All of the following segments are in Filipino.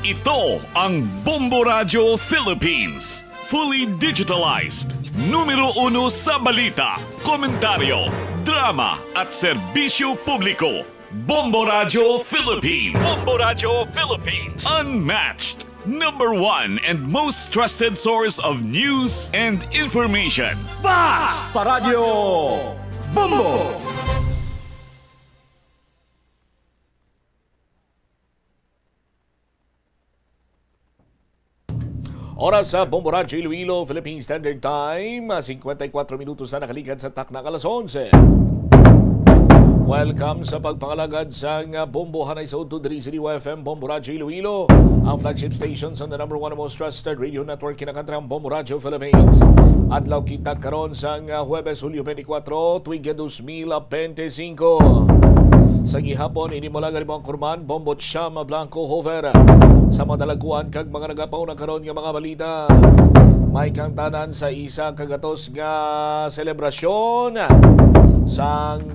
Ito ang Bombo Radio Philippines. Fully digitalized. Numero 1 sa balita, komentaryo, drama at serbisyo publiko. Bombo Radio Philippines. Bombo Radio Philippines. Unmatched. Number 1 and most trusted source of news and information. Basta Radio Bombo. Oras sa Bombo Radio Iloilo, Philippine Standard Time, 54 minutos na nakalikan sa takna alas 11. Welcome sa pagpangalagad sa Bombo Hanay sa Udto Diri sa FM, Bombo Radio Iloilo, ang flagship station sa the number 1 most trusted radio network kinakantrang Bombo Radio Philippines. Adlaw kita karon sa Huwebes, Hulyo 24, tuig 2025. Sa gihapon, ini mo lang ang kurman, Bombo Cham Blanco Hover. Sa madalaguan kag mga nagapaw na karon nga mga balita. May kang tanan sa isa kagatos nga selebrasyon sang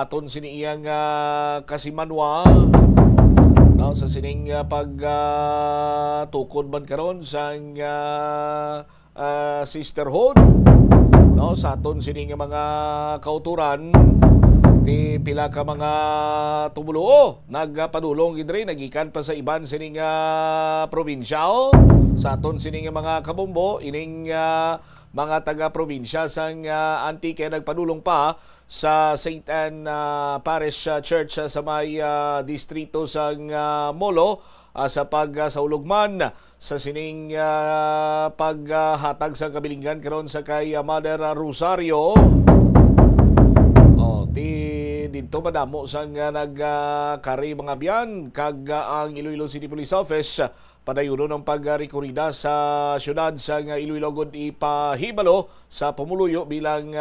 aton siniyang kasimanwa. No, sa sining pagtukod man karon sang sisterhood. No, sa aton sining mga kauturan. Di pila ka mga tumulo nagpadulong gidre nagikan pa sa iban sining probinsya sa aton sining mga kabombo ining mga taga-probinsya sang Antique nagpadulong pa sa St. Anne Parish Church sa may distrito sang Molo sa pagsaulogman sa sining paghatag sa kabilingan karon sa kay Mother Rosario. Dito madamo sang nagkari mga biyan kag ang Iloilo City Police Office padayuno ng pagrekorida sa syudad sang Iloilo gud ipahibalo sa pumuluyo bilang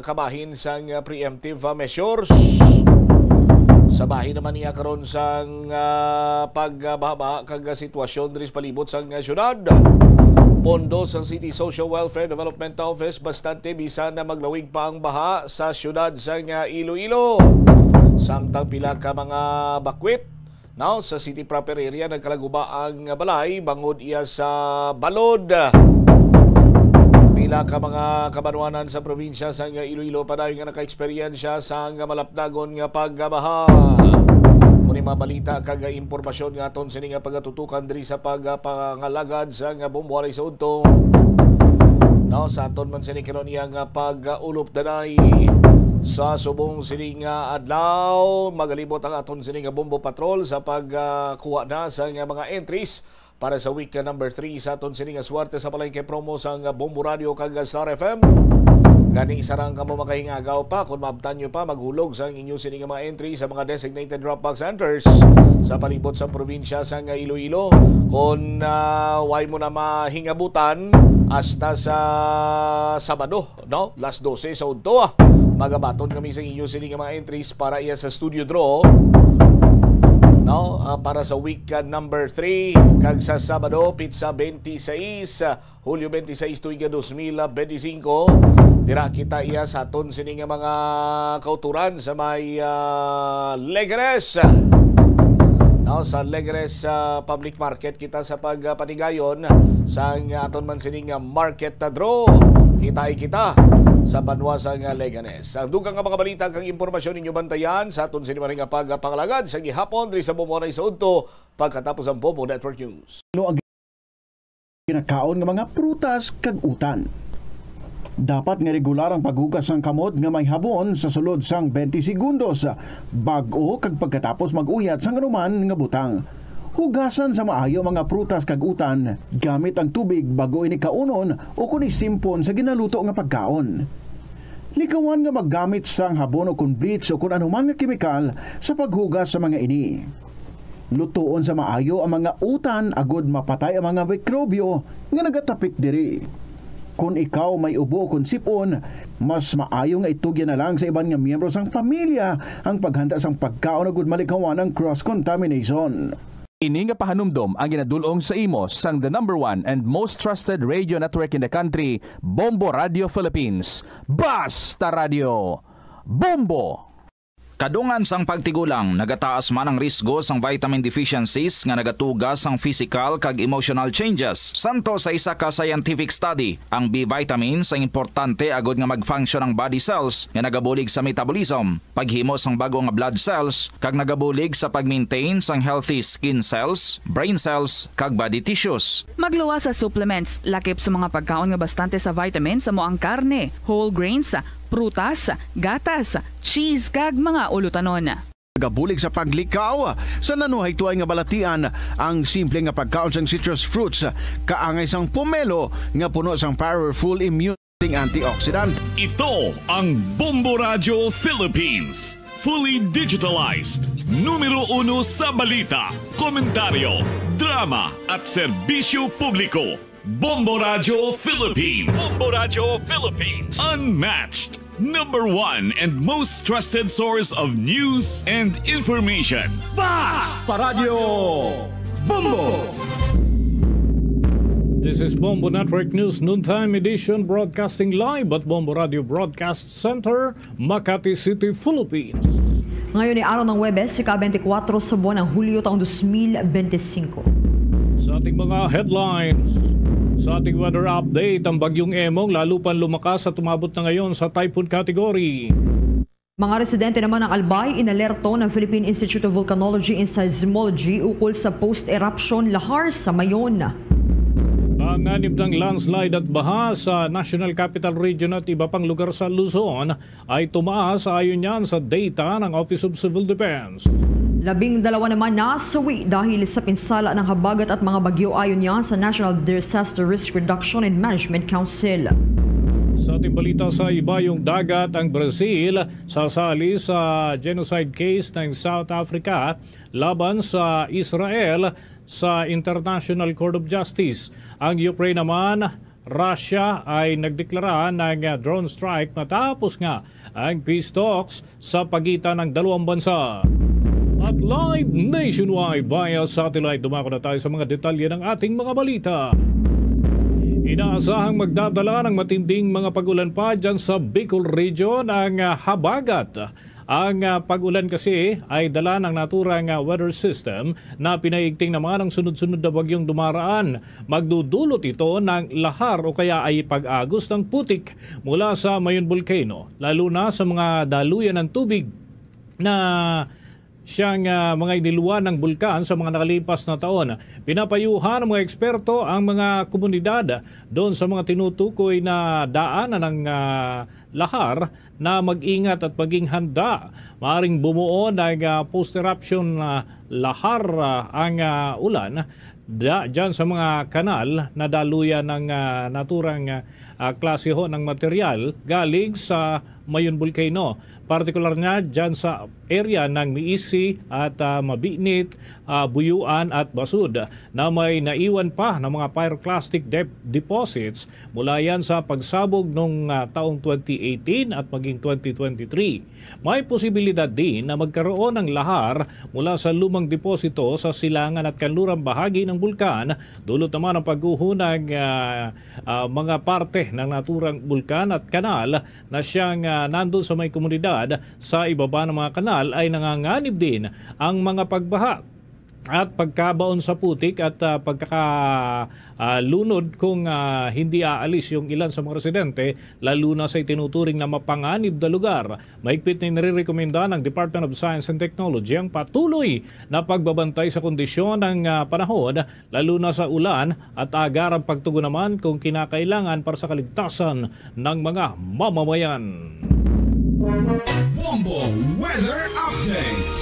kabahin sang preemptive measures. Sa bahin naman niya karon sang pagbaba kag sitwasyon diri sa palibot sang syudad. Pondo sa City Social Welfare Development Office bastante bisan na maglawig pa ang baha sa syudad sa Iloilo. Samtang pila ka mga bakwit now sa city proper area nagkalaguba ang balay bangod iya sa balod. Pila ka mga kabanwanan sa probinsya sa Iloilo padayon nga naka-eksperyensya sa malapdagon nga pagbaha. Muni mabalita kag impormasyon nga aton sini nga pagatutukan diri sa pagpangalagad sa bomboalay sa udto. No, sa aton man sini karon iya nga pag-ulop danay sa subong sini nga adlaw magalibot ang aton sini nga bombo patrol sa pagkuha na sa mga entries para sa week number 3 sa aton sini nga swerte sa palengke promo sa Bombo Radio kag Star FM. Gani sarang kamo makahingagaw pa kung maabtan nyo pa maghulog sa inyo sining mga entry sa mga designated drop-box centers sa palibot sa probinsya sa Iloilo. Kung way mo na mahingabutan hasta sa Sabado, no? Last 12 sa udto. Magabaton kami sa inyo sining mga entries para iya sa studio draw. No, para sa week number 3 kag sa Sabado pizza 26 Hulyo 26 tuig 2025 dira kita iya sa aton sining mga kauturan sa may Legares. No, sa Legares public market kita sa pagpatigayon sa aton man sining market draw. Hitay kita sa banwa sa Leganes. Ang dugang nga mga balita kang impormasyon ninyo bantayan sa aton sini maring pagpangalagad sa gihapon diri sa Bombo sa udto pagkatapos ang Bombo Network News. Ang kinakaon nga mga prutas kag utan. Dapat nga regular ang paghugas ng kamot nga may habon sa sulod sang 20 segundos bag-o kag pagkatapos mag-uyat sang anuman nga butang. Hugasan sa maayo mga prutas kag utan gamit ang tubig bago ini kaunon o kun isimpon sa ginaluto nga pagkaon. Likawan nga maggamit sang habon o kun bleach o kun anuman nga kemikal sa paghugas sa mga ini. Lutoon sa maayo ang mga utan agod mapatay ang mga mikrobyo nga nagatapik diri. Kung ikaw may ubo kung sipon, mas maayo nga itugyan na lang sa iban nga miyembro sang pamilya ang paghanda sang pagkaon agud malikawan ang cross-contamination. Ini nga pahanumdom ang ginadulong sa imo sang the number 1 and most trusted radio network in the country, Bombo Radio Philippines. Basta Radio Bombo! Kadungan sang pagtigulang, nagataas man ang risgo sang vitamin deficiencies nga nagatugas sang physical kag emotional changes. Santo sa isa ka scientific study, ang B vitamins ang importante agod nga mag-function ang body cells nga nagabulig sa metabolism, paghimo sang bago nga blood cells, kag nagabulig sa pag-maintain sang healthy skin cells, brain cells, kag body tissues. Magluwa sa supplements, lakip sa mga pagkaon nga bastante sa vitamins sa moang karne, whole grains, prutas, gatas, cheese kag mga ulutanon. Gabulig sa paglikaw sa nanuhay tuay nga balatian ang simple nga pagkaon sang citrus fruits kaangay sang pomelo nga puno sang powerful immune antioxidant. Ito ang Bombo Radio Philippines. Fully digitalized. Numero 1 sa balita, komentaryo, drama at serbisyo publiko. Bombo Radio Philippines. Bombo Radio Philippines. Unmatched. Number 1 and most trusted source of news and information. Sa Radyo Bombo. This is Bombo Network News Noontime Edition, broadcasting live at Bombo Radio Broadcast Center, Makati City, Philippines. Ngayon ay araw ng Huwebes, ika-24 sa buwan ng Hulyo taong 2025. Sa ating mga headlines, sa ating weather update, ang bagyong Emong lalo pang lumakas at umabot na ngayon sa typhoon category. Mga residente naman ng Albay, inalerto ng Philippine Institute of Volcanology and Seismology ukol sa post-eruption lahar sa Mayon. Ang anib ng landslide at baha sa National Capital Region at iba pang lugar sa Luzon ay tumaas ayon yan sa data ng Office of Civil Defense. 12 naman nasawi dahil sa pinsala ng habagat at mga bagyo ayon yan sa National Disaster Risk Reduction and Management Council. Sa ating balita sa ibayong dagat, ang Brazil sasali sa genocide case ng South Africa laban sa Israel sa International Court of Justice. Ang Ukraine naman, Russia ay nagdeklara ng drone strike matapos nga ang peace talks sa pagitan ng dalawang bansa. At live nationwide via satellite, dumako na tayo sa mga detalye ng ating mga balita. Inaasahang magdadala ng matinding mga pag-ulan pa dyan sa Bicol Region ang habagat. Ang pag-ulan kasi ay dala ng naturang weather system na pinaigting naman ang sunod-sunod na bagyong dumaraan. Magdudulot ito ng lahar o kaya ay pag-agos ng putik mula sa Mayon Volcano, lalo na sa mga daluyan ng tubig na siyang mga iniluwan ng bulkan sa mga nakalipas na taon. Pinapayuhan ng mga eksperto ang mga komunidad doon sa mga tinutukoy na daanan ng lahar na mag-ingat at maging handa. Maaring bumuo ng post-eruption lahar ang ulan dyan sa mga kanal na daluyan ng naturang klase ho ng material galing sa Mayon Volcano. Partikular na dyan sa area ng Miisi at Mabinit, Buyuan at Basud na may naiwan pa ng mga pyroclastic deposits mula yan sa pagsabog noong taong 2018 at maging 2023. May posibilidad din na magkaroon ng lahar mula sa lumang deposito sa silangan at kanlurang bahagi ng bulkan, dulot naman ang pagguho ng mga parte ng naturang bulkan at kanal na siyang nandun sa may komunidad. Sa ibaba ng mga kanal ay nanganganib din ang mga pagbaha at pagkabaon sa putik at pagkakalunod kung hindi aalis yung ilan sa mga residente, lalo na sa itinuturing na mapanganib na lugar. Mahigpit na nire-rekomenda ng Department of Science and Technology ang patuloy na pagbabantay sa kondisyon ng panahon, lalo na sa ulan at agarang pagtugon naman kung kinakailangan para sa kaligtasan ng mga mamamayan. Bombo Weather Update.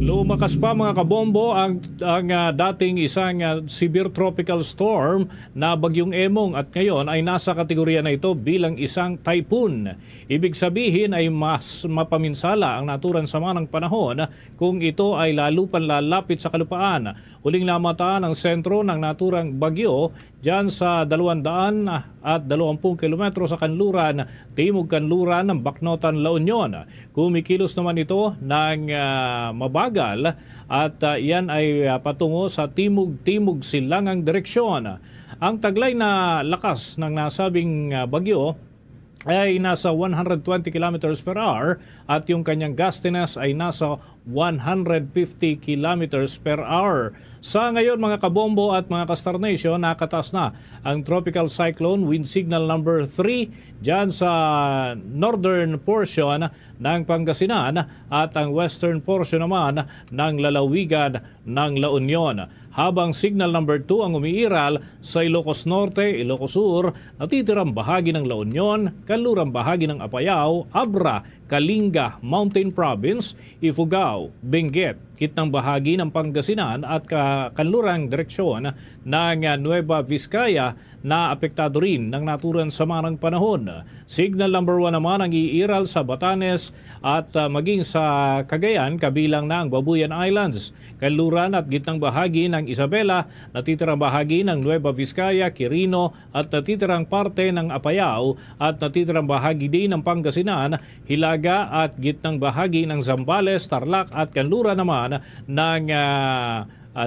Lumakas pa mga kabombo ang dating isang severe tropical storm na bagyong Emong at ngayon ay nasa kategorya na ito bilang isang typhoon. Ibig sabihin ay mas mapaminsala ang naturang sama ng panahon kung ito ay lalo pang lalapit sa kalupaan. Huling namataan ang sentro ng naturang bagyo dyan sa 220 kilometro sa kanluran, timog kanluran ng Bacnotan, La Union. Kumikilos naman ito ng mabagal at yan ay patungo sa timog-timog silangang direksyon. Ang taglay na lakas ng nasabing bagyo ay nasa 120 kilometers per hour at yung kanyang gustiness ay nasa 150 kilometers per hour. Sa ngayon mga kabombo at mga kastarnation, nakataas na ang tropical cyclone wind signal number 3 dyan sa northern portion ng Pangasinan at ang western portion naman ng lalawigan ng La Union. Habang signal number 2 ang umiiral sa Ilocos Norte, Ilocos Sur, natitirang bahagi ng La Union, kanlurang bahagi ng Apayao, Abra, Kalinga, Mountain Province, Ifugao, Benguet, kitnang bahagi ng Pangasinan at kanlurang direksyon ng Nueva Vizcaya na apektado rin ng naturang sama ng panahon. Signal number 1 naman ang iiral sa Batanes at maging sa Cagayan kabilang na ang Babuyan Islands, kanluran at gitnang bahagi ng Isabela, natitirang bahagi ng Nueva Vizcaya, Quirino at natitirang parte ng Apayao at natitirang bahagi din ng Pangasinan, Hilaga at gitnang bahagi ng Zambales, Tarlac at kanluran naman ng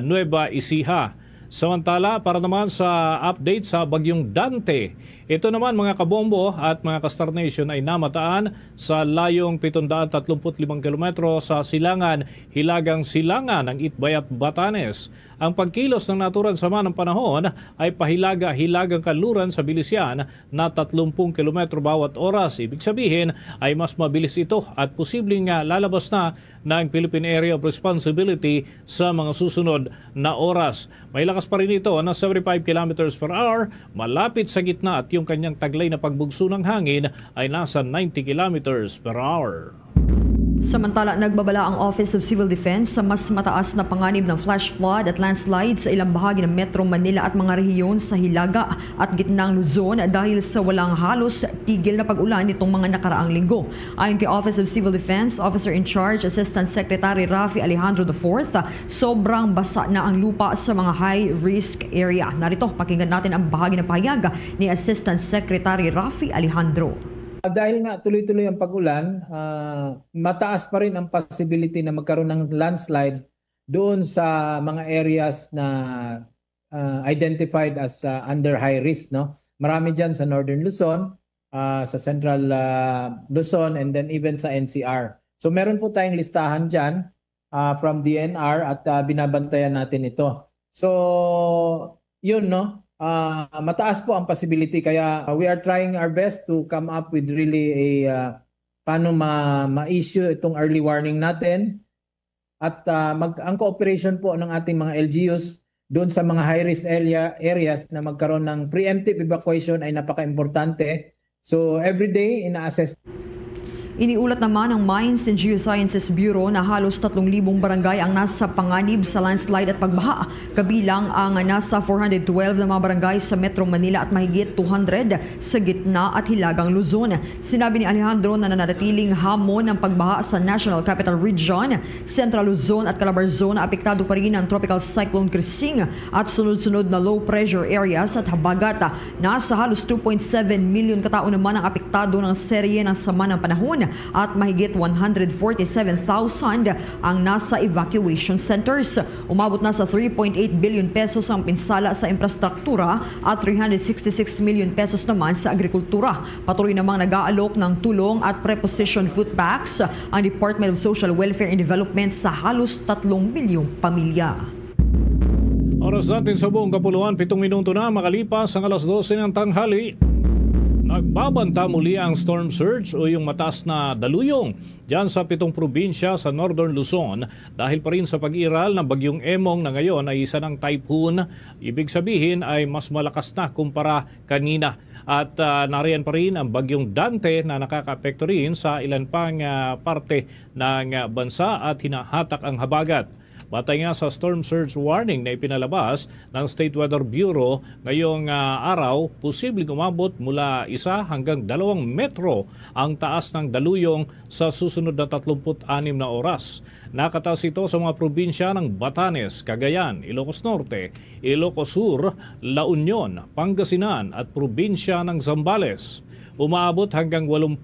Nueva Ecija. Samantala, para naman sa update sa Bagyong Dante, ito naman mga kabombo at mga kastarnation ay namataan sa layong 735 kilometro sa silangan, Hilagang Silangan ng Itbay at Batanes. Ang pagkilos ng naturang sama ng panahon ay pahilaga-hilagang kanluran sa bilisyan na 30 kilometro bawat oras. Ibig sabihin ay mas mabilis ito at posibleng lalabas na ng Philippine Area of Responsibility sa mga susunod na oras. May lakas pa rin ito na 75 kilometers per hour, malapit sa gitna at yung kanyang taglay na pagbugso ng hangin ay nasa 90 kilometers per hour. Samantala, nagbabala ang Office of Civil Defense sa mas mataas na panganib ng flash flood at landslide sa ilang bahagi ng Metro Manila at mga rehiyon sa Hilaga at gitnang Luzon dahil sa walang halos tigil na pag-ulan nitong mga nakaraang linggo. Ayon kay Office of Civil Defense Officer in Charge Assistant Secretary Rafi Alejandro IV, sobrang basa na ang lupa sa mga high-risk area. Narito, pakinggan natin ang bahagi ng pahayag ni Assistant Secretary Rafi Alejandro. Dahil nga tuloy-tuloy ang pag-ulan, mataas pa rin ang possibility na magkaroon ng landslide doon sa mga areas na identified as under high risk. No? Marami dyan sa Northern Luzon, sa Central Luzon, and then even sa NCR. So meron po tayong listahan dyan from DNR at binabantayan natin ito. So yun, no? Mataas po ang possibility, kaya we are trying our best to come up with really a paano ma-issue itong early warning natin at ang cooperation po ng ating mga LGUs doon sa mga high-risk areas na magkaroon ng preemptive evacuation ay napaka-importante. So every day ina-assess. Iniulat naman ng Mines and Geosciences Bureau na halos 3,000 barangay ang nasa panganib sa landslide at pagbaha, kabilang ang nasa 412 na mga barangay sa Metro Manila at mahigit 200 sa gitna at hilagang Luzon. Sinabi ni Alejandro na nananatiling hamon ng pagbaha sa National Capital Region, Central Luzon at Calabarzon. Apektado pa rin ang Tropical Cyclone Crising at sunod-sunod na low pressure areas at habagat. Nasa halos 2.7 million katao naman ang apektado ng serye ng sama ng panahon at mahigit 147,000 ang nasa evacuation centers. Umabot na sa 3.8 billion pesos ang pinsala sa infrastruktura at 366 million pesos naman sa agrikultura. Patuloy namang nag-aalok ng tulong at preposition food packs ang Department of Social Welfare and Development sa halos 3 milyong pamilya. Oras natin sa buong kapuluan, 7 minuto na makalipas ang alas 12 ng tanghali. Nagbabanta muli ang storm surge o yung mataas na daluyong dyan sa 7 probinsya sa Northern Luzon dahil pa rin sa pag-iral ng Bagyong Emong na ngayon ay isa ng typhoon. Ibig sabihin ay mas malakas na kumpara kanina. At nariyan pa rin ang Bagyong Dante na nakaka-apekto rin sa ilan pang parte ng bansa at hinahatak ang habagat. Batay nga sa storm surge warning na ipinalabas ng State Weather Bureau ngayong araw, posibleng umabot mula 1 hanggang 2 metro ang taas ng daluyong sa susunod na 36 na oras. Nakataas ito sa mga probinsya ng Batanes, Cagayan, Ilocos Norte, Ilocos Sur, La Union, Pangasinan at probinsya ng Zambales. Umaabot hanggang 80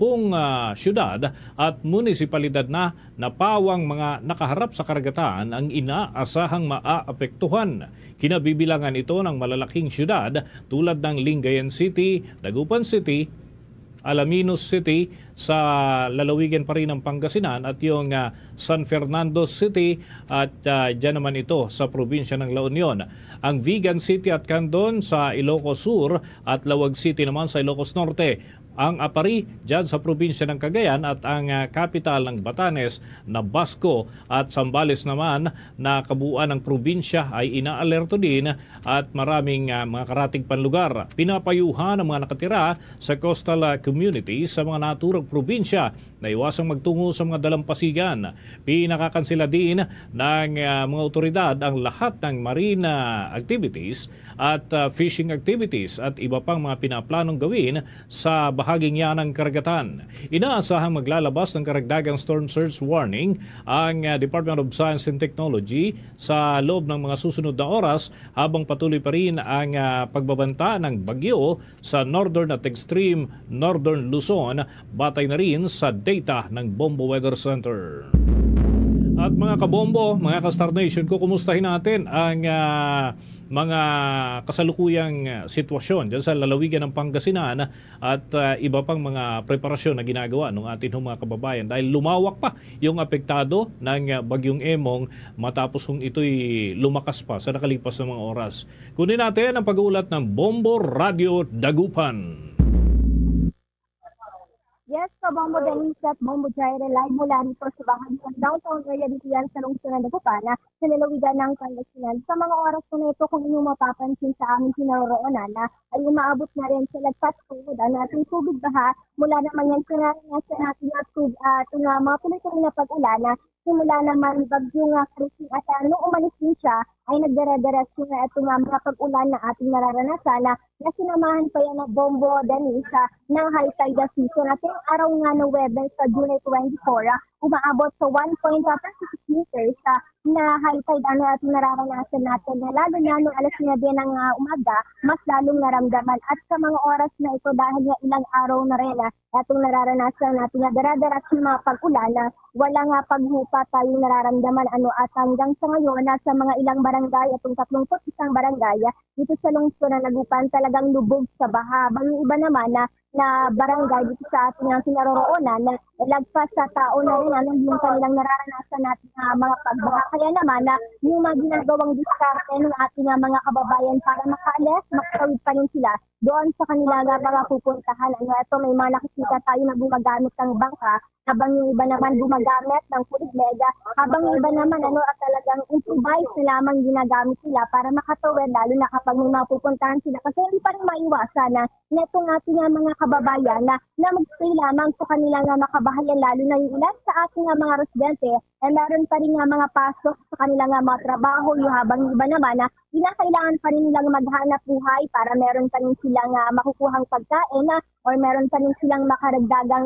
syudad at munisipalidad na napawang mga nakaharap sa karagatan ang inaasahang maaapektuhan. Kinabibilangan ito ng malalaking syudad tulad ng Lingayen City, Dagupan City, Alaminos City sa lalawigan pa rin ng Pangasinan at yung San Fernando City at dyan naman ito sa probinsya ng La Union. Ang Vigan City at Candon sa Ilocos Sur at Lawag City naman sa Ilocos Norte. Ang Apari dyan sa probinsya ng Cagayan at ang capital ng Batanes na Basco at Zambales naman na kabuuan ng probinsya ay inaalerto din at maraming mga karatig panlugar. Pinapayuhan ang mga nakatira sa coastal communities sa mga naturang probinsya na iwasang magtungo sa mga dalampasigan. Pinakakansela din ng mga otoridad ang lahat ng marine activities at fishing activities at iba pang mga pinaplanong gawin sa bahaging yan ng karagatan. Inaasahang maglalabas ng karagdagang storm surge warning ang Department of Science and Technology sa loob ng mga susunod na oras habang patuloy pa rin ang pagbabanta ng bagyo sa northern at extreme northern Luzon batay na rin sa data ng Bombo Weather Center. At mga kabombo, mga ka-Star Nation ko, kumustahin natin ang mga kasalukuyang sitwasyon dyan sa lalawigan ng Pangasinan at iba pang mga preparasyon na ginagawa ng ating mga kababayan dahil lumawak pa yung apektado ng bagyong Emong matapos kung ito'y lumakas pa sa nakalipas na mga oras. Kunin natin ang pag-uulat ng Bombo Radio Dagupan. Yes, sa Bombo Denise at Bombo Jaire live mula rito sa bahagi ng downtown area dito yan sa lungsod ng Dagupan sa lalawigan ng Pangasinan. Sa mga oras po na ito, kung inyong mapapansin sa aming kinaroroonan ay umaabot na rin sa lagpas tuhod ang ating tubig baha mula naman yan sa naranasan natin itong mga tuloy-tuloy na pag-ulan simula naman bagyong Krising at nung umalis din siya ay nagdara-diretsyo na itong mga pag-ulan na ating nararanasan na sinamahan pa yan ng Bombo Denise ng high tide season. At yung araw nga ng Webes sa July 24, umaabot sa 1.36 meters na high tide ang ating nararanasan natin. Lalo na nung alas 9 ng umaga, mas lalong naramdaman. At sa mga oras na ito dahil nga ilang araw na rin itong nararanasan natin na dara-diretsyo mga pag-ulan wala nga paghupa tayong nararamdaman at hanggang sa ngayon sa mga ilang barangay itong 31 barangay dito sa lungsod ng Dagupan talagang lubog sa baha. Yung iba naman na barangay dito sa ating kinaroroonan na lagpas sa tao na rin yung kanilang nararanasan natin mga pagbaha. Kaya naman yung mga ginagawang diskarte ng ating mga kababayan para makaalis, makatawid pa rin sila doon sa kanila mga pupuntahan. Ito may mga nakikita tayo na gumagamit ng bangka habang yung iba naman gumagamit ng kuliglega, habang yung iba naman talagang improvise na lamang ginagamit sila para makatawid lalo na kapag may mapupuntahan sila kasi hindi pa rin maiwasan na itong ating mga kababayan na mag-stay lamang sa kanilang makabahayan lalo na yung ilan sa ating mga residente meron pa rin mga pasok sa kanilang mga trabaho habang yung iba naman kinakailangan pa rin nilang maghanap buhay para meron pa rin silang makukuhang pagkain or meron pa rin silang makaragdagang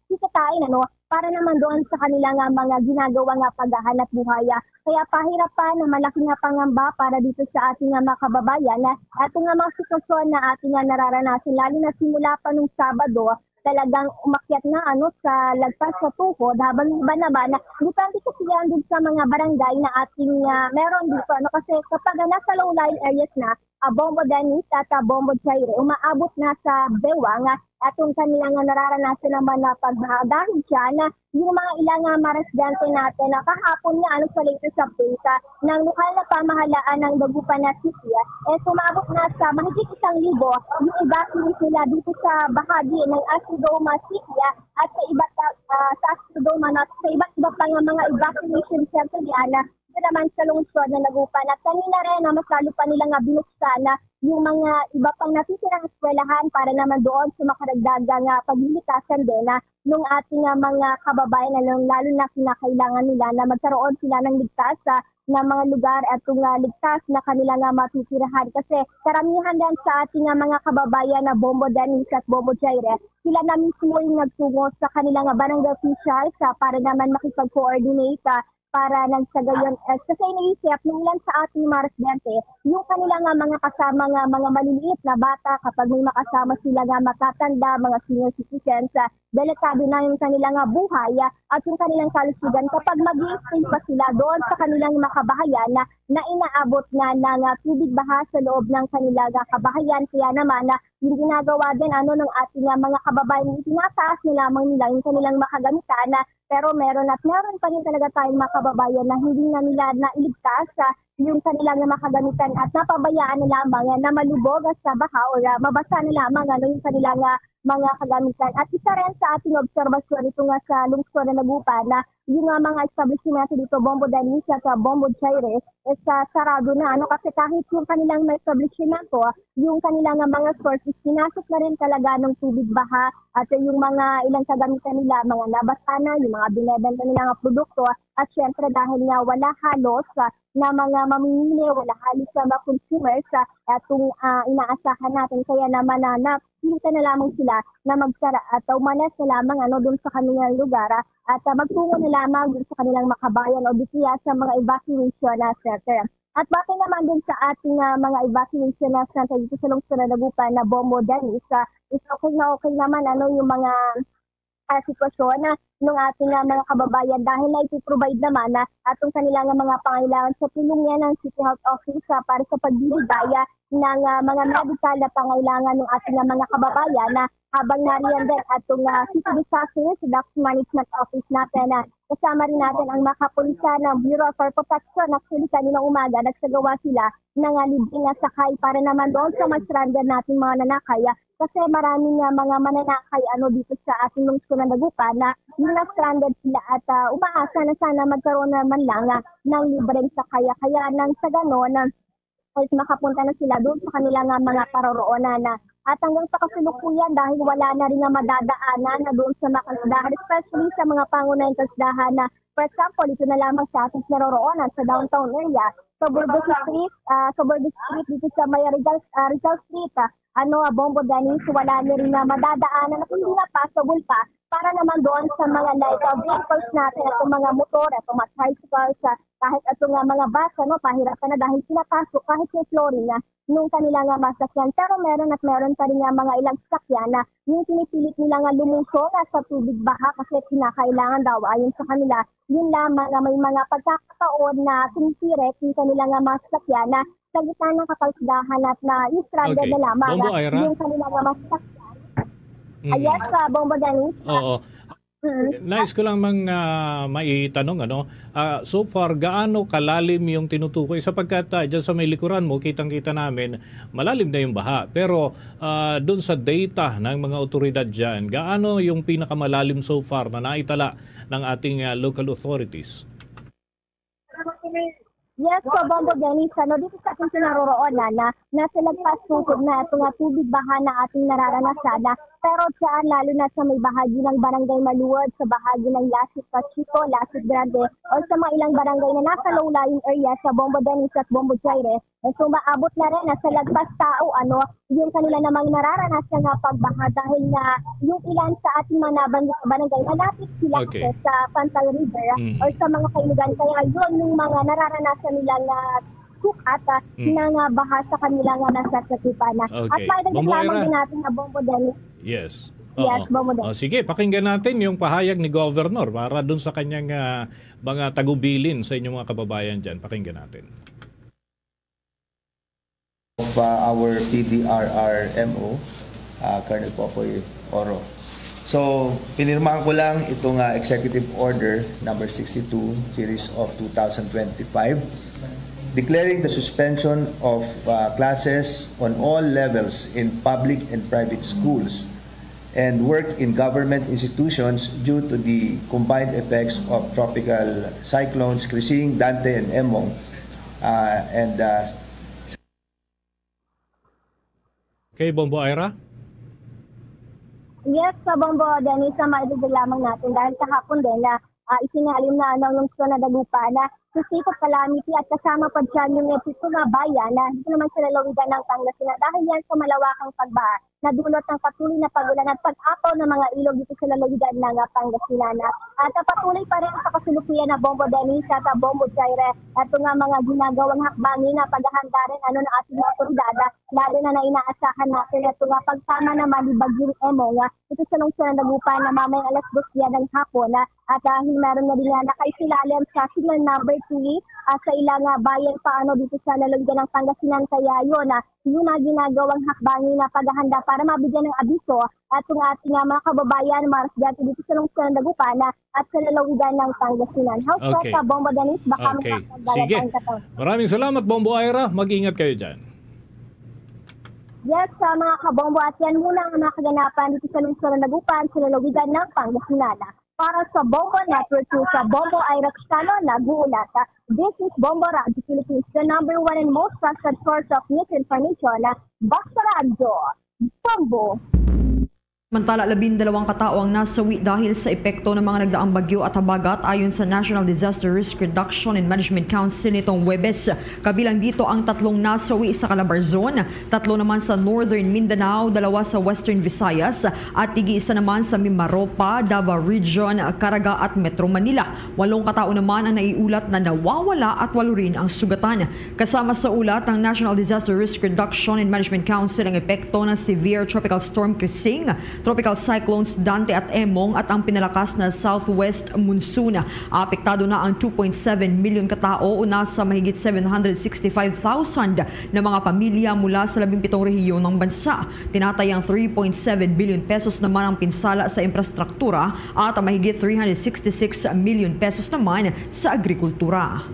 kikitain para naman doon sa kanilang mga ginagawang paghahanap buhay. Kaya pahirapan na malaki nga pangamba para dito sa ating mga kababayan at nga mga sitwasyon na ating nararanasan lalo na simula pa nung Sabado talagang umakyat na sa lagpas sa tuhod habang iba naman depende kasi yan din sa mga barangay na ating meron dito kasi kapag nasa low-lying areas na Bombo Denise at Bombo Jaire umaabot na sa bewang atong kanilang nararanasan naman na pagbaha dahil siya na yung mga ilang mga residente natin kahapon nga sa latest update ng lokal na pamahalaan ng Dagupan City sumabot na sa mahigit 1,000 yung evacuees nila dito sa bahagi ng Asidoma City at sa Asidoma at sa iba't iba pang mga evacuation center naman sa lungsod ng Dagupan at kanina rin mas lalo pa nilang binuksan yung mga iba pang natitirang eskwelahan para naman doon sa makaragdagang paglilikasan din nung ating mga kababayan lalo na kinakailangan nila na magkaroon sila ng ligtas na mga lugar at kung ligtas na kanilang matitirahan kasi karamihan din sa ating mga kababayan na Bombo Denise at Bombo Jaire sila na mismo yung nagtungo sa kanilang barangay officials para naman makipag-coordinate para nagsagayon kasi iniisip ng ilan sa ating mga residente yung kanilang mga kasama mga maliliit na bata kapag may makasama sila makatanda, mga senior citizens delikado na yung kanilang buhay at yung kanilang kalusugan kapag mag-i-stay pa sila doon sa kanilang makabahayan na inaabot na ng tubig baha sa loob ng kanilang kabahayan kaya naman yung ginagawa din ng ating mga kababayan, tinataas na lamang nila yung kanilang makagamitan pero meron pa rin talaga tayong mga kababayan na hindi na nila nailigtas yung kanilang makagamitan at napabayaan na lamang na malubog sa baha o mabasa na lamang yung kanilang mga kagamitan. At isa rin sa ating obserbasyon ito nga sa lungsod na Dagupan na yung mga establishment dito, Bombo Danis at Bombo Chaire, sarado na. Kasi kahit yung kanilang may establishment yung kanilang mga sources, pinasok na rin talaga ng tubig baha at yung mga ilang kagamitan nila, mga nabasa na, yung mga binibenta nilang produkto. At syempre dahil nga wala halos na mga mamimili, wala halos na mga consumers itong inaasahan natin. Kaya naman napilitan na lamang sila na magsara at umalas na lamang doon sa kanilang lugar at magtungo na lamang doon sa kanilang makabayan o dito sa mga evacuation center. At bakit naman din sa ating mga evacuation center dito sa lungsod na Dagupan na Bombo Danis, okay naman yung mga sitwasyon ng ating mga kababayan dahil na ipiprovide naman atong kanilang mga pangailangan sa tulong ng City Health Office para sa pagbibigay ng mga medical na pangailangan ng ating mga kababayan habang nariyan din atong City Disaster Reduction Management Office natin. Kasama rin natin ang mga kapulisan ng Bureau for Protection. Actually, kaninang umaga, nagsagawa sila ng libreng sakay para naman doon sa stranded natin mga nanakay. Kasi maraming mga mananakay dito sa ating lungsod na Dagupan na yung na-stranded sila at umaasa na sana magkaroon naman lang ng libreng sakay. Kaya nang sa gano'n, makapunta na sila doon sa kanilang mga paroroonan at hanggang sa kasalukuyan dahil wala na rin madadaanan na doon sa mga kasdahan, especially sa mga pangunahing kasdahan na, for example, ito na lamang sa ating naroroonan sa downtown area, sa Burgos Street, dito sa may Rizal Street, Bombo Danis, wala na rin madadaanan at hindi na possible pa para naman doon sa mga light vehicles natin, itong mga motor, itong mga tricycles, kahit itong mga bus, pahirapan na dahil pinapasok kahit yung flooring nung kanilang masakyan. Pero meron pa rin mga ilang sakyan na yung pinipilit nilang lumusong sa tubig baha kasi kinakailangan daw ayon sa kanila. Yun lamang may mga pagkakataon na tinitirik yung kanilang masakyan na sa gitna ng kapalsdahan at na stranded na lamang yung kanilang masakyan. Ayos sa Bombo Danis. Oo. Nais ko lang maitanong so far gaano kalalim yung tinutukoy sapagkat dyan sa may likuran mo kitang-kita namin malalim na yung baha pero doon sa data ng mga otoridad dyan gaano yung pinakamalalim so far na naitala ng ating local authorities? Yes, so Bombo Danis, dito sa ating naroroonan na nasa lagpas tungkod na itong tubig baha na ating nararanasan. Pero dyan, lalo na sa may bahagi ng Barangay Maluwad, sa bahagi ng Lasik Pachito, Lasik Grande, o sa mga ilang barangay na nasa low-lying area sa Bombo Danis at Bombo Chaire, so maabot na rin sa lagpas tao, yung kanila namang nararanasan na pagbaha dahil na yung ilan sa ating mga nabanggit sa barangay, malapit sila sa Pantay River o sa mga kailugan. Kaya yun yung mga nararanasan nila na sukat ng baha sa kanilang nasa sakipan. At maidagdag lamang din natin na Bombo Danis. Yes. Yes, Bombo Danis. Sige, pakinggan natin yung pahayag ni Governor para dun sa kanyang mga tagubilin sa inyong mga kababayan dyan. Pakinggan natin. Of our PDRRMO, Colonel Popoy Oro. So, pinirmahan ko lang itong Executive Order number 62, Series of 2025, declaring the suspension of classes on all levels in public and private schools and work in government institutions due to the combined effects of tropical cyclones Krising, Dante, and Emong. Okay, Bombo Ira? Yes, sa Bombo Danis, maibigay lamang natin dahil kahapon din na isinalim na ng lungsod na Dagupan na sa state of calamity at kasama pa dyan yung mga bayan na hindi naman sila lawigan ng Pangasinan dahil yan sa malawakang pagbaha na dulot ng patuloy na pagulan at pag-apaw ng mga ilog dito sa lalawigan ng Pangasinan. At patuloy pa rin sa kasulukuyan na Bombo Danis at Bombo Chaire at mga ginagawang hakbangin na paghahanda rin ng ating otoridad lalo na inaasahan natin at pagsama naman ni Bagyong Emong ito sa lungsod ng Dagupan na mamayang alas 2 ng hapon at meron na rin nakaisilalim sa signal number 3 sa ilang bayan paano dito sa lalawigan ng Pangasinan. Kaya yun na ginagawang hakbangin na paghahanda para mabigyan ng abiso at yung ating mga kababayan marasgati dito sa lungsod ng Dagupan at sa lalawigan ng Pangasinan. House sa Bombo Dennis, baka Sige. Maraming salamat, Bombo Ira. Mag-ingat kayo dyan. Yes, sa mga kabombo, at yan muna ang mga kaganapan dito sa lungsod ng Dagupan sa lalawigan ng Pangasinan. Para sa Bombo Network 2, sa Bombo Ira Castano, nag-uulat. This is Bombo Radio Philippines, the number one and most trusted source of news information. Basta Radio, Bombo. Samantala, 12 katao ang nasawi dahil sa epekto ng mga nagdaang bagyo at habagat ayon sa National Disaster Risk Reduction and Management Council nitong Huwebes. Kabilang dito ang 3 nasawi sa Calabarzon, 3 naman sa Northern Mindanao, 2 sa Western Visayas at 1 naman sa Mimaropa, Davao Region, Caraga at Metro Manila. 8 katao naman ang naiulat na nawawala at 8 rin ang sugatan. Kasama sa ulat ng National Disaster Risk Reduction and Management Council ang epekto ng severe tropical storm Krising, tropical cyclones Dante at Emong at ang pinalakas na southwest monsoon. Apektado na ang 2.7 milyon katao o nasa mahigit 765,000 na mga pamilya mula sa 17 rehiyon ng bansa. Tinatayang 3.7 billion pesos naman ang pinsala sa infrastruktura at mahigit 366 million pesos naman sa agrikultura.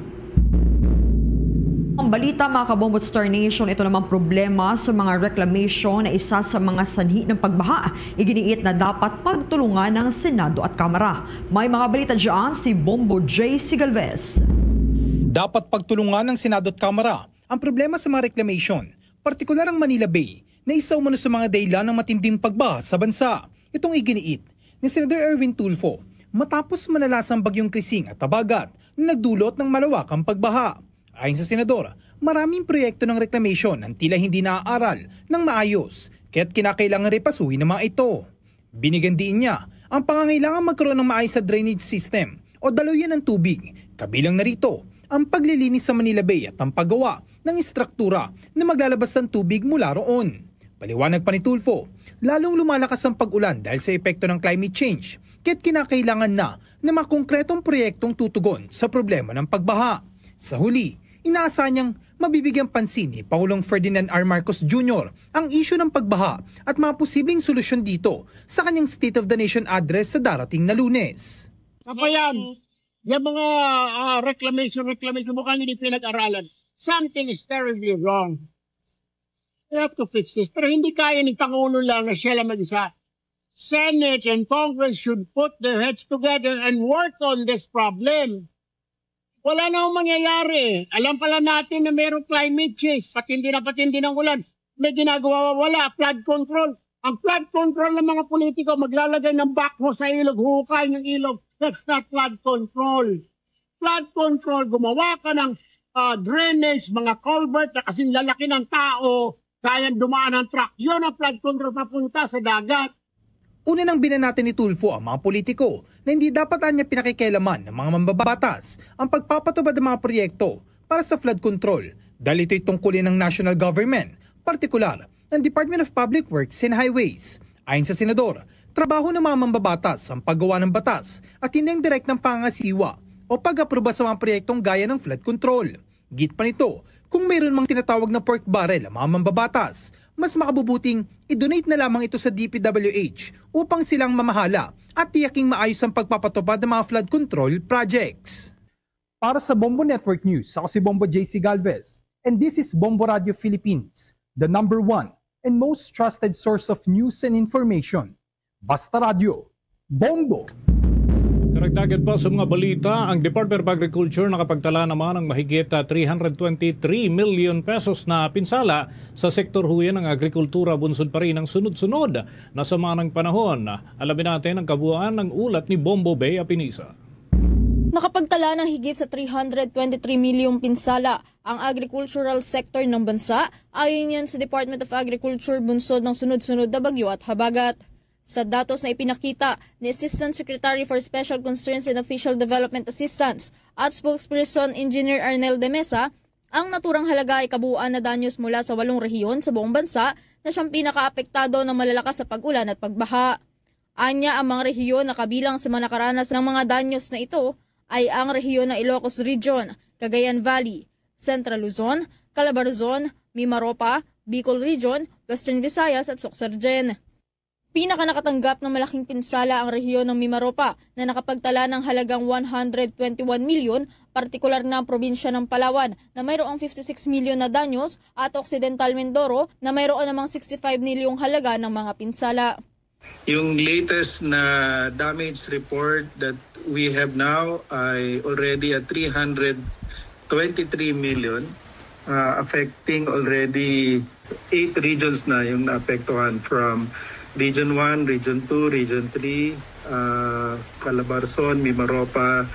Ang balita mga kabombo at Star Nation, ito namang problema sa mga reclamation na isa sa mga sanhi ng pagbaha. Iginiit na dapat pagtulungan ng Senado at Kamara. May mga balita dyan si Bombo J. Galvez. Dapat pagtulungan ng Senado at Kamara ang problema sa mga reclamation, partikular ang Manila Bay, na isa umano sa mga dahilan ng matinding pagbaha sa bansa. Itong iginiit ni Senator Erwin Tulfo matapos malalasang bagyong Krising at habagat na nagdulot ng malawakang pagbaha. Ayon sa Senador, maraming proyekto ng reclamation ang tila hindi naaaral ng maayos kaya't kinakailangan repasuhin ng mga ito. Binigyan din niya ang pangangailangan magkaroon ng maayos sa drainage system o daluyan ng tubig. Kabilang na rito ang paglilinis sa Manila Bay at ang paggawa ng istruktura na maglalabas ng tubig mula roon. Paliwanag pa ni Tulfo, lalong lumalakas ang pag-ulan dahil sa epekto ng climate change kaya't kinakailangan na mga konkretong proyektong tutugon sa problema ng pagbaha. Sa huli, inaasahan niyang mabibigyang pansin ni Pangulong Ferdinand R. Marcos Jr. ang isyu ng pagbaha at mga posibleng solusyon dito sa kanyang State of the Nation address sa darating na Lunes. Kapayan, yung mga reclamation mukhang hindi pinag-aralan. Something is terribly wrong. We have to fix this. Pero hindi kaya ni Pangulo lang na siya lang mag-isa. Senate and Congress should put their heads together and work on this problem. Wala na akong mangyayari. Alam pala natin na mayroong climate change. Patindi ng ulan. May ginagawa, wala. Flood control. Ang flood control ng mga politiko, maglalagay ng backhoe sa ilog, hukay ng ilog. That's not flood control. Flood control, gumawa ka ng drainage, mga culvert na kasing lalaki ng tao, kaya dumaan ng truck. Yun ang flood control papunta sa dagat. Una nang binanatan ni Tulfo ang mga politiko na hindi dapat niya pinakikialaman ng mga mambabatas ang pagpapatupad ng mga proyekto para sa flood control dahil ito'y tungkulin ng national government, partikular ng Department of Public Works and Highways. Ayon sa Senador, trabaho ng mga mambabatas ang paggawa ng batas at hindi ang direktang pangasiwa o pag-aproba sa mga proyektong gaya ng flood control. Git pa nito, kung mayroon mang tinatawag na pork barrel ang mga mambabatas, mas makabubuting i-donate na lamang ito sa DPWH upang silang mamahala at tiyaking maayos ang pagpapatupad ng mga flood control projects. Para sa Bombo Network News, ako si Bombo J.C. Galvez, and this is Bombo Radio Philippines, the number one and most trusted source of news and information. Basta Radio, Bombo! Karagdagan pa sa mga balita, ang Department of Agriculture nakapagtala naman ng mahigit 323 million pesos na pinsala sa sektor huyan ng agrikultura, bunsod pa rin ang sunod-sunod na sama ng panahon. Alamin natin ang kabuuan ng ulat ni Bombo Bay Apinisa. Nakapagtala ng higit sa 323 milyong pinsala ang agricultural sector ng bansa, ayon yan sa Department of Agriculture bunsod ng sunod-sunod na bagyo at habagat. Sa datos na ipinakita ni Assistant Secretary for Special Concerns and Official Development Assistance at Spokesperson Engineer Arnel de Mesa, ang naturang halaga ay kabuuan na danyos mula sa 8 rehiyon sa buong bansa na siyang pinakaapektado ng malalakas sa pag-ulan at pagbaha. Anya, ang mga rehiyon na kabilang sa mga nakaranas ng mga danyos na ito ay ang rehiyon ng Ilocos Region, Cagayan Valley, Central Luzon, Calabarzon, Mimaropa, Bicol Region, Western Visayas at Suxargen. Pinakanakatanggap ng malaking pinsala ang rehiyon ng Mimaropa na nakapagtala ng halagang 121 milyon, partikular na ang probinsya ng Palawan na mayroong 56 milyon na danyos at Occidental Mindoro na mayroon namang 65 milyong halaga ng mga pinsala. Yung latest na damage report that we have now ay already at 323 million, affecting already 8 regions na yung naapektuhan from Region 1, Region 2, Region 3, Calabarzon, Mimaropa,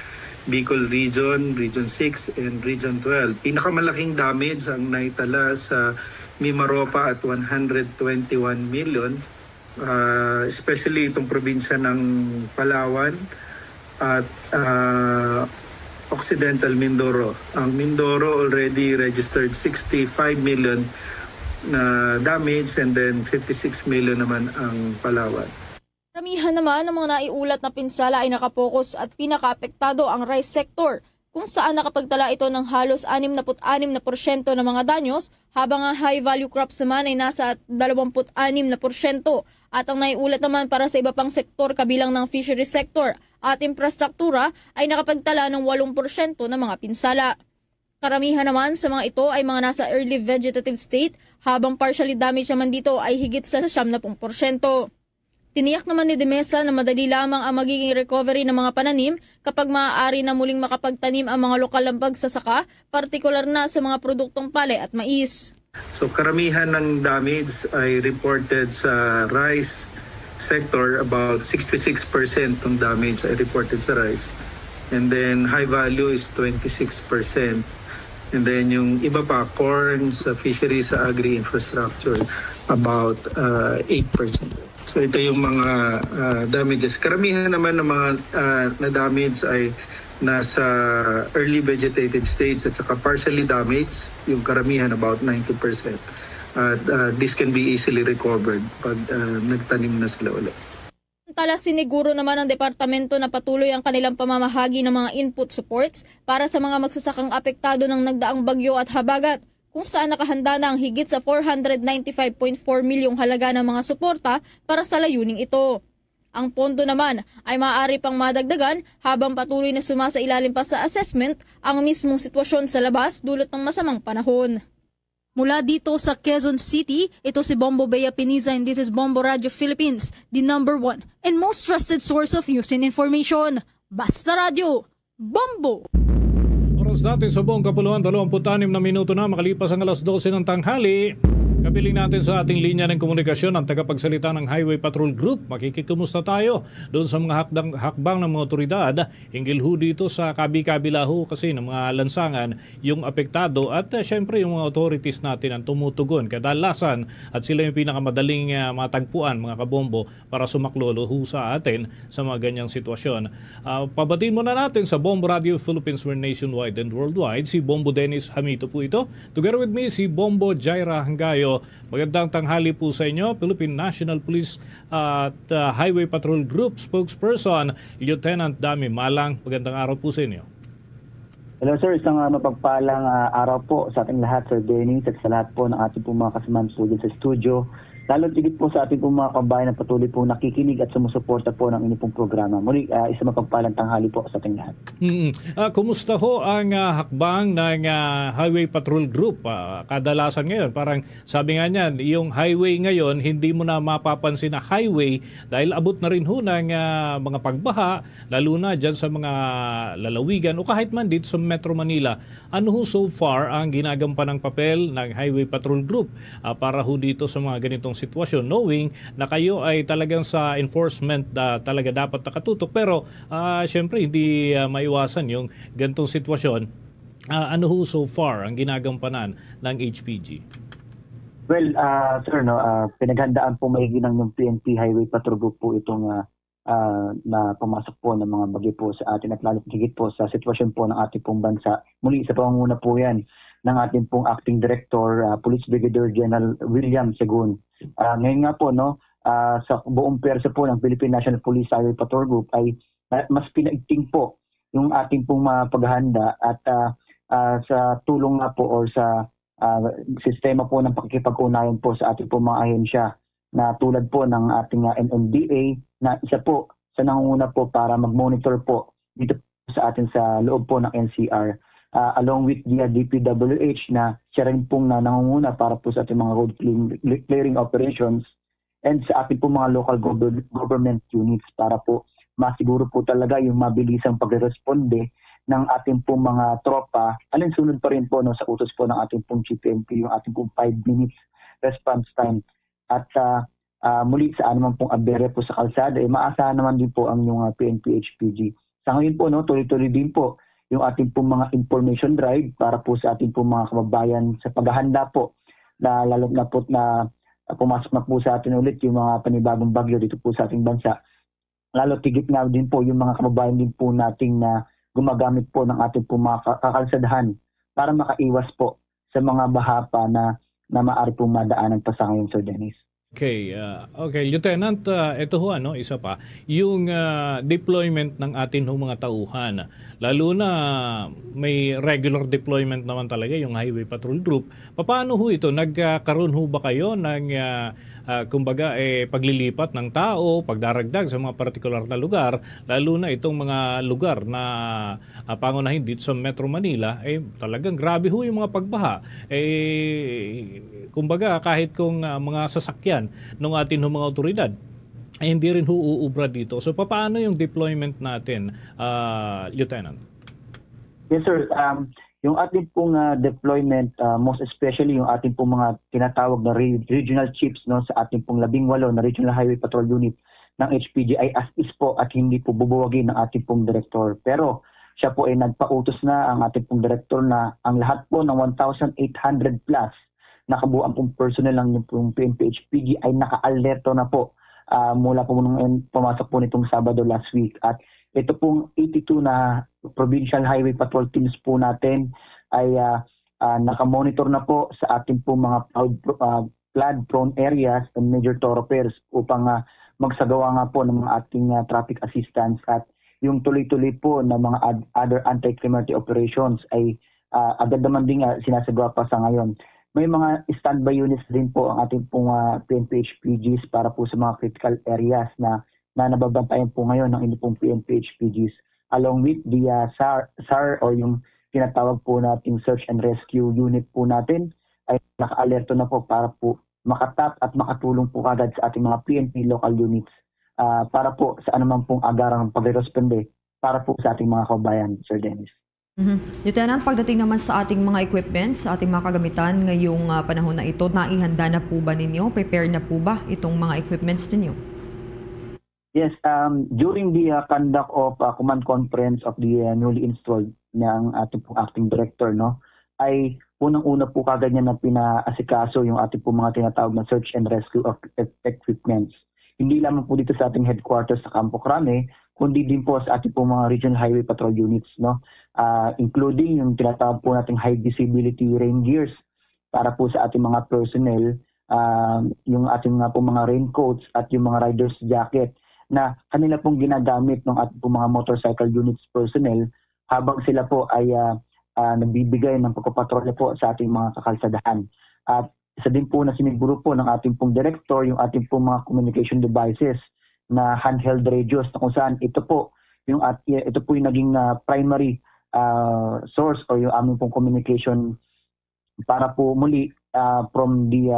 Bicol Region, Region 6, and Region 12. Pinakamalaking damage ang naitala sa Mimaropa at 121 million, especially itong probinsya ng Palawan at Occidental Mindoro. Ang Mindoro already registered 65 million na damage and then 56 million naman ang Palawan. Karamihan naman ng mga naiulat na pinsala ay nakapokus at pinakaapektado ang rice sector, kung saan nakapagtala ito ng halos 66% ng mga danyos, habang ang high value crops naman ay nasa 26%, at ang naiulat naman para sa iba pang sektor kabilang ng fishery sector at infrastruktura ay nakapagtala ng 8% ng mga pinsala. Karamihan naman sa mga ito ay mga nasa early vegetative state, habang partially damaged naman dito ay higit sa 70%. Tiniyak naman ni Demesa na madali lamang ang magiging recovery ng mga pananim kapag maaari na muling makapagtanim ang mga lokal na pagsasaka, partikular na sa mga produktong palay at mais. So karamihan ng damage ay reported sa rice sector, about 66% ng damage ay reported sa rice. And then high value is 26%. And then yung iba pa, corn, sa fisheries, sa agri-infrastructure, about 8%. So ito yung mga damages. Karamihan naman ng mga na-damage ay nasa early vegetative stage at saka partially damaged, yung karamihan about 90%. This can be easily recovered pag nagtanim na sila ulit. Samantala, siniguro naman ng departamento na patuloy ang kanilang pamamahagi ng mga input supports para sa mga magsasakang apektado ng nagdaang bagyo at habagat, kung saan nakahanda na ang higit sa 495.4 milyong halaga ng mga suporta para sa layuning ito. Ang pondo naman ay maaari pang madagdagan habang patuloy na sumasailalim pa sa assessment ang mismong sitwasyon sa labas dulot ng masamang panahon. Mula dito sa Quezon City, ito si Bombo Bea Piniza and this is Bombo Radio Philippines, the #1 and most trusted source of news and information. Basta Radio, Bombo! Oras natin sa buong kapuluan, 26 na minuto na makalipas ang alas 12 ng tanghali. Kapiling natin sa ating linya ng komunikasyon ang tagapagsalita ng Highway Patrol Group. Makikikumusta tayo doon sa mga hakbang ng mga otoridad hinggil ho dito sa kabi-kabila ho kasi ng mga lansangan yung apektado at syempre yung mga authorities natin ang tumutugon kadalasan at sila yung pinakamadaling matagpuan mga kabombo para sumaklolo ho sa atin sa mga ganyang sitwasyon. Pabatiin muna natin sa Bombo Radio Philippines, where nationwide and worldwide, si Bombo Dennis Hamito po ito. Together with me si Bombo Jaira Hangayo. Magandang tanghali po sa inyo, Philippine National Police at Highway Patrol Group spokesperson, Lieutenant Dami Malang. Magandang araw po sa inyo. Hello sir, isang mapagpalang araw po sa ating lahat, Sir Dennis, at sa lahat po ng ating mga kasamahan po dyan sa studio. Lalo tigit po sa ating mga kabayan na patuloy po nakikinig at sumusuporta po ng inyong pong programa. Muli, isang mapagpalang tanghali po sa ating lahat. Kumusta ho ang hakbang ng Highway Patrol Group? Kadalasan ngayon, parang sabi nga niyan, yung highway ngayon, hindi mo na mapapansin na highway dahil abot na rin ho ng mga pagbaha, lalo na dyan sa mga lalawigan o kahit man dito sa Metro Manila. Ano ho so far ang ginagampan ng papel ng Highway Patrol Group para ho dito sa mga ganitong sitwasyon, knowing na kayo ay talagang sa enforcement talaga dapat nakatutok, pero syempre hindi maiwasan yung ganitong sitwasyon. Ano ho so far ang ginagampanan ng HPG? Well, sir, pinaghandaan po mahigit ng yung PNP Highway Patrol Group po itong na pumasok po ng mga bagyo po sa atin at lalo higit po sa sitwasyon po ng ating pong bansa. Muli sa pangunguna po yan ng ating pong Acting Director, Police Brigadier General William Segun. Ngayon nga po, sa buong persa po ng Philippine National Police Highway Patrol Group ay mas pinaigting po yung ating pong mga paghahanda at sa tulong nga po or sa sistema po ng pakikipag-ugnayan po sa ating pong mga ahensya na tulad po ng ating NMDA na isa po sa nangunguna po para mag-monitor po dito po sa atin sa loob po ng NCR along with the DPWH na siya rin pong nangunguna para po sa ating mga road clearing operations and sa ating pong mga local government units para po masiguro po talaga yung mabilisang pagresponde ng ating pong mga tropa. Alinsunod pa rin po sa utos po ng ating pong GPMP, yung ating pong 5 minutes response time. At muli sa anumang pong aberya po sa kalsada, maasahan naman din po ang yung PNP-HPG. Sa ngayon po, tuloy-tuloy din po yung ating pong mga information drive para po sa ating pong mga kababayan sa paghahanda po na lalo na po na pumasok na po sa atin ulit yung mga panibagong bagyo dito po sa ating bansa. Lalo tigit nga din po yung mga kababayan din po nating na gumagamit po ng ating po mga kakalsadahan para makaiwas po sa mga baha pa na maaari pong madaanan pa sa ngayon, Sir Dennis. Okay, Lieutenant, ito ho isa pa, yung deployment ng atin ho mga tauhan. Lalo na may regular deployment naman talaga yung Highway Patrol Group. Paano ho ito? Nagkaroon ho ba kayo ng kumbaga paglilipat ng tao, pagdaragdag sa mga partikular na lugar, lalo na itong mga lugar na pangunahin dito sa Metro Manila, talagang grabe ho yung mga pagbaha. Kumbaga kahit kung mga sasakyan ng atin ho mga otoridad, ay hindi rin uubra dito. So paano yung deployment natin, Lieutenant? Yes sir, yung ating pong deployment, most especially yung ating pong mga tinatawag na regional chiefs sa ating pong 18 na Regional Highway Patrol Unit ng HPG ay as is po at hindi po bubuwagin ng ating pong director. Pero siya po ay nagpautos na ang ating pong director na ang lahat po ng 1,800 plus nakabuang pong personnel ng pong PNP-HPG ay naka-alerto na po mula po nung pumasok po nitong Sabado last week. At ito pong 82 na Provincial Highway Patrol teams po natin ay nakamonitor na po sa ating pong mga flood-prone areas and major thoroughfares upang magsagawa nga po ng mga ating traffic assistance at yung tuloy-tuloy po na mga other anti-criminality operations ay agad naman din sinasagawa pa sa ngayon. May mga standby units din po ang ating pong PNP-HPGs para po sa mga critical areas na nababantayan po ngayon ng inyong pong PNP-HPGs along with the SAR or yung tinatawag po nating search and rescue unit po natin ay naka-alerto na po para po makatap at makatulong po kagad sa ating mga PNP local units para po sa anumang pong agarang pagresponde para po sa ating mga kababayan, Sir Dennis. Lieutenant, pagdating naman sa ating mga equipment, sa ating mga kagamitan ngayong panahon na ito, naihanda na po ba ninyo? Prepare na po ba itong mga equipments ninyo? Yes, during the conduct of command conference of the newly installed ng ating pong acting director, ay unang-una po kagad niya na pinaasikaso yung ating pong mga tinatawag na search and rescue of equipments. Hindi lamang po dito sa ating headquarters sa Campo Crame, kundi din po sa ating pong mga regional highway patrol units, including yung tinatawag po nating high visibility rain gears para po sa ating mga personnel, yung ating mga raincoats at yung mga rider's jacket na kanila pong ginagamit ng ating pong mga motorcycle units personnel habang sila po ay nagbibigay ng pagpapatrolya po sa ating mga kakalsadahan. At isa din po na siniguro po ng ating pong director yung ating pong mga communication devices na handheld radios na kung saan ito po yung naging primary source o yung aming pong communication para po muli from the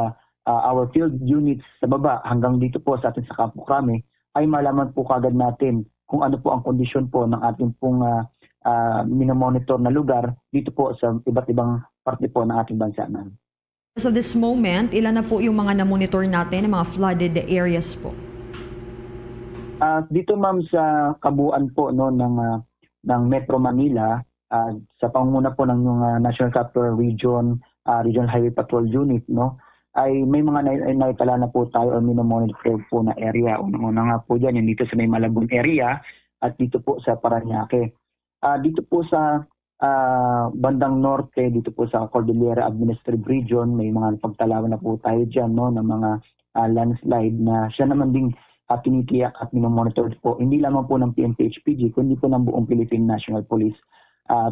our field units sa baba hanggang dito po sa atin sa Campo Crame ay malaman po kagad natin kung ano po ang kondisyon po ng ating pong minomonitor na lugar dito po sa iba't ibang parte po ng ating bansa namin. So this moment, ilan na po yung mga na-monitor natin, mga flooded areas po? Dito ma'am sa kabuuan po ng Metro Manila, sa pangunguna po ng yung National Capital Region, Regional Highway Patrol Unit, ay may mga naitala na po tayo o minomonitor po na area. Una nga po dyan, yung dito sa may Malabon area at dito po sa Parañaque. Dito po sa bandang norte, dito po sa Cordillera Administrative Region, may mga pagtalawan na po tayo dyan ng mga landslide na siya naman ding tinitiyak at minomonitor po, hindi lamang po ng PNP HPG, kundi po ng buong Philippine National Police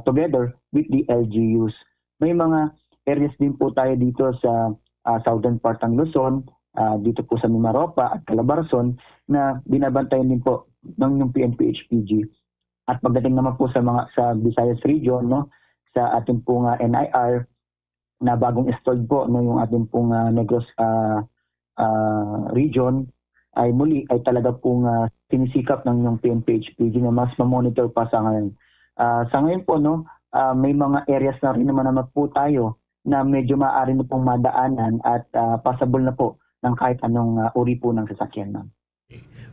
together with the LGUs. May mga areas din po tayo dito sa southern part ng Luzon, dito po sa Mimaropa at Calabarzon na binabantayan din po ng yung PNP HPG. At pagdating naman po sa Visayas region, no, sa ating pong NIR na bagong installed po, no, yung ating pong Negros region, ay muli ay talaga pong sinisikap ng yung PNP HPG na mas ma-monitor pa sa ngayon. Sa ngayon po, no, may mga areas na rin naman po tayo na medyo maaari na pong madaanan at passable na po ng kahit anong uri po ng sasakyan na.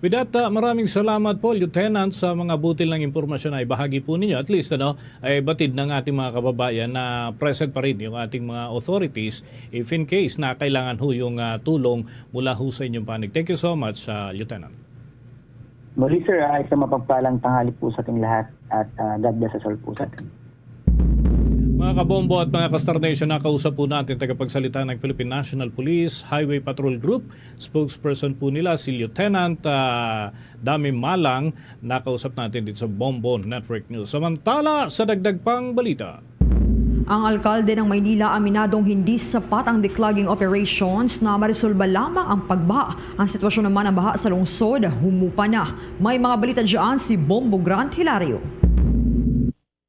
With that, maraming salamat po, Lieutenant, sa mga butil ng impormasyon na ibahagi po ninyo. At least, ay batid ng ating mga kababayan na present pa rin yung ating mga authorities if in case na kailangan ho yung tulong mula ho sa inyong panig. Thank you so much, Lieutenant. Muli, sir, isang mapagpalang tanghali po sa ating lahat at God bless us all po sa atin. Mga kabombo at mga ka-Star Nation, nakausap po natin tagapagsalita ng Philippine National Police Highway Patrol Group. Spokesperson po nila si Lieutenant Dami Malang. Nakausap natin dito sa Bombo Network News. Samantala, sa dagdag pang balita. Ang alkalde ng Maynila aminadong hindi sapat ang declogging operations na maresolba lamang ang pagbaha. Ang sitwasyon naman ng baha sa lungsod, humupa na. May mga balita dyan si Bombo Grant Hilario.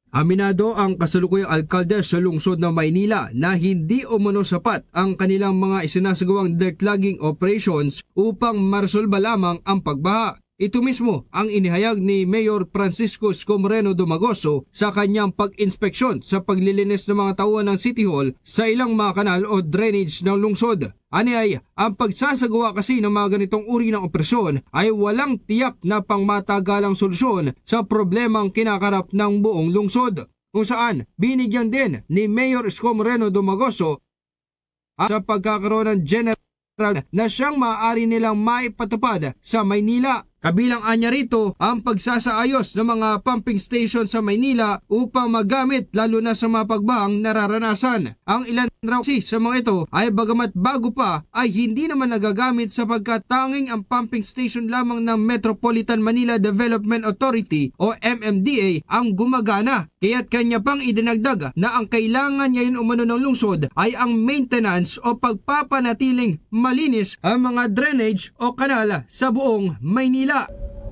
Aminado ang kasalukuyang alkalde sa lungsod ng Maynila na hindi umano sapat ang kanilang mga isinasagawang declogging operations upang maresolba lamang ang pagbaha. Ito mismo ang inihayag ni Mayor Francisco Isko Moreno Dumagoso sa kanyang pag-inspeksyon sa paglilinis ng mga tauhan ng City Hall sa ilang mga kanal o drainage ng lungsod. Aniyay, ang pagsasagawa kasi ng mga ganitong uri ng operasyon ay walang tiyak na pangmatagalang solusyon sa problemang kinakarap ng buong lungsod. Kung saan, binigyan din ni Mayor Isko Moreno Dumagoso sa pagkakaroon ng general na siyang maaari nilang maipatupad sa Maynila. Kabilang anya rito ang pagsasaayos ng mga pumping station sa Maynila upang magamit lalo na sa mga pagbahang nararanasan. Ang ilan raw sa mga ito ay bagamat bago pa ay hindi naman nagagamit sapagkat tanging ang pumping station lamang ng Metropolitan Manila Development Authority o MMDA ang gumagana. Kaya't kanya pang idinagdag na ang kailangan ngayon umano ng lungsod ay ang maintenance o pagpapanatiling malinis ang mga drainage o kanal sa buong Maynila.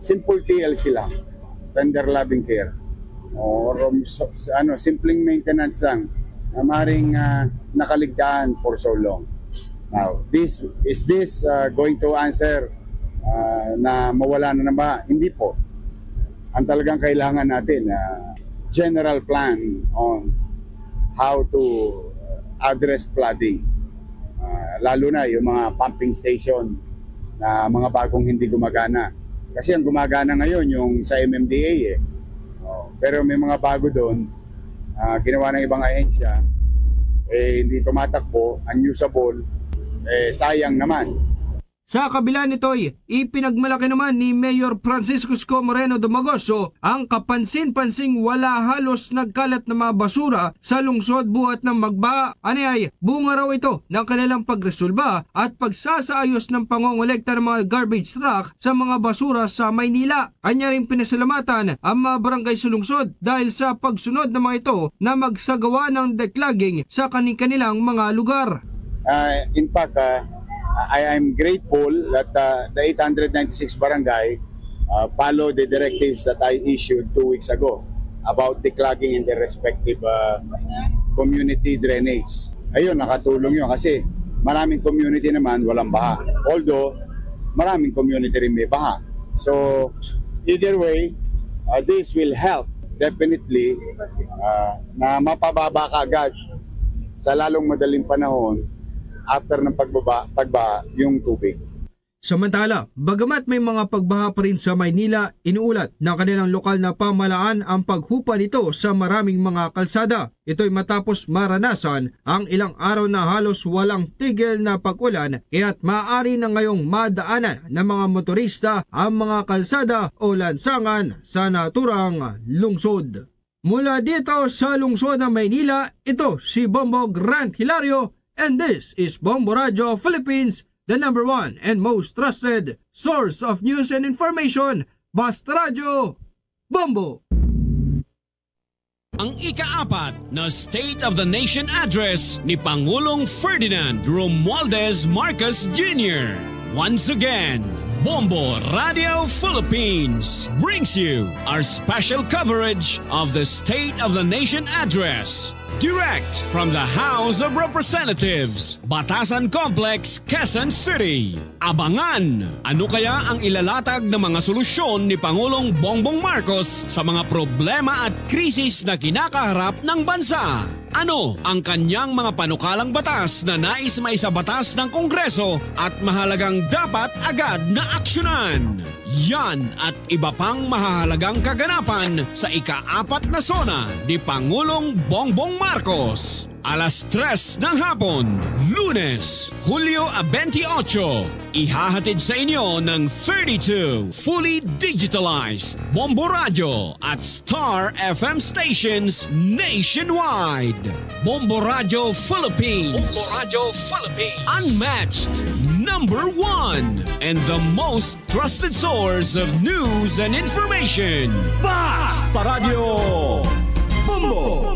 Simple TLC lang, tender loving care, or simpleng maintenance lang na maaaring nakaligtaan for so long. Now, is this going to answer na mawala na ba? Hindi po. Ang talagang kailangan natin, general plan on how to address flooding. Lalo na yung mga pumping station na mga bagong hindi gumagana. Kasi ang gumagana ngayon yung sa MMDA pero may mga bago doon, ginawa ng ibang ahensya, hindi tumatakbo, unusable, sayang naman. Sa kabila nito'y ipinagmalaki naman ni Mayor Francisco Isko Moreno Dumagoso ang kapansin-pansing wala halos nagkalat na mga basura sa lungsod buhat ng magbaha. Aniyay, bunga raw ito ng kanilang pagresolba at pagsasaayos ng pangongolekta ng mga garbage truck sa mga basura sa Maynila. Anya rin pinasalamatan ang mga barangay sa lungsod dahil sa pagsunod ng mga ito na magsagawa ng declogging sa kanilang mga lugar. In fact, I am grateful that the 896 barangay follow the directives that I issued 2 weeks ago about declogging in their respective community drainage. Ayun, nakatulong yun kasi maraming community naman walang baha. Although, maraming community rin may baha. So, either way, this will help definitely na mapababa kaagad sa lalong madaling panahon after ng pagbaha yung tubig. Samantala, bagamat may mga pagbaha pa rin sa Maynila, inuulat ng kanilang lokal na pamahalaan ang paghupa nito sa maraming mga kalsada. Ito'y matapos maranasan ang ilang araw na halos walang tigil na pag-ulan kaya't maaari na ngayong madaanan ng mga motorista ang mga kalsada o lansangan sa naturang lungsod. Mula dito sa lungsod ng Maynila, ito si Bombo Grant Hilario. And this is Bombo Radio Philippines, the #1 and most trusted source of news and information, Basta Radio, Bombo! Ang ika-4 na State of the Nation Address ni Pangulong Ferdinand Romualdez Marcos Jr. Once again, Bombo Radio Philippines brings you our special coverage of the State of the Nation Address. Direct from the House of Representatives, Batasan Complex, Quezon City. Abangan, ano kaya ang ilalatag na mga solusyon ni Pangulong Bongbong Marcos sa mga problema at krisis na kinakaharap ng bansa? Ano ang kanyang mga panukalang batas na nais maisabatas ng Kongreso at mahalagang dapat agad na aksyonan? Yan at iba pang mahalagang kaganapan sa ika-4 na sona ni Pangulong Bongbong Marcos. Alas 3 ng hapon, Lunes, Hulyo 28, ihahatid sa inyo ng 32 fully digitalized Bombo Radio at Star FM stations nationwide. Bombo Radio Philippines. Bombo Radio Philippines. Unmatched, number 1, and the most trusted source of news and information. Basta Radio Bombo!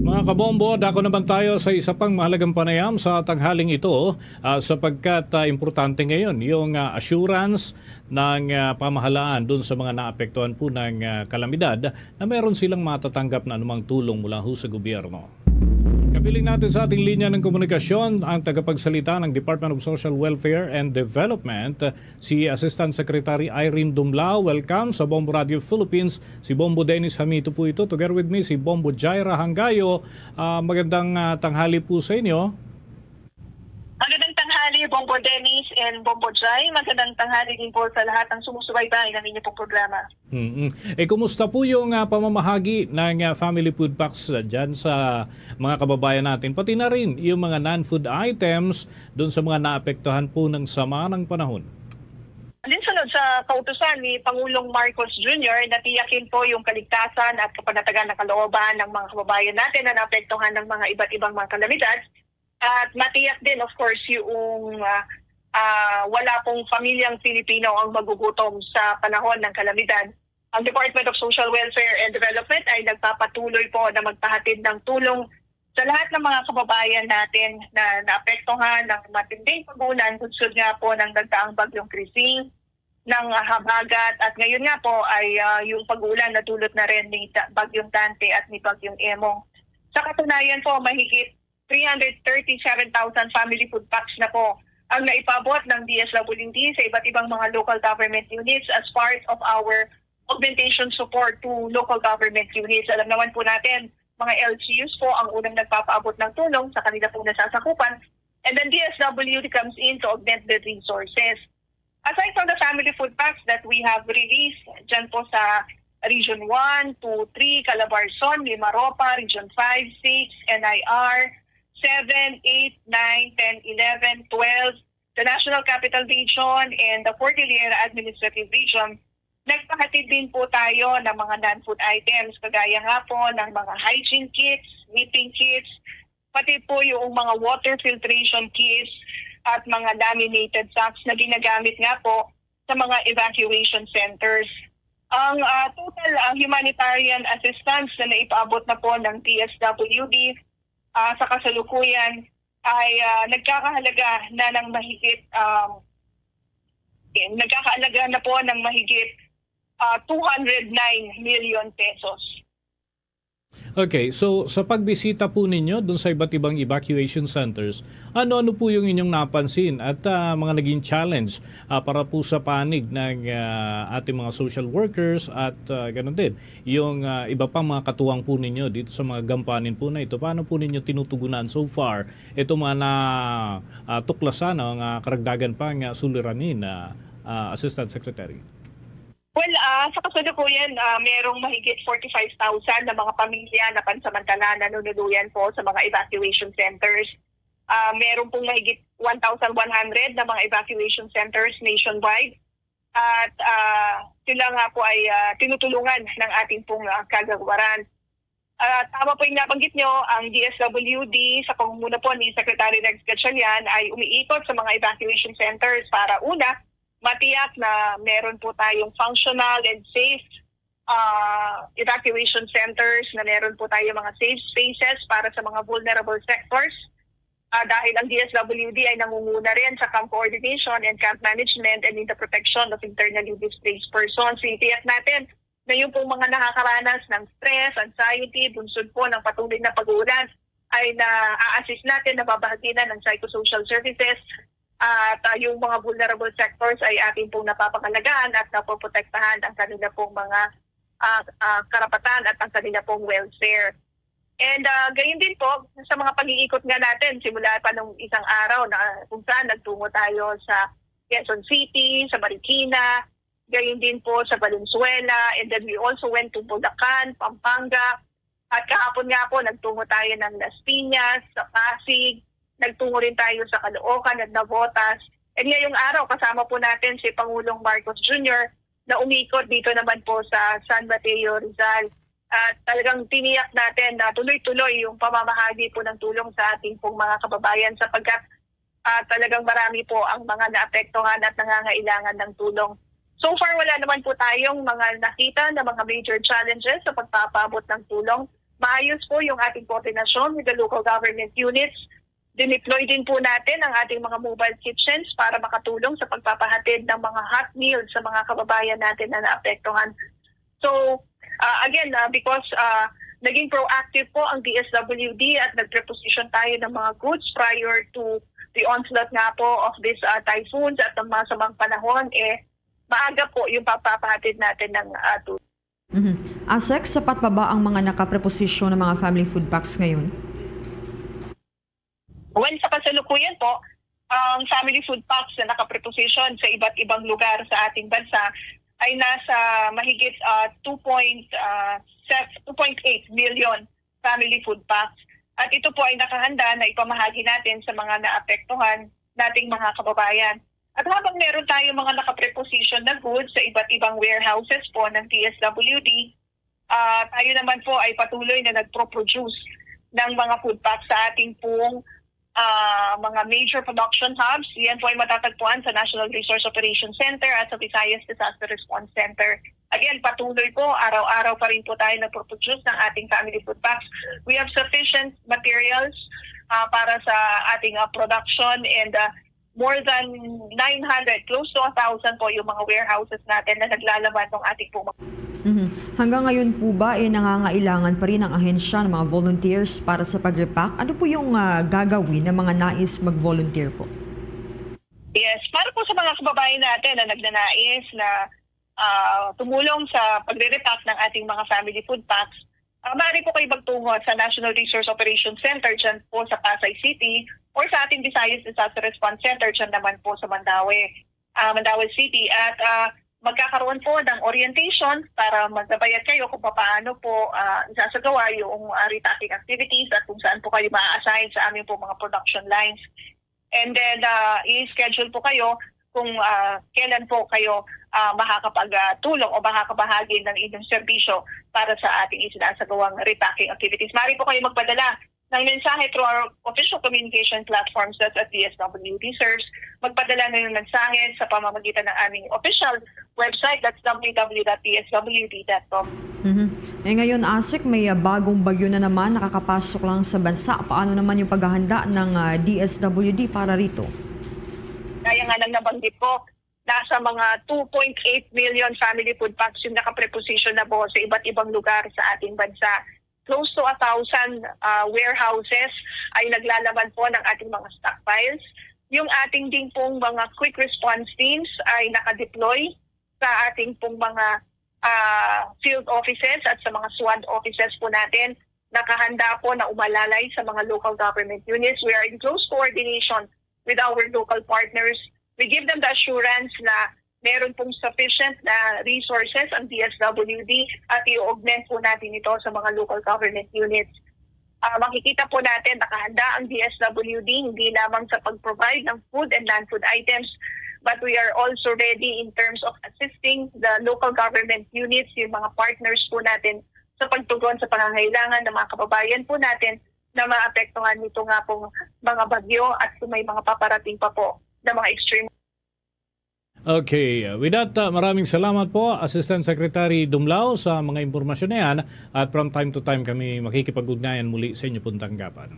Mga kabombo, dako naman tayo sa isa pang mahalagang panayam sa tanghaling ito sapagkat importante ngayon yung assurance ng pamahalaan dun sa mga naapektuhan po ng kalamidad na meron silang matatanggap na anumang tulong mula ho sa gobyerno. Kapiling natin sa ating linya ng komunikasyon ang tagapagsalita ng Department of Social Welfare and Development, si Assistant Secretary Irene Dumlao. Welcome sa Bombo Radio Philippines. Si Bombo Dennis Hamito po ito. Together with me, si Bombo Jaira Hangayo. Magandang tanghali po sa inyo. Magandang tanghali, Bombo Dennis and Bombo Jai. Magandang tanghali din po sa lahat ng sumusubaybay ng inyong pong programa. Kumusta po yung pamamahagi ng family food packs dyan sa mga kababayan natin? Pati na rin yung mga non-food items doon sa mga naapektuhan po ng sama ng panahon. Alinsunod sa kautusan ni Pangulong Marcos Jr., natiyakin po yung kaligtasan at kapanatagan ng kalooban ng mga kababayan natin na naapektuhan ng mga iba't ibang mga kalamidad. At matiyak din, of course, yung wala pong pamilyang Pilipino ang magugutom sa panahon ng kalamidad. Ang Department of Social Welfare and Development ay nagpapatuloy po na magpahatid ng tulong sa lahat ng mga kababayan natin na naapektuhan ng matinding pagulan kunsod nga po ng nagdaang bagyong Krising, ng habagat at ngayon nga po ay yung pagulan na dulot na rin ni bagyong Dante at ni bagyong Emong. Sa katunayan po, mahigit 337,000 family food packs na po ang naipabot ng DSWD sa iba't ibang mga local government units as part of our augmentation support to local government units. Alam naman po natin, mga LGUs po ang unang nagpapaabot ng tulong sa kanila pong nasasakupan, and then DSWD comes in to augment the resources. Aside from the family food packs that we have released dyan po sa Region 1, 2, 3, Calabarzon, Mimaropa, Region 5, 6, NIR, 7, 8, 9, 10, 11, 12, the National Capital Region and the Cordillera Administrative Region, nagpahatid din po tayo ng mga non-food items, kagaya nga po ng mga hygiene kits, nipping kits, pati po yung mga water filtration kits at mga laminated sacks na ginagamit nga po sa mga evacuation centers. Ang total humanitarian assistance na naipaabot na po ng DSWD sa kasalukuyan ay nagkakahalaga na ng mahigit nagkakahalaga na po ng mahigit 209 million pesos. Okay, so sa pagbisita po ninyo doon sa iba't ibang evacuation centers, ano-ano po yung inyong napansin at mga naging challenge para po sa panig ng ating mga social workers at ganoon din, yung iba pang mga katuwang po ninyo dito sa mga gampanin po na ito, paano po ninyo tinutugunan so far ito mga tuklasan ng karagdagan pang suliranin na Assistant Secretary? Well, sa kasalukuyan, merong mahigit 45,000 na mga pamilya na pansamantala na nunuluyan po sa mga evacuation centers. Meron pong mahigit 1,100 na mga evacuation centers nationwide. At sila nga po ay tinutulungan ng ating pong kagawaran. Tama po yung nabanggit nyo, ang DSWD sa pamumuno po ni Secretary Rex Gatchalian ay umiikot sa mga evacuation centers para una, matiyak na meron po tayong functional and safe evacuation centers, na meron po tayo mga safe spaces para sa mga vulnerable sectors. Dahil ang DSWD ay nangunguna rin sa camp coordination and camp management and in the protection of internally displaced persons. Itiyak natin na yung pong mga nakakaranas ng stress, anxiety, bunsod po ng patuloy na pag-uulan ay na-assist natin, nababahaginan ng psychosocial services at yung mga vulnerable sectors ay ating pong napapangalagaan at napoprotektahan ang kanila pong mga karapatan at ang kanila pong welfare. And gayon din po sa mga pag-iikot nga natin simula pa nung isang araw na kung saan nagtungo tayo sa Quezon City, sa Marikina, gayon din po sa Valenzuela, and then we also went to Bulacan, Pampanga, at kahapon nga po nagtungo tayo ng Las Piñas, sa Pasig, nagtungo rin tayo sa Caloocan at Navotas, and ngayong araw kasama po natin si Pangulong Marcos Jr. na umikot dito naman po sa San Mateo, Rizal. At talagang tiniyak natin na tuloy-tuloy yung pamamahagi po ng tulong sa ating pong mga kababayan sapagkat talagang marami po ang mga naapektuhan at nangangailangan ng tulong. So far, wala naman po tayong mga nakita na mga major challenges sa pagpapaabot ng tulong. Maayos po yung ating koordinasyon with the local government units. Dineploy din po natin ang ating mga mobile kitchens para makatulong sa pagpapahatid ng mga hot meals sa mga kababayan natin na naapektuhan. So, again, because naging proactive po ang DSWD at nag-reposition tayo ng mga goods prior to the onslaught nga po of these typhoons at ng masamang panahon, maaga po yung papapahatid natin ng tulong. Asek, sapat pa ba ang mga nakapreposisyon ng mga family food packs ngayon? Well, sa kasalukuyan po, ang family food packs na nakapreposisyon sa iba't ibang lugar sa ating bansa ay nasa mahigit 2.8 million family food packs. At ito po ay nakahanda na ipamahagi natin sa mga naapektuhan nating mga kababayan. At habang meron tayo mga nakapreposition na goods sa iba't ibang warehouses po ng DSWD, tayo naman po ay patuloy na nagpro-produce ng mga food packs sa ating pong mga major production hubs. Yan po ay matatagpuan sa National Resource Operations Center at sa Visayas Disaster Response Center. Again, patuloy po, araw-araw pa rin po tayo nagpro-produce ng ating family food packs. We have sufficient materials para sa ating production, and more than 900, close to 1,000 po yung mga warehouses natin na naglalaman ng ating po. Hanggang ngayon po ba nangangailangan pa rin ang ahensya ng mga volunteers para sa pag-repack? Ano po yung gagawin ng mga nais mag-volunteer po? Yes, para po sa mga kababayan natin na nagnanais na tumulong sa pagre-repack ng ating mga family food packs, maaari po kayo magtungo sa National Resource Operations Center dyan po sa Pasay City, or sa ating Visayas Disaster Response Center dyan naman po sa Mandaue City. At magkakaroon po ng orientation para magbabayad kayo kung paano po isasagawa yung repacking activities at kung saan po kayo ma-assign sa aming po mga production lines. And then i-schedule po kayo kung kailan po kayo makakapagtulong o makakabahagi ng inyong serbisyo para sa ating isinasagawang repacking activities. Maaari po kayo magpadala ng mensahe through our official communication platforms such as DSWD serves. Magpadala na yung mensahe sa pamamagitan ng aming official website, that's www.dswd.com. Ngayon, Asik, may bagong bagyo na naman nakakapasok lang sa bansa. Paano naman yung paghahanda ng DSWD para rito? Kaya nga nang nabanggit ko, nasa mga 2.8 million family food packs yung nakapreposition na po sa iba't ibang lugar sa ating bansa. Close to 1,000 warehouses ay naglalaman po ng ating mga stockpiles. Yung ating ding pong mga quick response teams ay nakadeploy sa ating pong mga field offices at sa mga SWAT offices po natin. Nakahanda po na umalalay sa mga local government units. We are in close coordination with our local partners. We give them the assurance na meron pong sufficient na resources ang DSWD at i-augment po natin ito sa mga local government units. Makikita po natin nakahanda ang DSWD hindi lamang sa pag-provide ng food and non-food items, but we are also ready in terms of assisting the local government units, yung mga partners po natin sa pagtugon sa pangangailangan ng mga kababayan po natin na maapektuhan nito nga pong mga bagyo at kung may mga paparating pa po na mga extreme. Okay, with that, maraming salamat po Assistant Secretary Dumlao sa mga impormasyon na yan at from time to time kami makikipag-ugnayan muli sa inyo pong tanggapan.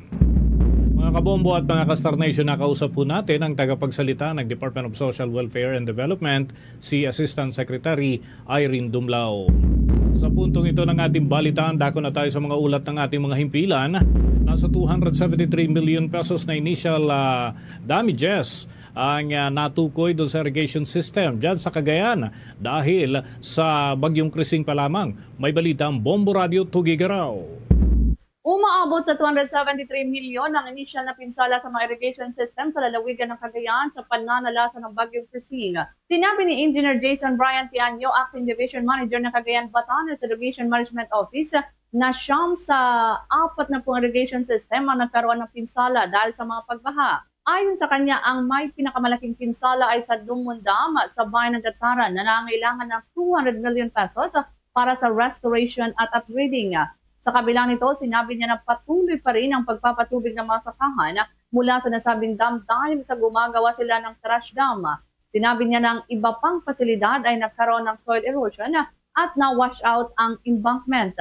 Mga kabombo at mga ka-Star Nation, nakausap po natin ang tagapagsalita ng Department of Social Welfare and Development, si Assistant Secretary Irene Dumlao. Sa puntong ito ng ating balitaan, dako na tayo sa mga ulat ng ating mga himpilan. Nasa 273 million pesos na initial damages ang natukoy doon sa irrigation system dyan sa Cagayan dahil sa bagyong Krising pa lamang. May balitang Bombo Radio Tugigaraw. Umaabot sa 273 milyon ang initial na pinsala sa mga irrigation system sa lalawigan ng Cagayan sa pananalasa ng bagyong Krising. Sinabi ni Engineer Jason Brian Tianyo, Acting Division Manager ng Cagayan Batanes Irrigation Management Office, na siyam sa 4 na pong irrigation system ang nagkaroon ng pinsala dahil sa mga pagbaha. Ayon sa kanya, ang may pinakamalaking pinsala ay sa Dumundam sa bayan ng Gataran na nangailangan ng 200 million pesos para sa restoration at upgrading. Sa kabila nito, sinabi niya na patuloy pa rin ang pagpapatubig ng mga sakahan mula sa nasabing dam dahil sa gumagawa sila ng trash dam. Sinabi niya ng iba pang pasilidad ay nagkaroon ng soil erosion at na-wash out ang embankment.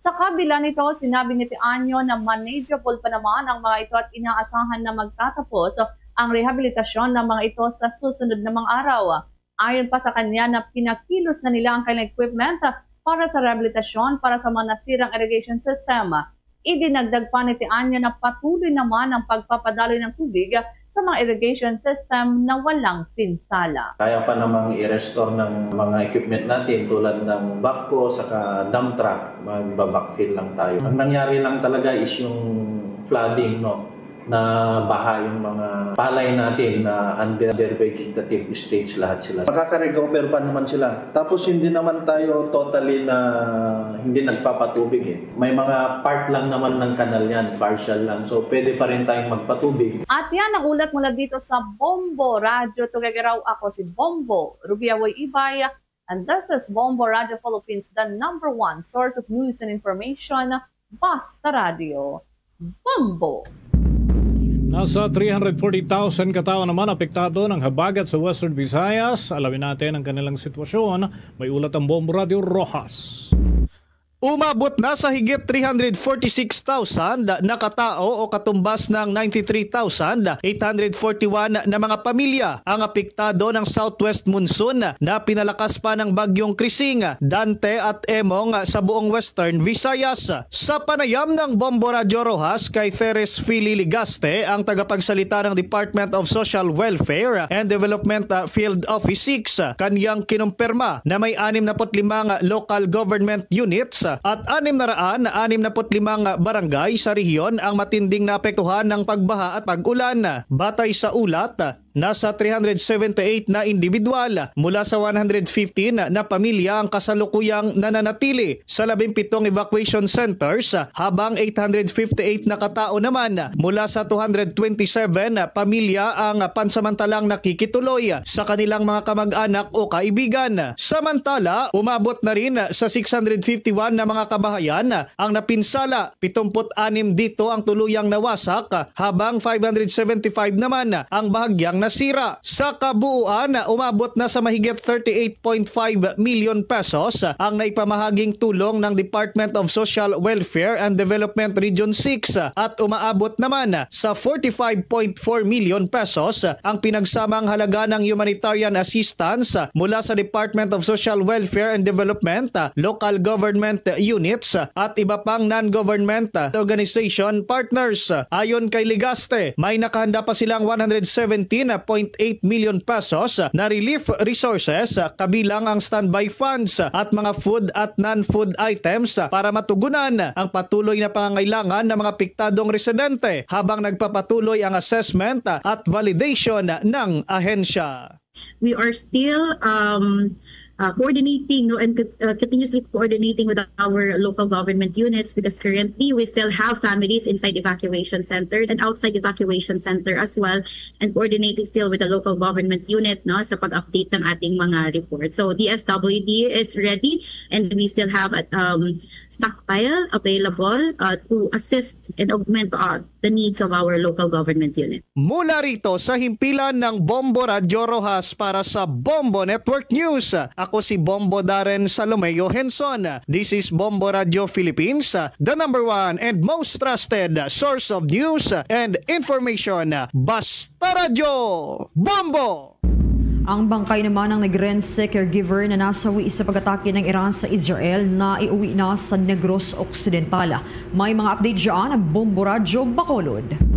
Sa kabila nito, sinabi ni Tianyo na manageable pa naman ang mga ito at inaasahan na magtatapos ang rehabilitasyon ng mga ito sa susunod na mga araw. Ayon pa sa kanya na pinakilos na nila ang kanilang equipment para sa rehabilitasyon para sa mga nasirang irrigation system. Idinagdag pa ni Tianyo na patuloy naman ang pagpapadaloy ng tubig sa mga irrigation system na walang pinsala. Kaya pa namang i-restore ng mga equipment natin tulad ng backhoe saka dump truck, magbabackfill lang tayo. Ang nangyari lang talaga is yung flooding, no? Na baha yung mga palay natin na under vegetative stage lahat sila. Makaka-recover pa naman sila. Tapos hindi naman tayo totally na hindi nagpapatubig eh. May mga part lang naman ng kanal yan, partial lang. So pwede pa rin tayong magpatubig. At yan ang ulat mula dito sa Bombo Radio Tugigaraw. Ako si Bombo Rubiawoy Ibay. And this is Bombo Radio Philippines, the #1 source of news and information. Basta Radio. Bombo! Nasa 340,000 katao naman apektado ng habagat sa Western Visayas. Alamin natin ang kanilang sitwasyon. May ulat ang Bombo Radio Rojas. Umabot na sa higit 346,000 na katao o katumbas ng 93,841 na mga pamilya ang apektado ng southwest monsoon na pinalakas pa ng bagyong Krising, Dante at Emong sa buong Western Visayas. Sa panayam ng Bombo Radio Rojas kay Teres Fili Ligaste, ang tagapagsalita ng Department of Social Welfare and Development Field Office 6, kaniyang kinumpirma na may 65 local government units at 665 barangay sa rehiyon ang matinding naapektuhan ng pagbaha at pag-ulan. Batay sa ulat, nasa 378 na individual mula sa 115 na pamilya ang kasalukuyang nananatili sa 17 evacuation centers, habang 858 na katao naman mula sa 227 pamilya ang pansamantalang nakikituloy sa kanilang mga kamag-anak o kaibigan. Samantala, umabot na rin sa 651 na mga kabahayan ang napinsala, 76 dito ang tuluyang nawasak, habang 575 naman ang bahagyang nasira. Sa kabuuan, umabot na sa mahigit 38.5 million pesos ang naipamahaging tulong ng Department of Social Welfare and Development Region 6 at umaabot naman sa 45.4 million pesos ang pinagsamang halaga ng humanitarian assistance mula sa Department of Social Welfare and Development, local government units at iba pang non-government organization partners. Ayon kay Ligaste, may nakahanda pa silang 117.8 million pesos na relief resources kabilang ang standby funds at mga food at non-food items para matugunan ang patuloy na pangangailangan ng mga apektadong residente habang nagpapatuloy ang assessment at validation ng ahensya. We are still coordinating and continuously coordinating with our local government units, because currently we still have families inside evacuation center and outside evacuation center as well, and coordinating still with the local government unit sa pag-update ng ating mga reports. So DSWD is ready, and we still have stockpile available to assist and augment the needs of our local government unit. Mula rito sa himpilan ng Bombo Radio Rojas para sa Bombo Network News, ako si Bombo Darren Salomeo Henson. This is Bombo Radio Philippines, the #1 and most trusted source of news and information. Basta Radio Bombo! Ang bangkay naman ng Negrense caregiver na nasawi sa pag-atake ng Iran sa Israel na iuwi na sa Negros Occidental. May mga update dyan ang Bombo Radio Bacolod.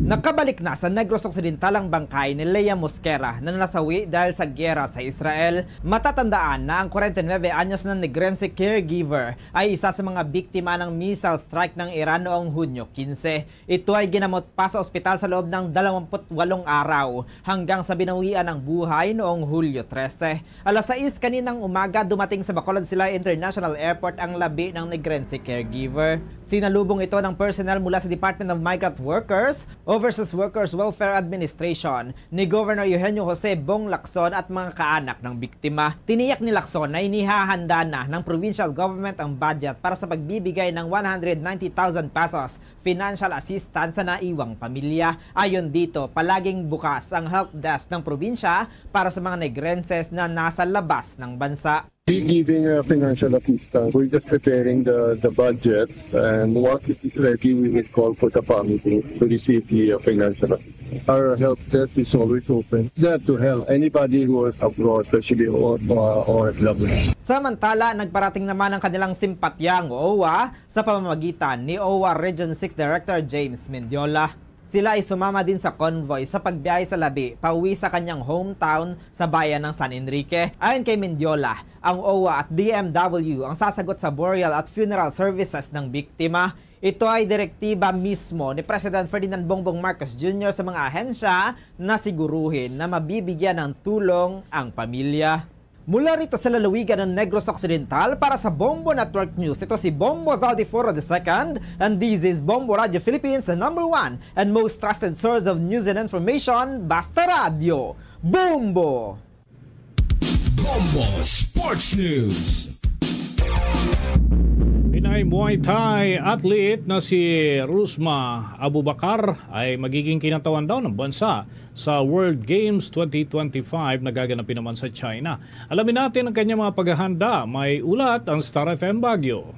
Nakabalik na sa Negros Occidental ang bangkay ni Leia Mosquera na nasawi dahil sa gyera sa Israel. Matatandaan na ang 49 anyos na Negrense caregiver ay isa sa mga biktima ng missile strike ng Iran noong Hunyo 15. Ito ay ginamot pa sa ospital sa loob ng 28 araw hanggang sa binawian ng buhay noong Hulyo 13. Alas 6 kaninang umaga dumating sa Bacolod Silay International Airport ang labi ng Negrense caregiver. Sinalubong ito ng personnel mula sa Department of Migrant Workers, Overseas Workers Welfare Administration, ni Governor Eugenio Jose Bong Lacson at mga kaanak ng biktima. Tiniyak ni Lacson na inihahanda na ng provincial government ang budget para sa pagbibigay ng 190,000 pesos financial assistance sa naiwang pamilya. Ayon dito, palaging bukas ang help desk ng probinsya para sa mga Negrenses na nasa labas ng bansa. We're giving financial assistance. We're just preparing the budget, and once it is ready, we will call for the family to receive the financial assistance. Our help desk is always open. There to help anybody who is abroad, especially OFW. Samantala, nagparating naman ang kanilang simpatya ang OWA sa pamamagitan ni OWA Region 6 Director James Mendiola. Sila ay sumama din sa convoy sa pagbiyahe sa labi pauwi sa kanyang hometown sa bayan ng San Enrique. Ayon kay Mendiola, ang OWA at DMW ang sasagot sa burial at funeral services ng biktima. Ito ay direktiba mismo ni President Ferdinand Bongbong Marcos Jr. sa mga ahensya na siguruhin na mabibigyan ng tulong ang pamilya. Mula rito sa lalawigan ng Negros Occidental para sa Bombo Network News, ito si Bombo Zaldiforo II, and this is Bombo Radio Philippines, the #1 and most trusted source of news and information. Basta Radio Bombo! Bombo Sports News. Pinay Muay Thai athlete na si Rusma Abubakar ay magiging kinatawan daw ng bansa sa World Games 2025 na gaganapin naman sa China. Alamin natin ang kanyang mga paghahanda. May ulat ang Star FM Baguio.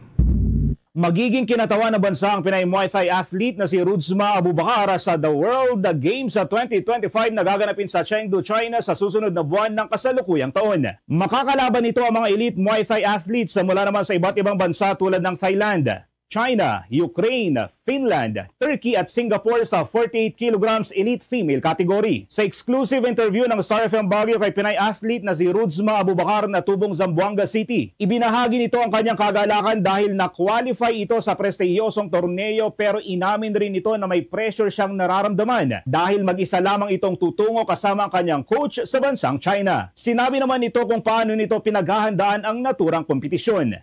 Magiging kinatawan ng bansa ang Pinay Muay Thai athlete na si Rusma Abubakar sa The World Games sa 2025 na gaganapin sa Chengdu, China sa susunod na buwan ng kasalukuyang taon. Makakalaban nito ang mga elite Muay Thai athletes mula naman sa iba't ibang bansa tulad ng Thailand, China, Ukraine, Finland, Turkey at Singapore sa 48 kilograms elite female category. Sa exclusive interview ng Star FM Baguio kay Pinay athlete na si Rusma Abubakar na tubong Zamboanga City, ibinahagi nito ang kanyang kagalakan dahil na-qualify ito sa prestiyosong torneo pero inamin rin ito na may pressure siyang nararamdaman dahil mag-isa lamang itong tutungo kasama ang kanyang coach sa bansang China. Sinabi naman nito kung paano nito pinaghahandaan ang naturang kompetisyon.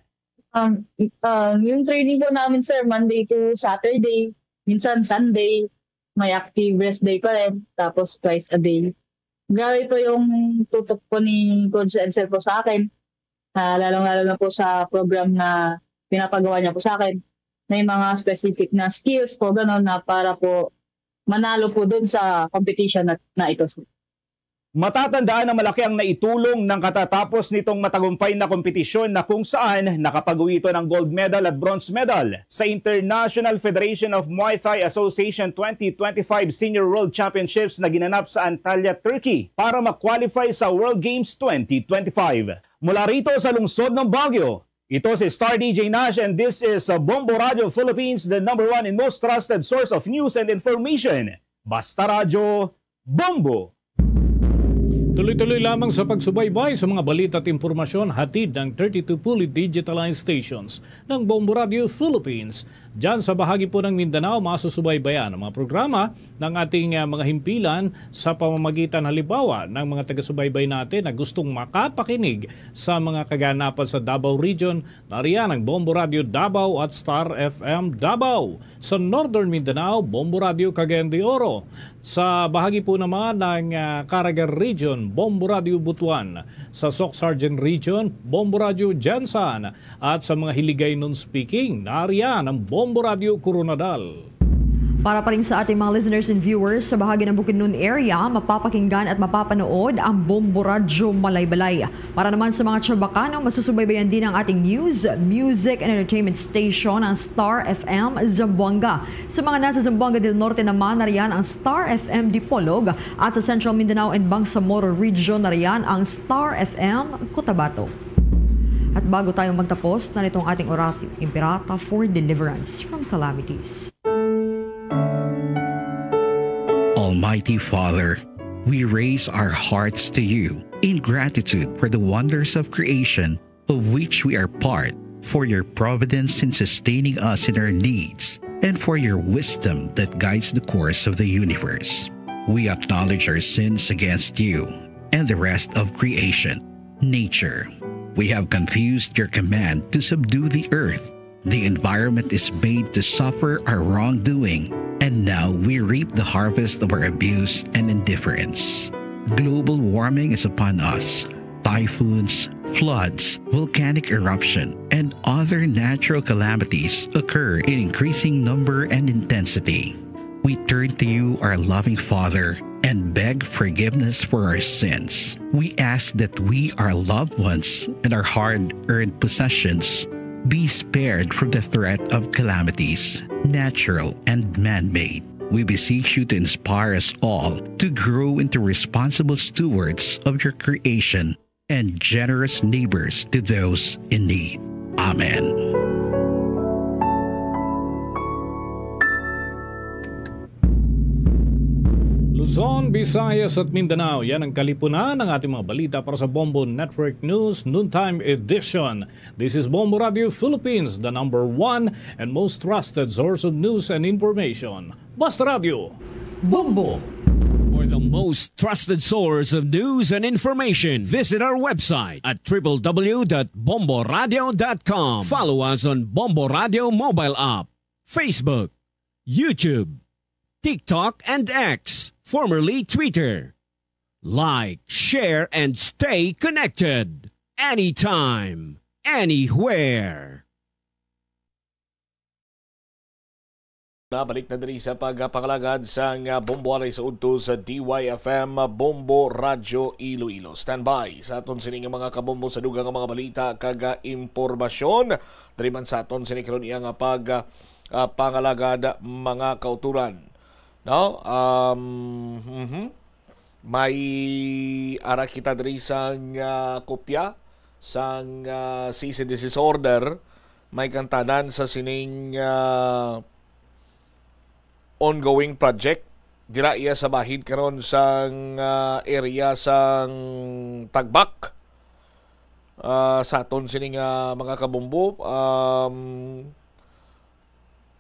Yung training ko namin, sir, Monday to Saturday, minsan Sunday, may active rest day pa rin, tapos twice a day. Grabe po yung tutok po ni Coach Edsel po sa akin, lalong-lalo na po sa program na pinapagawa niya po sa akin. May mga specific na skills po, gano'n, na para po manalo po dun sa competition na ito. Matatandaan na malaki ang naitulong ng katatapos nitong matagumpay na kompetisyon na kung saan nakapag-uwi ito ng gold medal at bronze medal sa International Federation of Muay Thai Association 2025 Senior World Championships na ginanap sa Antalya, Turkey para ma-qualify sa World Games 2025. Mula rito sa lungsod ng Baguio, ito si Star DJ Nash and this is Bombo Radio Philippines, the #1 and most trusted source of news and information. Basta Radio Bombo! Tuloy-tuloy lamang sa pagsubaybay sa mga balita at impormasyon hatid ng 32 fully digitalized stations ng Bombo Radio Philippines. Diyan sa bahagi po ng Mindanao, masusubaybayan ang mga programa ng ating mga himpilan sa pamamagitan halimbawa ng mga taga-subaybay natin na gustong makapakinig sa mga kaganapan sa Davao Region. Nariyan ang Bombo Radio Davao at Star FM Davao. Sa Northern Mindanao, Bombo Radio Cagayan de Oro. Sa bahagi po naman ng Caraga Region, Bombo Radio Butuan. Sa Soc Sargent Region, Bombo Radio Jansan. At sa mga Hiligay non-speaking, nariyan ang Bombo Radio Coronadal. Para pa rin sa ating mga listeners and viewers sa bahagi ng Bukidnon area, mapapakinggan at mapapanood ang Bombo Radio Malaybalay. Para naman sa mga Chabacano, masusubaybayan din ang ating news, music and entertainment station, ang Star FM Zamboanga. Sa mga nasa Zamboanga del Norte naman, nariyan ang Star FM Dipolog at sa Central Mindanao and Bangsamoro Region, nariyan ang Star FM Cotabato. At bago tayo magtapos, naritong ating orafi, Imperata for Deliverance from Calamities. Almighty Father, we raise our hearts to you in gratitude for the wonders of creation of which we are part, for your providence in sustaining us in our needs, and for your wisdom that guides the course of the universe. We acknowledge our sins against you and the rest of creation, nature. We have confused your command to subdue the earth. The environment is made to suffer our wrongdoing, and now we reap the harvest of our abuse and indifference. Global warming is upon us. Typhoons, floods, volcanic eruption, and other natural calamities occur in increasing number and intensity. We turn to you, our loving Father, and beg forgiveness for our sins. We ask that we, our loved ones, and our hard-earned possessions be spared from the threat of calamities, natural and man-made. We beseech you to inspire us all to grow into responsible stewards of your creation and generous neighbors to those in need. Amen. Luzon, Visayas at Mindanao, yan ang kalipunan ng ating mga balita para sa Bombo Network News Noontime Edition. This is Bombo Radio Philippines, the #1 and most trusted source of news and information. Basta Radio, Bombo! For the most trusted source of news and information, visit our website at www.bomboradio.com. Follow us on Bombo Radio mobile app, Facebook, YouTube, TikTok, and X, formerly Twitter. Like, share, and stay connected. Anytime, anywhere. Nabalik na diri sa pagpangalagad sa Bombo Alay sa udto sa DYFM Bombo Radio Iloilo. Standby sa aton sining mga kabombo sa dugang mga balita kag impormasyon. Diri man sa aton sining karon iyang pangalagad mga kauturan. No? May ara kita diri sa kopya sa cease and desist order. May kantanan sa sining ongoing project. Dira iya sa bahid karon sa area sa Tagbak. Sa aton sining mga kabombo.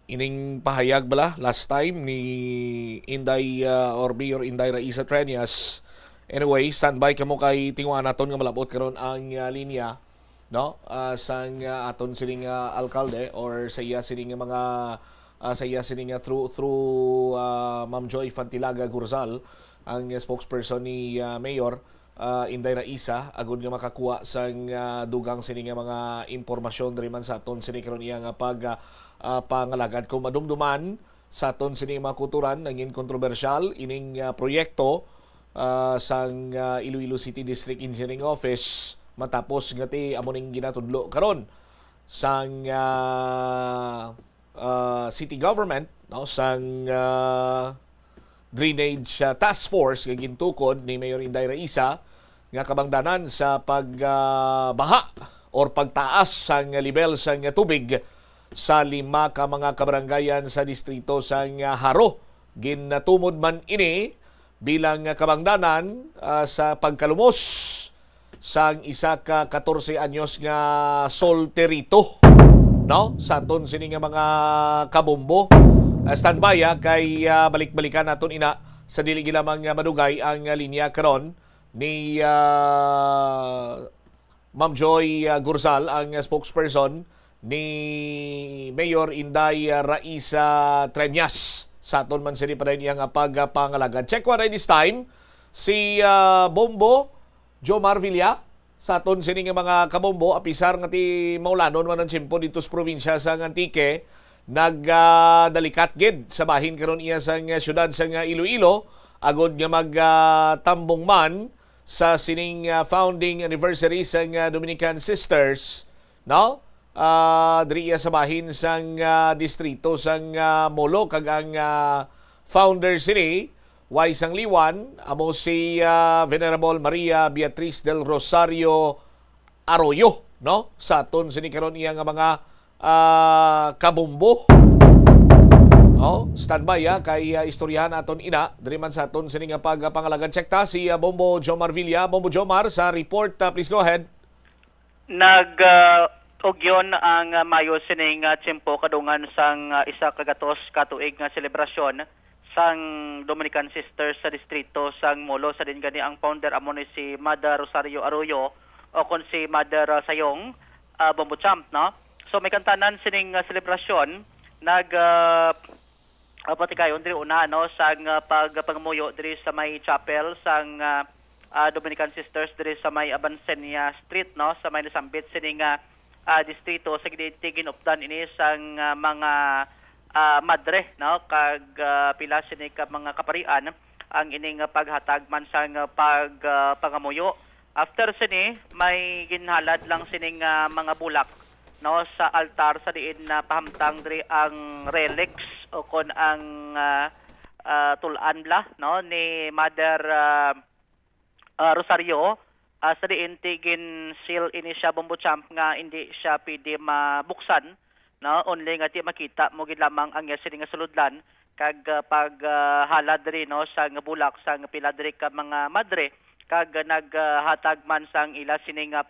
Ining pahayag bala last time ni Inday or Mayor Inday Raisa Treñas. Anyway, standby kamo kay tingwa naton nga malabot karon ang linya, no? Sa aton sining alkalde or sa iya sining mga sa iya sining through Ma'am Joy Fantilaga Gurzal, ang spokesperson ni Mayor Inday Raisa, agud nga makakuha sa dugang sining mga impormasyon diri man sa aton sining karon iya nga pangalagad. Kung madumduman sa aton sining mga kuturan nangin kontrobersyal ining proyekto sa Iloilo City District Engineering Office matapos ngati amo ning ginatudlo karon sa city government, no, sa drainage task force nga gintukod ni Mayor Inday Raisa nga kabangdanan sa pagbaha or pagtaas sa level sa tubig sa 5 ka mga kabarangayan sa distrito sa Haro. Ginatumod man ini bilang kabangdanan sa pagkalumos sang isa ka 14 anyos nga solterito, no, sa aton sini nga mga kabombo. Standby kay balik-balikan naton ina sa dili lamang madugay ang linya karon ni Ma'am Joy Gurzal, ang spokesperson ni Mayor Inday Raisa Treñas sa aton man sini pa rin iyang pagpangalagad. Check one this time si Bombo Jomar Villa sa aton sini nga mga kabombo, apisar nga ti maulanon man ang tiyempo dito sa probinsya sa Antique, nagdalikat gid sa bahin karon iya sang syudad sang Iloilo agod nga magtambong man sa sining founding anniversary sang Dominican Sisters, no? Diri iya sa bahin sang distrito sang Molo, kag ang founder sini way sang liwan amo si Venerable Maria Beatriz del Rosario Arroyo, no? Sa aton sini karon iya nga mga kabombo. Oh, standby kay istoryahan aton ina diri man sa aton sini nga pagpangalagad. Check ta si Bombo Jomar Villa. Bombo Jomar sa report, please go ahead. Ugyon ang mayo sining tiyempo kadungan sang isa kagatos katuig nga selebrasyon sang Dominican Sisters sa distrito sang Molo. Sa din gani ang founder amo ni si Mother Rosario Arroyo o kon si Mother Sayong Bombo Champ, no? So may kantanan sining selebrasyon patikayon diri una, no, sang pagpangamuyo diri sa may chapel sang Dominican Sisters diri sa may Abansenia Street, no, sa may nasambit sining distrito sa gitigin updan ini sang mga madre, no, kag pila sini ka mga kaparian ang ining paghatag man sang pagpangamuyo. After sini may ginhalad lang sining mga bulak, no, sa altar sa diin na pahamtang diri ang relics o kon ang tulan bla, no, ni Mother Rosario. Sa diin tigin seal ini siya Bombo Champ nga hindi siya pwede mabuksan, no, only nga ti makita mo gid lamang ang sini nga suludlan kag paghalad diri, no, sa bulak sang pila diri ka mga madre kag naghatag man sang ila sini nga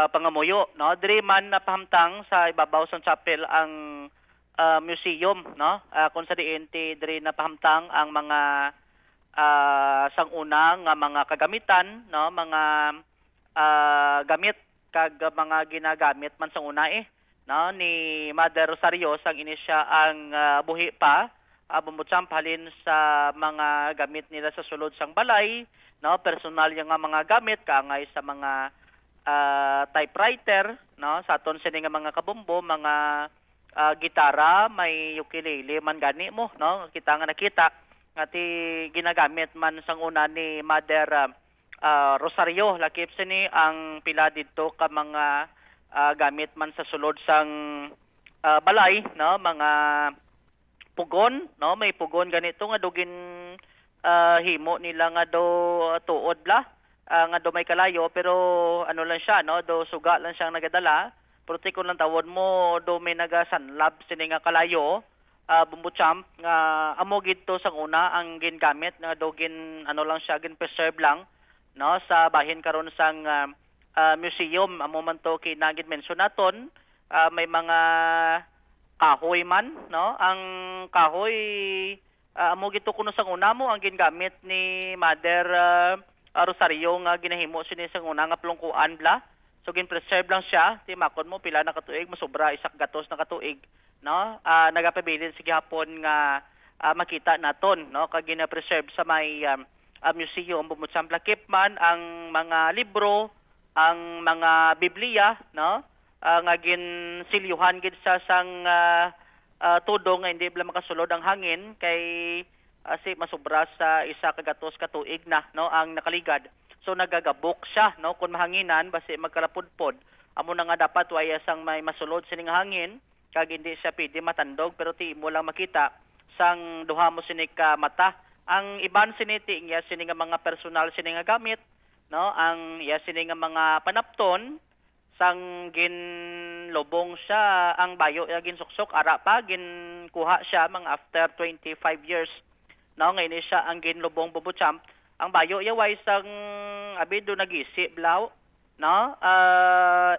pangamuyo, no. Diri man napahamtang sa ibabaw sang chapel ang museum, no, kung sa diin ti diri napahamtang ang mga sang una nga mga kagamitan, no, mga gamit kag mga ginagamit man sang una no, ni Mother Rosario sang ini siya ang buhi pa Bombo Champ halin sa mga gamit nila sa sulod sang balay, no, personal yang mga gamit kaangay sa mga typewriter, no, sa aton sini nga mga kabombo, mga gitara, may ukulele man gani mo, no, kita nga nakita nga ti ginagamit man sang una ni Mother Rosario. Lakip sini ang pila didto ka mga gamit man sa sulod sang balay, no, mga pugon, no, may pugon ganito nga dugin himo nila nga do tuod bla, nga do may kalayo pero ano lang siya, no, do suga lang siyang nagadala, pero tikon lang tawod mo do may nagasanlab sini nga kalayo. Bombo Champ nga amo gid to sang una ang gingamit nga do gin ano lang siya, gin preserve lang, no, sa bahin karon sang museum. Amo man to kinagid mention naton, may mga kahoy man, no, ang kahoy amo gid to kuno sang una mo ang gingamit ni Mother Rosario nga ginahimo sini sang una nga plungkuan bla. So gin-preserve lang siya, ti makon mo pila na katuig, masobra isak gatos na katuig, no, nagapabilin sige hapon nga makita naton, no, kag gina-preserve sa may museum. Bombo Champ lakip man ang mga libro, ang mga Biblia, no, nga ginsilyuhan gid sa sang tudong nga hindi bala makasulod ang hangin kay si masobra sa isa ka gatos katuig na, no, ang nakaligad. So nagagabok siya, no, kung mahanginan basi magkalapudpod. Amo na nga dapat waya sang may masulod sining hangin kag hindi siya pwede matandog, pero ti mo lang makita sang duha mo sini ka mata. Ang iban siniti iya sini nga mga personal sini nga gamit, no, ang iya sini nga mga panapton sang ginlobong siya ang bayo ya ginsuksok ara pa ginkuha siya mga after 25 years no nga ini siya ang ginlubong Bumbuchamp ang bayo yaway sang abido nagisi blaw no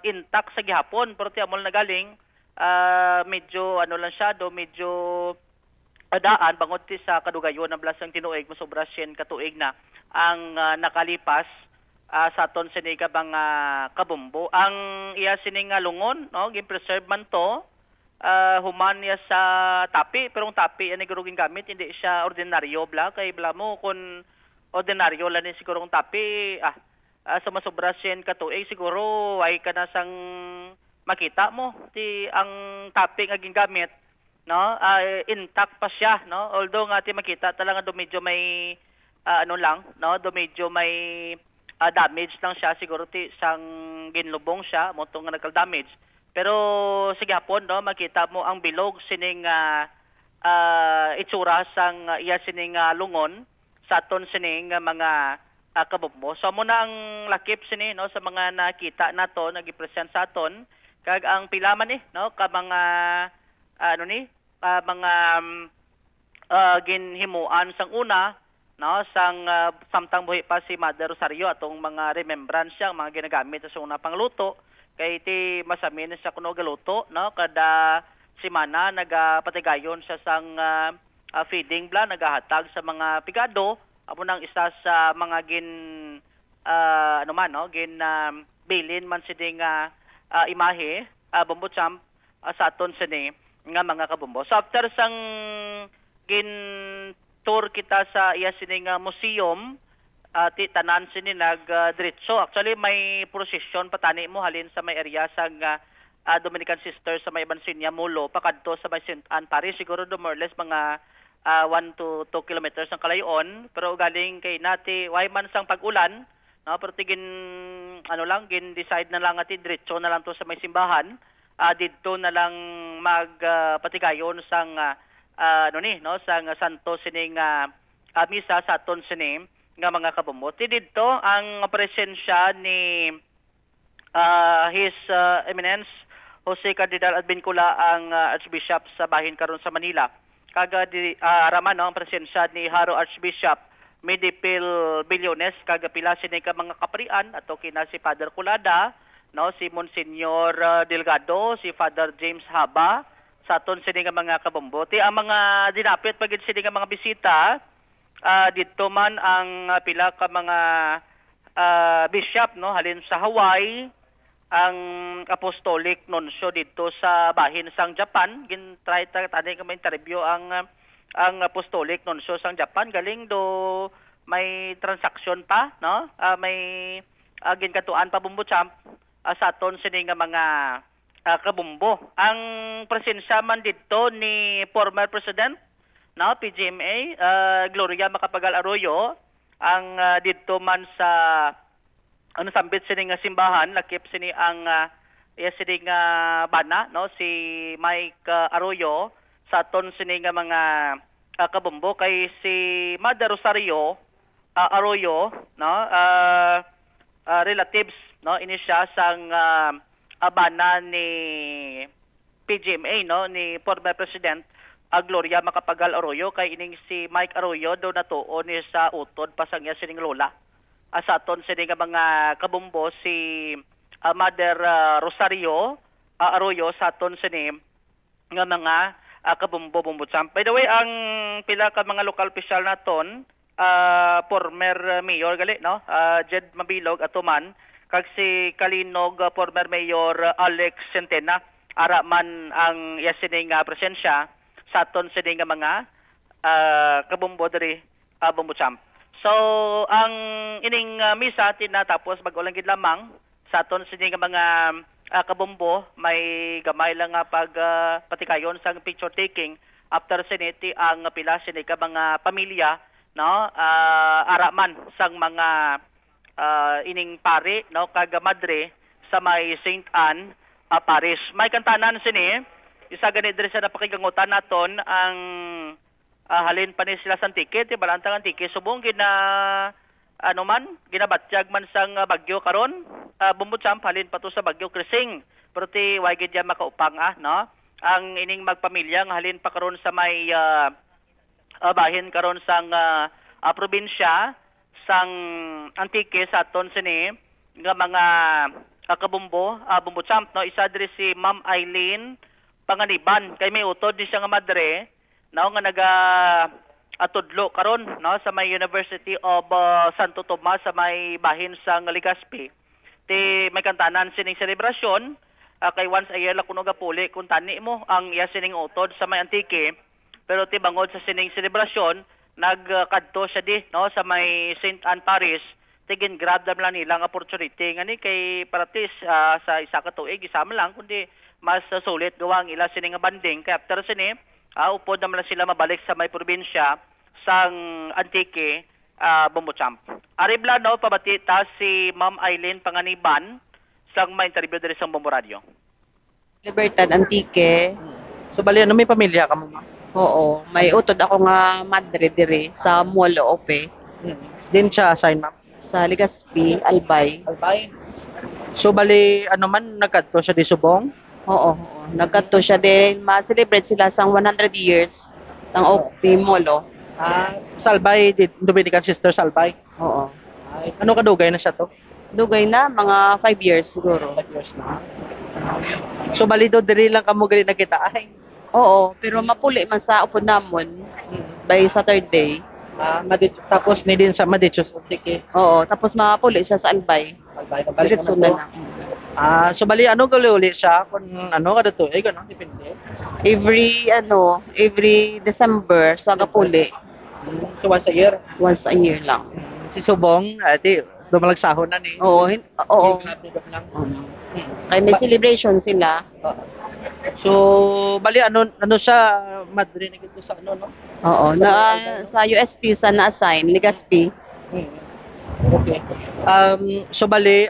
intact sa gihapon pero ti amol nagaling medyo ano lang siya do medyo adaan bangod ti sa kadugayon ng blasang tinuig mosobra sien katuig na ang nakalipas sa aton sini ka bang kabumbo ang iya sining lungon no gin-preserve man to human niya sa tapi pero ang tapi ani guruging gamit hindi siya ordinaryo bla kay bla mo kun ordinaryo lang ni siguro ang tapi sa masobra sien katuig siguro ay kana sang makita mo ti ang tapi nga gingamit no intact pa siya no although nga ti makita talaga do medyo may ano lang no do medyo may damage lang siya siguro ti sang ginlubong siya mo tong nagkal damage pero sige hapon no makita mo ang bilog sining itsura sang iya sining lungon sa aton sining mga kabumbo so mo na ang lakip sini no sa mga nakita nato nagi-present sa aton kag ang pilaman no ka mga ano ni mga ginhimuan sang una no sang samtang buhi pa si Mother Rosario atong mga remembrance siya mga ginagamit sa una pangluto kay ti masamin sa kuno galuto no kada semana nagapatigayon siya sang feeding bla nagahatag sa mga pigado amo nang isa sa mga ano man no bilin man siding imahe Bumbuchamp sa aton sini nga mga kabumbo. So after sang tour kita sa iya sining museum ti tanan sini nagdiretso. Actually may procession patani mo halin sa may area sang Dominican Sisters sa may Bansinya Mulo pakadto sa may St. Anne Paris siguro do more or less mga 1 to 2 kilometers ang kalayon pero galing kay nati way man sang pag-ulan no pero tigin ano lang gin decide na lang ati diretso na lang to sa may simbahan didto na lang magpatigayon sang ano ni no sang santo sining misa sa aton sini nga mga kabumbo didto ang presensya ni His Eminence Jose Cardinal Advincula ang Archbishop sa bahin karon sa Manila kaga araman no ang presensya ni Haro Archbishop Medipil Billones kaga pila sini ka mga kaprian ato kina si Father Culada no si Monsignor Delgado si Father James Haba sa aton sini nga mga kabumbo ti ang mga dinapit pagid sini nga mga bisita didto man ang pila ka mga bishop no halin sa Hawaii ang apostolic nuncio dito sa bahin sang Japan gin-try tani ka interview ang apostolic nuncio sang Japan galing do may transaction pa no may ginkatuan pa Bumbuchamp sa aton sini nga mga kabumbo ang presensya man dito ni former president no PGMA Gloria Macapagal Arroyo ang dito man sa ano sambit sini nga simbahan lakip sini ang sini nga bana no si Mike Arroyo sa aton sini nga mga kabumbo kay si Mother Rosario Arroyo no relatives no ini siya sang abana ni PGMA no ni former president Gloria Macapagal Arroyo kay ining si Mike Arroyo do natuon ni sa utod pasang iya sining lola sa aton sini nga mga kabumbo si Mother Rosario Arroyo sa aton sini nga mga kabumbo Bumbuchamp. By the way, ang pila ka mga local official naton former mayor gali no Jed Mabilog atuman kag si Kalinog former mayor Alex Centena ara man ang yasining presensya sa aton sini nga mga kabumbo diri Bumbuchamp. So ang ining misa tinatapos bago lang gid lamang sa aton sini nga mga kabumbo may gamay lang nga patikayon sang picture taking after siniti ang pila sini ka mga pamilya no araman sang mga ining pari no kag madre sa may St. Anne Paris may kantanan sini isa gani diri sa napakigangutan naton ang halin pa ni sila sang ticket balantang ang ticket subong gina ano man ginabatyag man sang bagyo karon Bumbuchamp halin pa to sa bagyo Krising pero ti way gid yan makaupang no ang ining magpamilya nga halin pa karon sa may bahin karon sang probinsya sang Antique sa aton sini nga mga kabumbo, bumbo champ, no, isa diri si Ma'am Eileen Panganiban, kay may utod di siya nga madre, no, nga naga atudlo karon, no, sa may University of Santo Tomas sa may bahin sang Legazpi. Ti may kantanan sining selebrasyon, kay once a year la kuno gapuli kung tani mo ang iya sining utod sa may Antique, pero ti bangod sa sining selebrasyon nagkadto siya di, no, sa may St. Anne Parish. Tigin grab lang nilang opportunity ngani kay paratis sa isa ka tuig isama lang kundi mas sulit gawa ang ila sini nga banding kay after sini upod naman sila mabalik sa may probinsya sang Antique Bumbo Champ. Aribla no pabati ta si Ma'am Eileen Panganiban sang may interview diri sa Bumbo Radio. Libertad Antique. So bali ano may pamilya ka mo? Oo, may utod ako nga madre diri sa Molo Ope. Din siya assign ma'am sa Legazpi, Albay. Albay. So bali ano man nagkadto siya di subong? Oo. Nagkadto siya din ma-celebrate sila sang 100 years ng OP Molo. Sa Albay, Dominican Sister sa Albay? Oo. Ay, ano kadugay na siya to? Dugay na, mga 5 years siguro. 5 years na. So bali do diri lang kamo gali nakita ay? Oo, pero mapuli man sa upod namon by Saturday. Tapos ni din sa Madichos Antique. Oo, tapos mapuli siya sa Albay. Albay, balik na. So bali ano gali siya kung ano kada to eh ganun depende. Every December sa Gapuli. So once a year? Once a year lang. Si Subong, ati dumalagsahon na ni. Oo. Kaya may celebration sila. So bali ano siya madre na gito sa ano no? Oo, sa UST sa na-assign Legazpi. Okay. So bali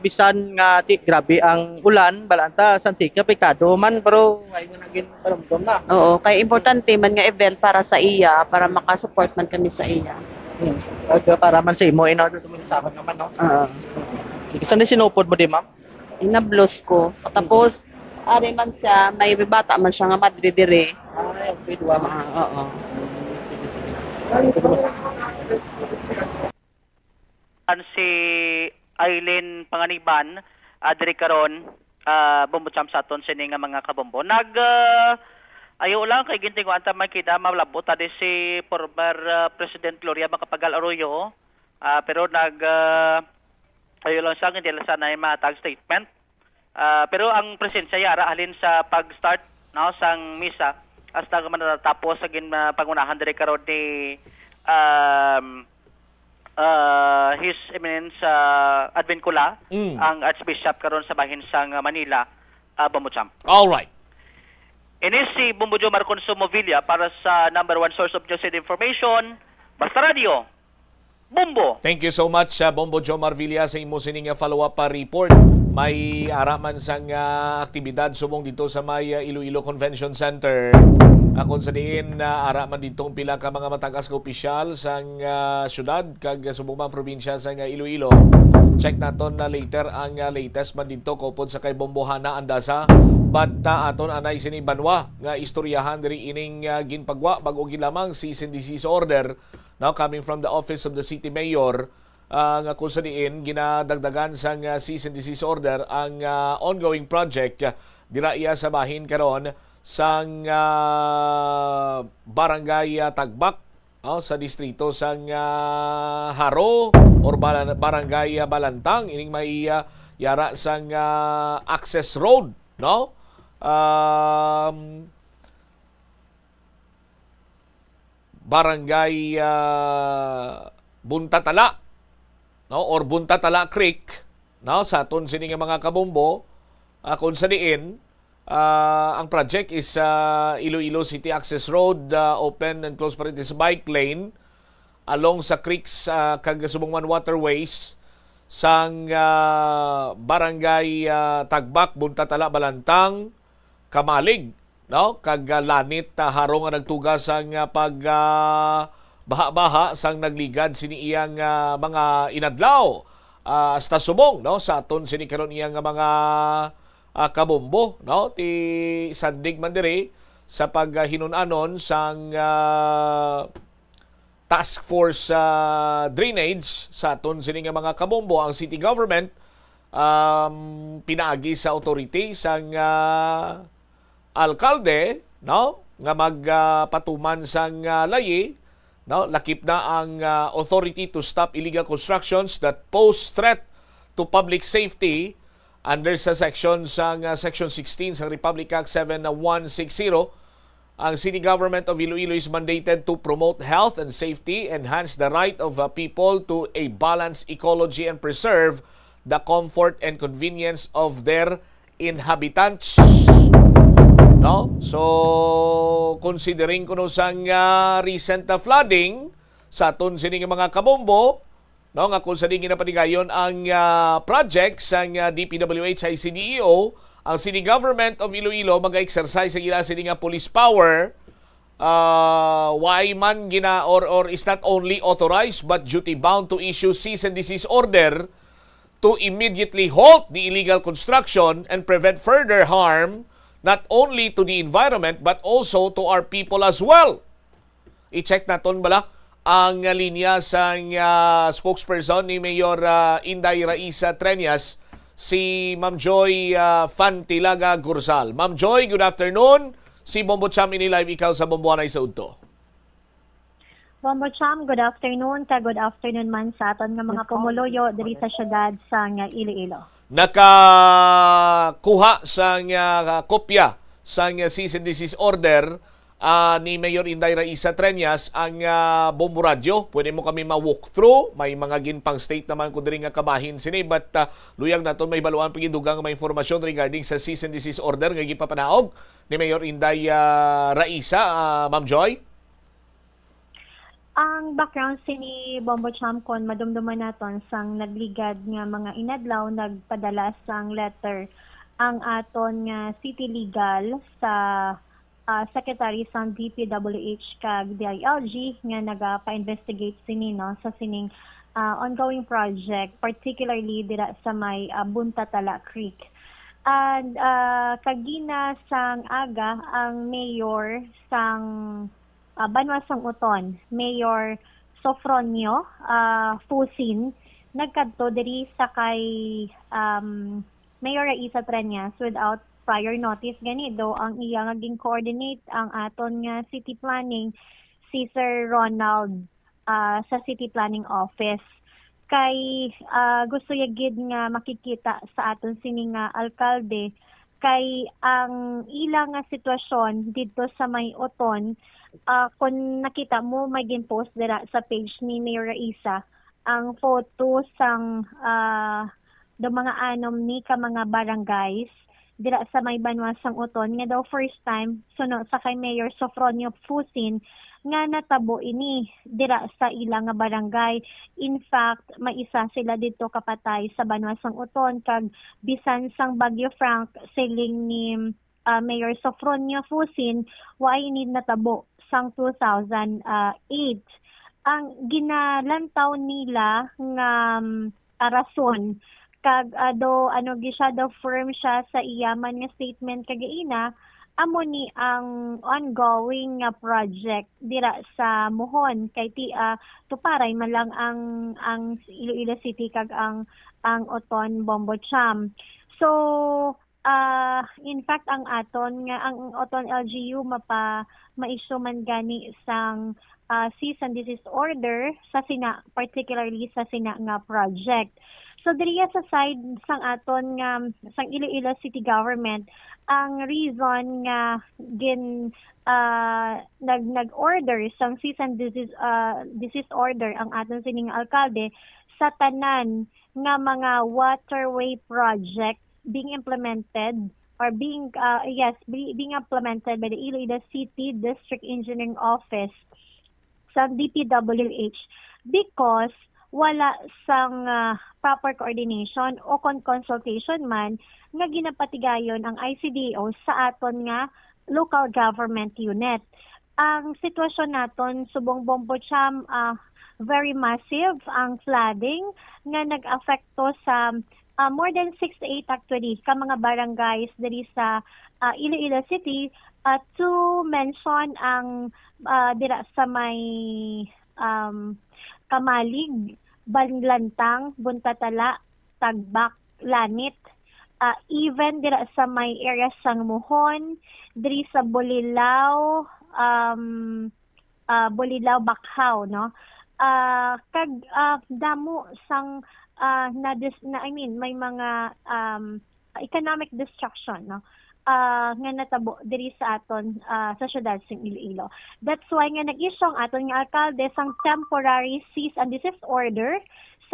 bisan nga grabe ang ulan balanta sa Antique pikado man pero ay naging paramdam na. Oo, kay importante man nga event para sa iya para maka-support man kami sa iya. Para man sa imo ina dumisaban naman no. Sige, saan sinupod mo di ma'am? Inablos ko. Tapos ari man siya, may bata man siya nga madre dire. Okay, duwa man. Oo. Si Eileen Panganiban, diri karon Bumbo Champ sa aton sini nga mga kabombo. Ayo lang kay ginting ko anta makita malabot adi si former President Gloria Macapagal Arroyo. Pero ayo lang siya hindi lang sana matag statement. Pero ang presensya yara halin sa pag-start no sang misa hasta matatapos sa pangunahan diri karon ni His Eminence Advent Kula ang Archbishop karon sa bahin sang Manila, Bumbo Champ. All right. Ini si Bumbo Jo Marconso Movilla para sa number 1 source of news and information, Basta Radio. Bumbo. Thank you so much, Bombo Jo Marvilla, sa imo sining follow-up report. May araman sang aktibidad sumong dito sa may Iloilo Convention Center. Kung sa diin araman ditong pila ka mga matagas ka opisyal sang syudad kag subong mga probinsya sang Iloilo. Check naton na later ang latest man dito kopod sa kay Bombohana Andasa. But aton anay sini banwa nga istoryahan diri ining ginpagwa bag-o lamang cease and desist order now coming from the office of the city mayor. Nga kung sa diin ginadagdagan sang cease and desist order ang ongoing project dira iya sa bahin karon sang barangay Tagbak sa distrito sang Haro or barangay Balantang ining may yara sang access road no barangay Buntatala no or Buntatala Creek no sa aton sini nga mga kabombo kung sa diin ang project is Iloilo City Access Road, open and closed parenthesis bike lane along sa creeks kag subong waterways sang barangay Tagbak, Buntatala, Balantang, Kamalig, no? Kag Lanit, Haro nga nagtugas sang pag baha-baha sang nagligad sini iyang mga inadlaw hasta subong, no? Sa aton sini karon iyang mga kabombo no ti sandig man diri sa paghinunanon sang task force drainage sa aton sini nga mga kabombo. Ang city government pinaagi sa authority sang alkalde, no, nga magpatuman sang layi, no, lakip na ang authority to stop illegal constructions that pose threat to public safety under sa section 16 sa Republic Act 7160. Ang City Government of Iloilo is mandated to promote health and safety, enhance the right of people to a balanced ecology, and preserve the comfort and convenience of their inhabitants. No? So, considering kuno sang recent flooding sa aton sining mga kabombo, no, nga kung saan ginapatigayon ang project sang DPWH ay CDEO, ang City Government of Iloilo mag-exercise sa gila sini nga police power, why man gina or is not only authorized but duty bound to issue cease and desist order to immediately halt the illegal construction and prevent further harm not only to the environment but also to our people as well. I-check naton bala ang linya sa spokesperson ni Mayor Inday Raisa Treñas, si Ma'am Joy Fantilaga Gursal. Ma'am Joy, good afternoon. Si Bombo Cham ini live ikaw sa Bomboanay sa Udto. Bombo Cham, good afternoon. Good afternoon man sa aton nga mga pumuloyo diri sa syudad sa Iloilo. Nakakuha sa kopya sa cease and desist order ni Mayor Inday Raisa Treñas ang Bombo Radio. Pwede mo kami ma-walk through. May mga ginpang state naman kung diri nga kabahin sini. But luyang naton may baluan pagidugang may informasyon regarding sa cease and desist order nga gipapanaog ni Mayor Inday Raisa. Ma'am Joy? Ang background sini Bombo Cham kon madumduman naton sang nagligad nga mga inadlaw nagpadala sang letter ang aton nga city legal sa Secretary sa DPWH kag DILG nga nagapa-investigate sini no sa sining ongoing project, particularly dira sa may Buntatala Creek. And kagina sang aga ang mayor sang Banwasang Uton, Mayor Sofronio Fusin, nagkadto diri sa kay Mayor Raisa Treñas without prior notice. Ganito ang iya naging coordinate ang aton nga city planning, si Sir Ronald sa city planning office. Kay gusto yagid nga makikita sa aton sining alkalde kay ang ilang nga sitwasyon dito sa may Uton. Kung nakita mo may gin-post dira sa page ni Mayor Raisa ang photo sang do mga anom ni ka mga barangays dira sa may Banwasang Uton nga daw first time suno sa kay Mayor Sofronio Fusin nga natabo ini dira sa ilang nga barangay. In fact, may isa sila dito kapatay sa Banwasang Uton kag bisan sang Bagyo Frank siling ni Mayor Sofronio Fusin wa ini natabo sang 2008. Ang ginalantaw nila nga rason kag siya daw firm siya sa iyaman nga statement kagaina amo ni ang ongoing nga project dira sa Mohon kay tuparay man lang ang Iloilo City kag ang Uton Bombo Cham. So in fact ang aton nga ang Uton LGU ma-issue man gani sang cease and desist order sa particularly sa nga project. So diriya sa side sang aton nga sang Iloilo City Government, ang reason nga nag-order sang cease and desist order ang aton sining alkalde sa tanan nga mga waterway project being implemented or being implemented by the Iloilo City District Engineering Office sa DPWH because wala sang proper coordination o consultation man nga ginapatigayon ang ICDO sa aton nga local government unit. Ang sitwasyon naton subong Bombo Cham, very massive ang flooding nga nag-affecto sa more than 6 to 8 actually ka mga barangays diri sa Iloilo City to mention ang dira sa may Kamalig, Banlantang, Buntatala, Tagbak, Lanit, even dira sa may area sang Muhon, diri sa Bulilaw, Bulilaw, Bakhaw, no? Kag damo sang may mga economic destruction, no? Nga natabo diri sa aton sa syudad sa Iloilo. That's why nga nag-issue ang aton nga alkalde sang temporary cease and desist order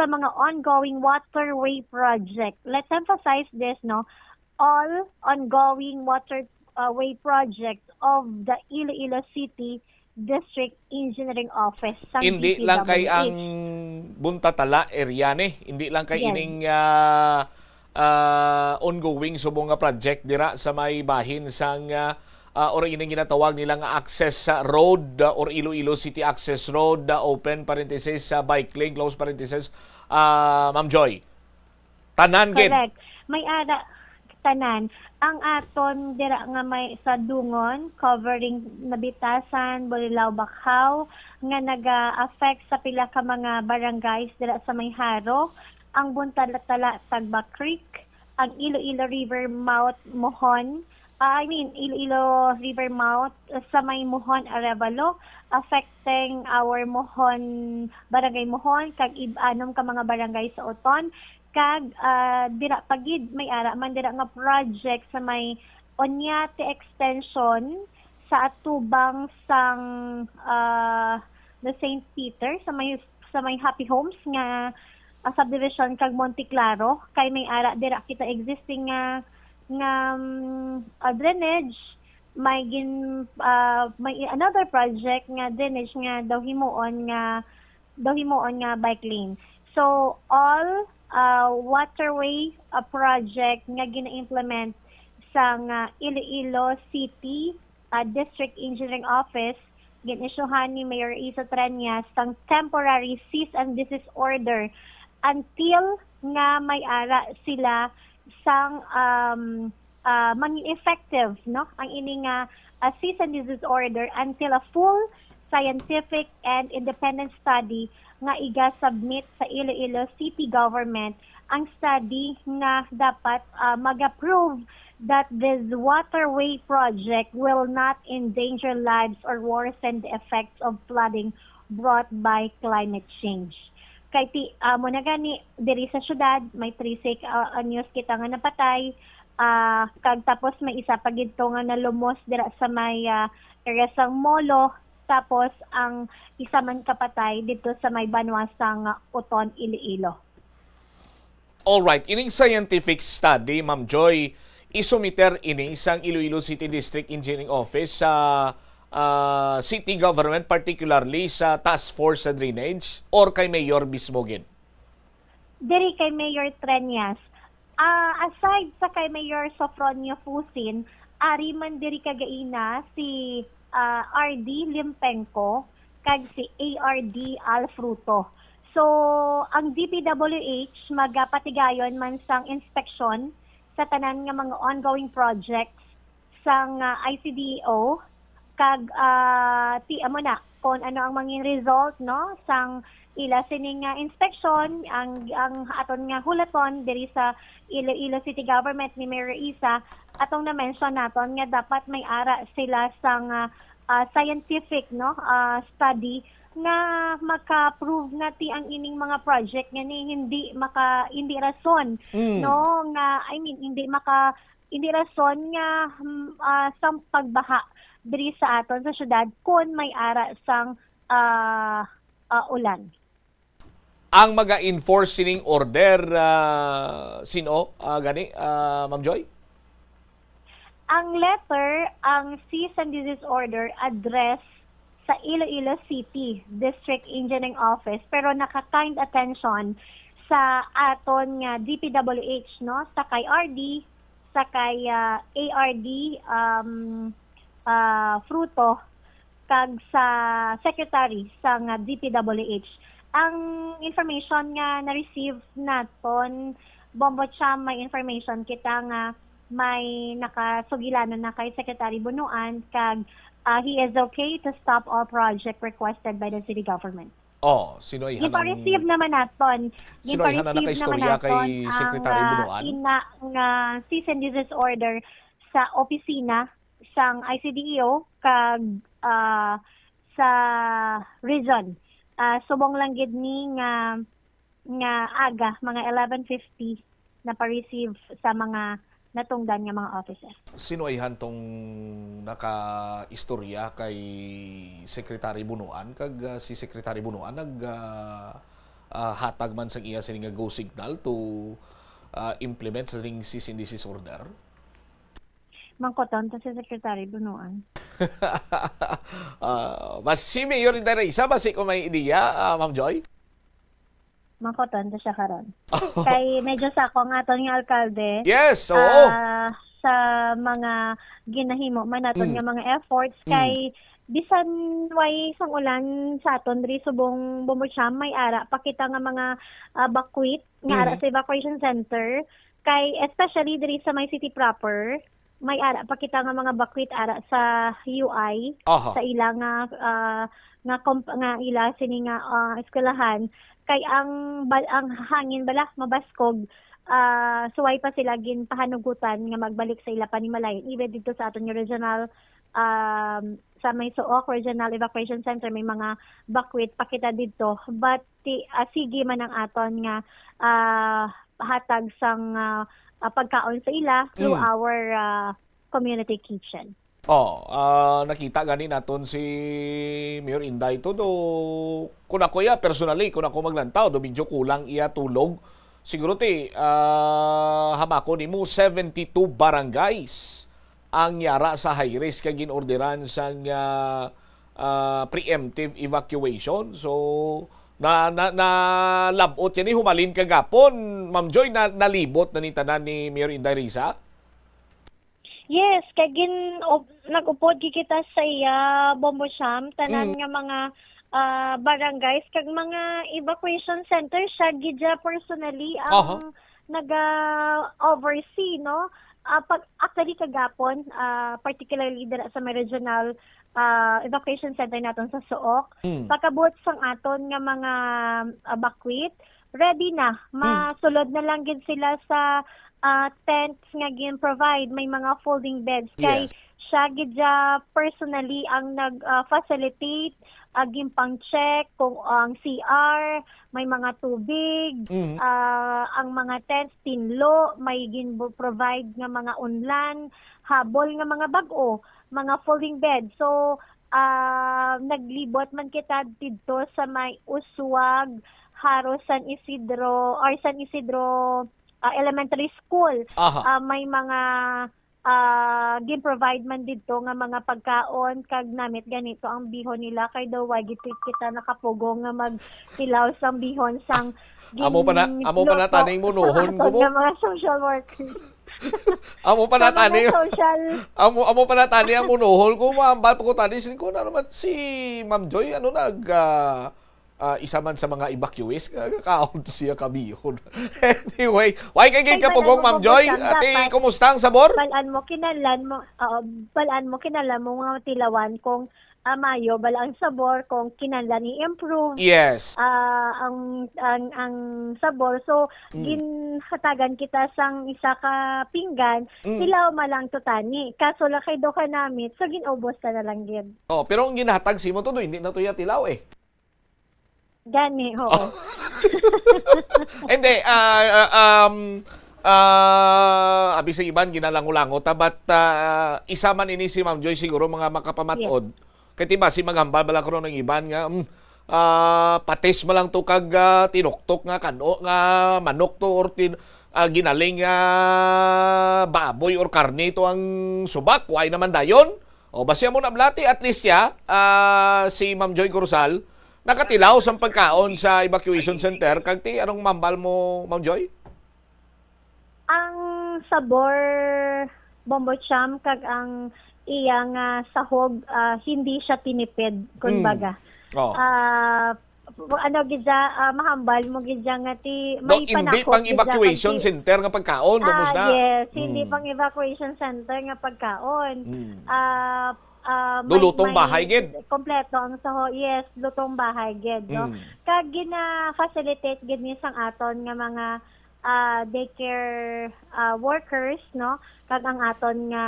sa mga ongoing waterway project. Let's emphasize this, no? All ongoing waterway projects of the Iloilo City District Engineering Office. Hindi lang kay ang Buntatala area ni, hindi lang kay ining ongoing subong nga project dira sa may bahin sang or ining ginatawag nilang access road or Iloilo City Access Road, open parenthesis, bike lane, close parenthesis. Ma'am Joy, tanan gid. Correct. May ara tanan. Ang aton dira nga may sa Dungon, covering Nabitasan, Bulilaw, Bakhaw, nga naga-affect sa pila ka mga barangays dira sa may Haro, ang Buntatala, Tagbak Creek, ang Iloilo River Mouth, Mohon, Iloilo River Mouth sa may Mohon, Arevalo, affecting our Mohon, Barangay Mohon, kag ibanom ka mga barangay sa Oton, kag dira pagid may ara man dira nga project sa may Onyate Extension sa atubang sang the St. Peter sa may Happy Homes nga subdivision kag Monteclaro, kay may ara dira kita existing nga drainage, may another project nga drainage nga daw himuon nga bike lane. So all waterway project nga gina-implement sa Iloilo City District Engineering Office, gin-issuehan ni Mayor Isa Treñas sang temporary cease and desist order until nga may ara sila sang maging effective, no? Ang ini nga cease and desist order until a full scientific and independent study nga iga-submit sa Iloilo City Government, ang study nga dapat mag-approve that this waterway project will not endanger lives or worsen the effects of flooding brought by climate change. Kay mo na gani diri sa syudad may 3 news kita nga napatay, kag tapos may isa pa gidto nga nalumos dira sa may area sang Molo, tapos ang isa man kapatay dito sa may Banwasang Oton, Iloilo. All right, ining scientific study, Ma'am Joy, isumiter ini isang Iloilo City District Engineering Office sa city government, particularly sa task force sa drainage, or kay Mayor mismo gid? Diri kay Mayor Treñas. Aside sa kay Mayor Sofronio Fusin, ari man diri kagaina si RD Limpenko kag si ARD Alfruto. So ang DPWH magapatigayon man sang inspeksyon sa tanan nga mga ongoing projects sang ICDO, kag amo na kung ano ang maging result, no, sang ila sining inspection, ang aton nga hulaton diri sa Iloilo City Government ni Mayor Isa, atong na-mention naton nga dapat may ara sila sang scientific, no, study nga maka-prove nga ti ang ining mga project nga ni hindi rason, no, nga hindi rason nga sa pagbaha diri sa aton sa syudad kung may ara sang ulan. Ang maga-enforce sining order sino gani Ma'am Joy? Ang letter, ang cease and desist order address sa Iloilo City District Engineering Office, pero naka-kind attention sa aton nga DPWH, no, sa kay RD, sa kay ARD Fruto, kag sa secretary sa nga DPWH. Ang information nga na-receive naton, Bombo Cham, may information kita nga may nakasugilanon na kay Secretary Bunuan kag he is okay to stop all project requested by the city government. Sinoy Gipa-receive naman naton. Sinoy na nakaistorya kay Secretary Bunuan? Ang cease and desist order sa opisina sang ICDEO kag sa region. Subong lang gid ni nga aga mga 11:50 na pa-receive sa mga natungdan nga mga offices. Sinoyhan tong naka-istorya kay Secretary Bunuan kag si Secretary Bunuan hatag man sa iya sining go signal to implement sa ring cease and desist order? Mangkoton to si Secretary Bunuan. Mas si Mayor Inday Raisa, basi ko may ideya, Ma'am Joy? Mangkoton to siya karon. Kay medyo sakong aton nga alkalde. Yes, oo. Sa mga ginahimo man naton nga mga efforts kay bisan way sang ulan sa aton diri subong Bumbosyam may ara pakita nga mga bakwit nga ara sa evacuation center kay especially diri sa may city proper may ara pakita nga mga bakwit ara sa UI sa ila nga ila sini nga eskwelahan kay ang hangin bala mabaskog suway pa sila gin pahanugutan nga magbalik sa ila Panimalayan even dito sa aton regional sa may Suok Regional Evacuation Center may mga bakwit pakita dito but sige man ang aton nga hatag sang pagkaon sa ila through our community kitchen. Nakita gani naton si Mayor Inday to do kun ako personally kun ako maglantaw do medyo kulang iya tulog siguro hamako nimo 72 barangays ang yara sa high risk kag ginorderan sang preemptive evacuation so na labot yan humalin kagapon Ma'am Joy nalibot na ni tanan ni Mayor Inday Raisa. Yes, kay nag-upod kita sa iya Bumbosyam tanan nga mga barangays kag mga evacuation center siya gidya personally ang naga-oversee no actually kagapon particularly dira sa may regional evacuation center naton sa Suok pagkabuot sang aton nga mga bakwit ready na masulod na lang gid sila sa tents nga gin-provide may mga folding beds kay siya gidya personally ang nag-facilitate gimpang-check kung ang CR may mga tubig ang mga tents tinlo may gin-provide nga mga unlan habol nga mga bag-o mga folding bed so naglibot man kita dito sa may Uswag Haro San Isidro Elementary School. May mga gin-provide man dito nga mga pagkaon kag namit ganito ang bihon nila kay daw wag kita nakapugong nga magtilaw sang bihon sang amo pa na taning munohon ko mo mga social workers. Amo pa na tani amo pa na tani ang munohon ko maambal pa ko tani sin ko na naman si Ma'am Joy isa man sa mga evacuees kakaon to siya kabihon. Anyway, why kay ka pugong Ma'am Joy? Ate, kumusta ang sabor? Balaan mo kinalan mo mga tilawan kung mayo bala ang sabor kung kinahanglan i-improve. Yes. Ang sabor so ginhatagan kita sang isa ka pinggan tilaw malang tutani kaso la kay do ka namit so ginubos ta na lang gid. Pero ang ginahatag simo to hindi na to ya tilaw Gani, oo. Hindi, abi sa iban, ginalango-lango. But isa man ini si Ma'am Joy siguro mga makapamatod. Kaya diba, si maghambal bala ko ng iban nga, patis mo lang to kag tinuktok nga, kano nga, manok to, or ginaling baboy or karne to ang subak. Why naman dayon? Basya mo na blati, at least si Ma'am Joy Corozal, nakatilaw sa pagkaon sa evacuation center. Kagti, anong mambal mo, Ma'am Joy? Ang sabor Bumbosyam kag ang iyang sahog hindi siya tinipid, kumbaga. ano gidya mahambal mo gidya nga ti No, may hindi panakot pang gidya evacuation kag ti- center nga pagkaon, vamos na. Yes, hindi pang evacuation center nga pagkaon. Lutong bahay gid. Kompleto ang saho. Yes, lutong bahay gid, no. Kag gina-facilitate gid ni sang aton nga mga daycare workers, no. Kag ang aton nga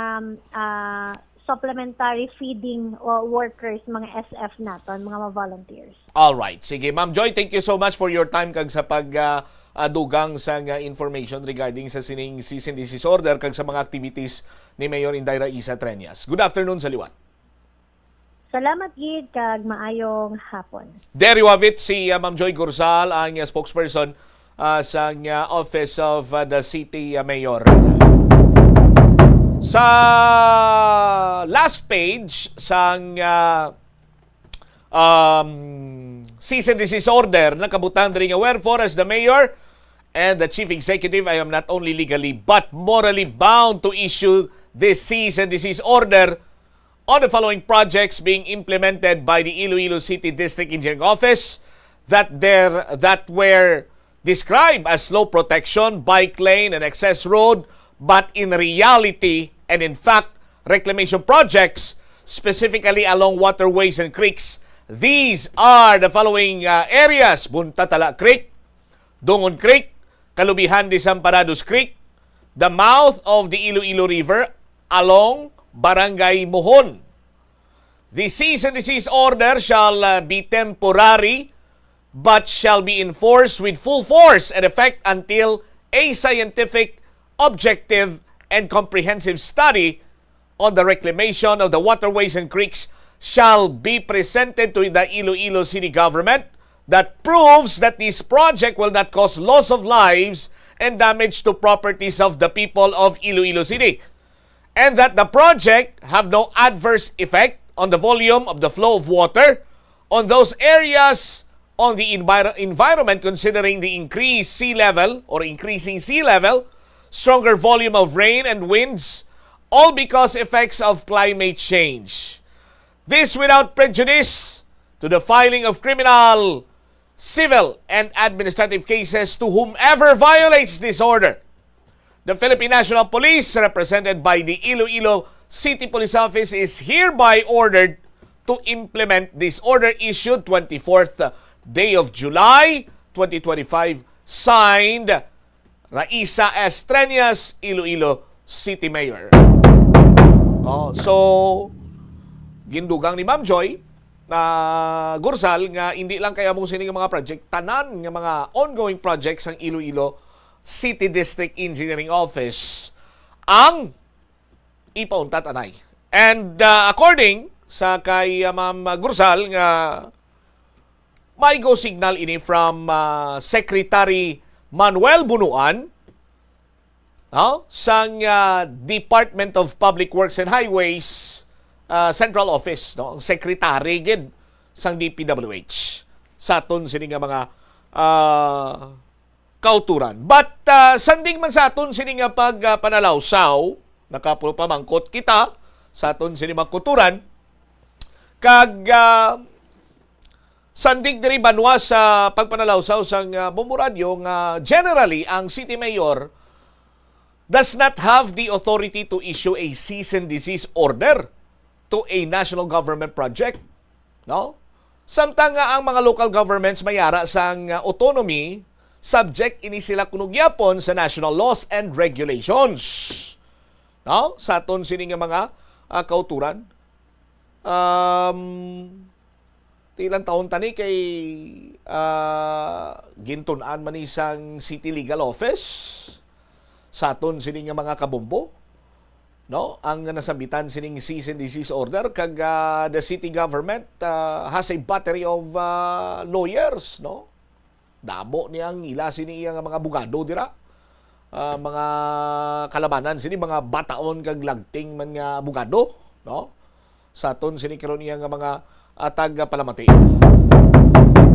supplementary feeding workers, mga SF naton, mga volunteers. All right. Sige, Ma'am Joy, thank you so much for your time kag sa pagdugang sa information regarding sa sining cease and desist order kag sa mga activities ni Mayor Inday Raiza Treñas. Good afternoon sa liwat. Salamat gid kag maayong hapon. There you have it, si Ma'am Joy Gorzal, ang spokesperson sa Office of the City Mayor. Sa last page sang cease and desist order nakabutang diri nga wherefore as the mayor and the chief executive, I am not only legally but morally bound to issue this cease and desist order on the following projects being implemented by the Iloilo City District Engineering Office that were described as slow protection, bike lane, and access road, but in reality and in fact, reclamation projects, specifically along waterways and creeks. These are the following areas: Buntatala Creek, Dungon Creek, Kalubihan Desamparados Creek, the mouth of the Iloilo River along Barangay Mohon. The cease and desist order shall be temporary but shall be enforced with full force and effect until a scientific, objective, and comprehensive study on the reclamation of the waterways and creeks shall be presented to the Iloilo City government that proves that this project will not cause loss of lives and damage to properties of the people of Iloilo City, and that the project have no adverse effect on the volume of the flow of water on those areas on the environment, considering the increased sea level or increasing sea level, stronger volume of rain and winds, all because effects of climate change. This without prejudice to the filing of criminal, civil, and administrative cases to whomever violates this order. The Philippine National Police, represented by the Iloilo City Police Office, is hereby ordered to implement this order issued 24th day of July 2025, signed Raiza S. Treñas, Iloilo City Mayor. So, gindugang ni Ma'am Joy na Gorzal nga hindi lang kaya mong sining mga project, tanan nga mga ongoing projects ang Iloilo City District Engineering Office ang ipauntat anay. And according sa kay Ma'am Gorzal nga may go signal ini from Secretary Manuel Bunuan sang Department of Public Works and Highways Central Office, no? Ang secretary gid sang DPWH sa aton sini nga mga kauturan. But sanding man sa aton sini nga pagpanalawsaw, nakapulo pamangkot kita sa aton sini magkuturan kag sandig diri banwa sa pagpanalawsaw sang Bombo Radio nga generally ang City Mayor does not have the authority to issue a cease and desist order to a national government project. No? Samtang ang mga local governments mayara sang autonomy, subject ini sila kunugyapon sa national laws and regulations. No? Sa aton sini nga mga kauturan. Ilang taon tani kay gintunan man isang City Legal Office sa aton sini nga mga kabombo, no? Ang nasabitan sining cease and desist order kag the city government has a battery of lawyers, no? Damo niyang ila sini nga mga abogado dira, mga kalabanan sini mga bataon kag lagting man nga abogado, no? Sa aton sini karon nga mga taga-palamati.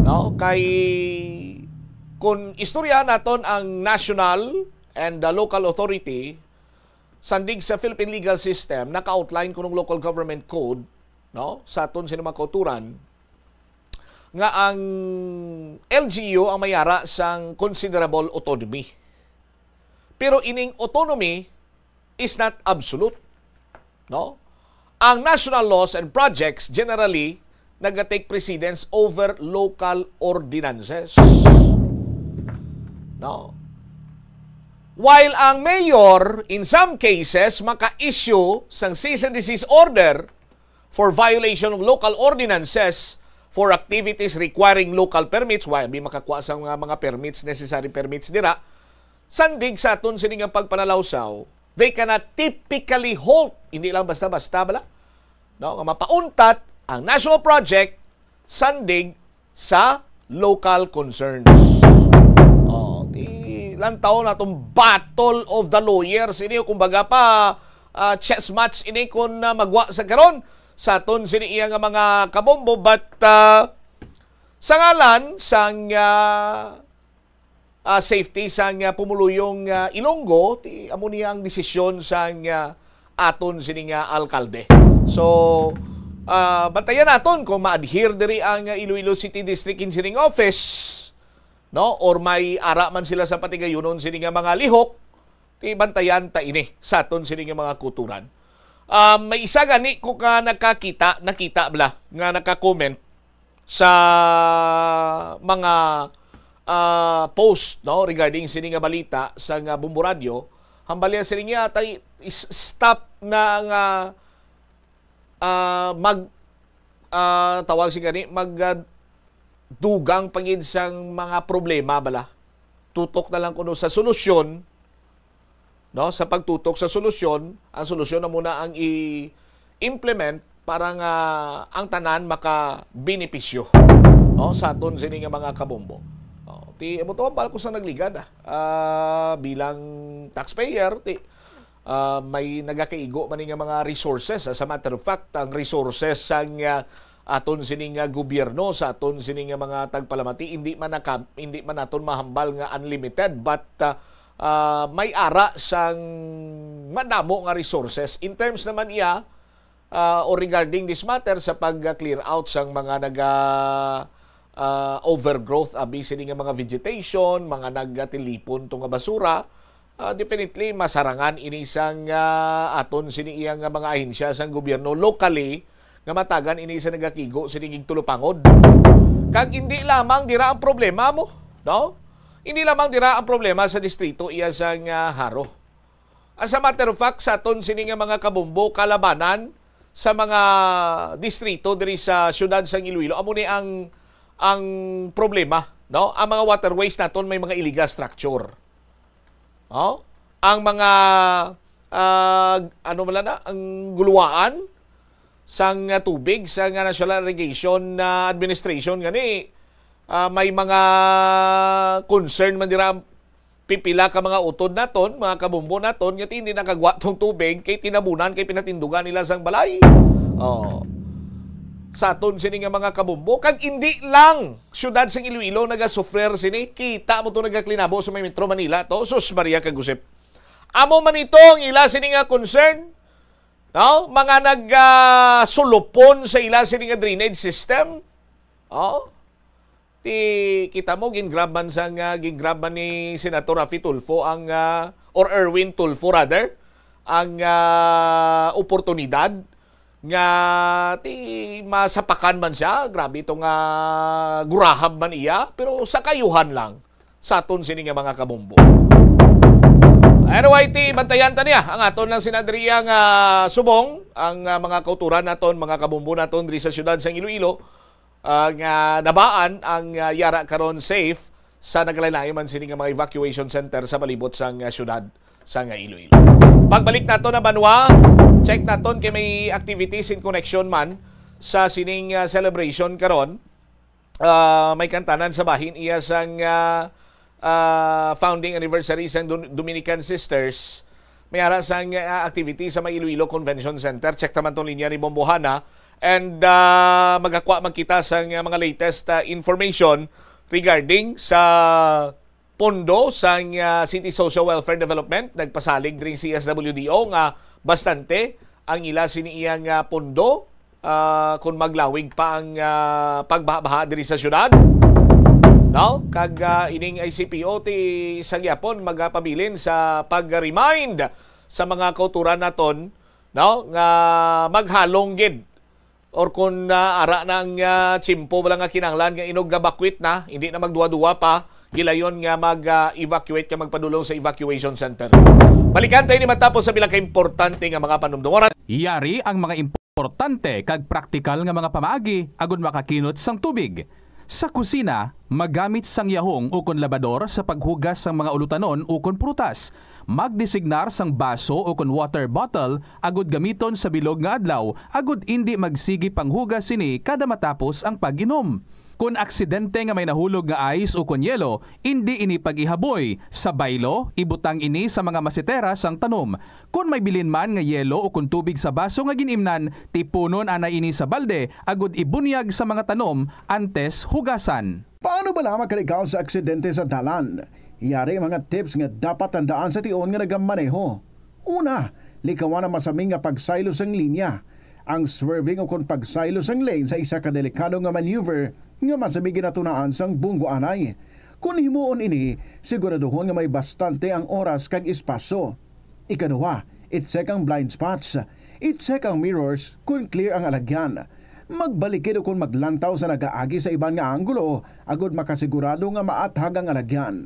No? Kay kung istorya naton ang national and the local authority, sandig sa Philippine legal system, naka-outline kunong local government code, no? Sa aton sino mga kauturan, nga ang LGU ang mayara sang considerable autonomy. Pero ining autonomy is not absolute. No? Ang national laws and projects generally nag-take precedence over local ordinances. No? While ang mayor, in some cases, maka-issue sang cease and desist order for violation of local ordinances for activities requiring local permits, while may makakuha sa mga permits, necessary permits dira, sandig sa aton sining ang pagpanalawsaw, they cannot typically halt, hindi lang basta-basta bala, no? Mapauntat ang national project sandig sa local concerns. Ilang taon na itong battle of the lawyers ini, kumbaga pa chess match ini kung magwa sa karon sa aton sini iya nga mga kabombo, but sa ngalan sang safety sang pumuluyong Ilonggo, amo niya ang desisyon sang aton sini nga alkalde. So bantayan naton kung ma-adhere diri ang Iloilo City District Engineering Office, no, or may ara man sila sa patigayunon sini nga mga lihok, ti bantayan ta ini sa aton sini nga mga kuturan. May isa gani ko ka nakita bala nga naka-comment sa mga post, no, regarding sini nga balita sa nga Bombo Radio. Hambalya sini nga tay stop na nga tawag si gani dugang pangid sang mga problema bala. Tutok na lang kuno sa solusyon, no, sa pagtutok sa solusyon. Ang solusyon na muna ang i-implement para nga ang tanan maka-benepisyo, no, sa aton sini nga mga kabombo. Ti amo to bal ko sa nagligad bilang taxpayer, ti may nagakaigo man nga mga resources. As a matter of fact, ang resources sang aton sining gobyerno sa aton sining mga tagpalamati hindi man naton mahambal nga unlimited, but may ara sang madamo nga resources in terms naman iya or regarding this matter sa pag-clear out sang mga overgrowth abi sining mga vegetation, mga nagatilipon tong basura. Definitely masarangan ini sang aton sini iya nga mga ahensya sang gobyerno locally nga matagan ini sa nagakigo sining tulupangod. Kag hindi lamang dira ang problema mo, no? Hindi lamang dira ang problema sa distrito iya sang Haro. As a matter of fact, sa aton sining mga kabombo kalabanan sa mga distrito diri sa syudad sang Iloilo, amo ni ang problema, no? Ang mga waterways naton may mga illegal structure. No? Ang mga ang guluwaan sang tubig sa National Irrigation Administration gani may mga concern man dira pipila ka mga utod naton, mga kabombo naton nga hindi nakagwa tong tubig kay tinabunan kay pinatindugan nila sang balay. Sa aton sini nga mga kabombo, kag hindi lang syudad sang Iloilo nagasuffer sini, kita mo to nagaklinabo sa may Metro Manila to, sus Maria kagusip. Amo man ito ang ila sini nga concern, no? Mga nagsulupon sa ila sini nga drainage system. Kita mo gingrab man ni Senator Rafi Tulfo ang or Erwin Tulfo rather ang oportunidad nga masapakan man siya. Grabe itong gurahab man iya, pero sa kayuhan lang sa aton sini nga mga kabombo. Anyway, bantayan ta niya ang aton lang sinadriyang subong ang mga kauturan naton, mga kabombo naton diri sa syudad sang Iloilo nga nabaan ang yara karon safe sa naglainay man sini nga mga evacuation center sa palibot sang syudad sang Iloilo. Pagbalik nato na Banwa, check naton kay may activities in connection man sa sining celebration karon. May kantanan sa bahin iya sang founding anniversary sang Dominican Sisters. May ara sang activity sa may Iloilo Convention Center. Check naman tong linya ni Bombohana and magakwa magkita sang mga latest information regarding sa pondo sang City Social Welfare Development. Nagpasalig ring CSWDO nga bastante ang ila sini iyang pondo kung maglawig pa ang pagbaha diri sa syudad. No? Kag ining ICPO ti sa gyapon magpabilin sa pag-remind sa mga kauturan naton, no, nga maghalong gid or kung ara na ang tsimpo wala nga kinahanglan nga inog bakwit na, hindi na magduwa-duwa pa, gilayon nga mag-evacuate ka magpadulong sa evacuation center. Balikan tayo ni matapos sa bilang kaimportante nga mga panumdungoran. Iyari ang mga importante kag praktikal nga mga pamaagi agud makakinot sang tubig. Sa kusina, magamit sang yahong o kon labador sa paghugas sang mga ulutanon o kon prutas. Magdesignar sang baso o kon water bottle agud gamiton sa bilog nga adlaw agud indi magsigi panghugas sini kada matapos ang pag-inom. Kung aksidente nga may nahulog nga ice o kon yelo, hindi ini pag-ihaboy. Sa baylo, ibutang ini sa mga masitera sang tanom. Kung may bilin man nga yelo o kun tubig sa baso nga ginimnan, tipunon ana ini sa balde, agud ibunyag sa mga tanom antes hugasan. Paano ba lamang kalikaw sa aksidente sa dalan? Iyari mga tips nga dapat tandaan sa tion nga nagamaneho. Una, likawan ang masaming nga pagsaylo sang linya. Ang swerving o kun pagsaylo sang lane sa isa ka delikado nga maneuver nga masamig ginatunaan sang bunggo anay. Kung himuon ini, siguraduhon nga may bastante ang oras kag espasyo. Ikaduha, i-check ang blind spots. I-check ang mirrors kung clear ang alagyan. Magbalikid o kung maglantaw sa nagaagi sa ibang nga anggulo, agud makasigurado nga maathag ang alagyan.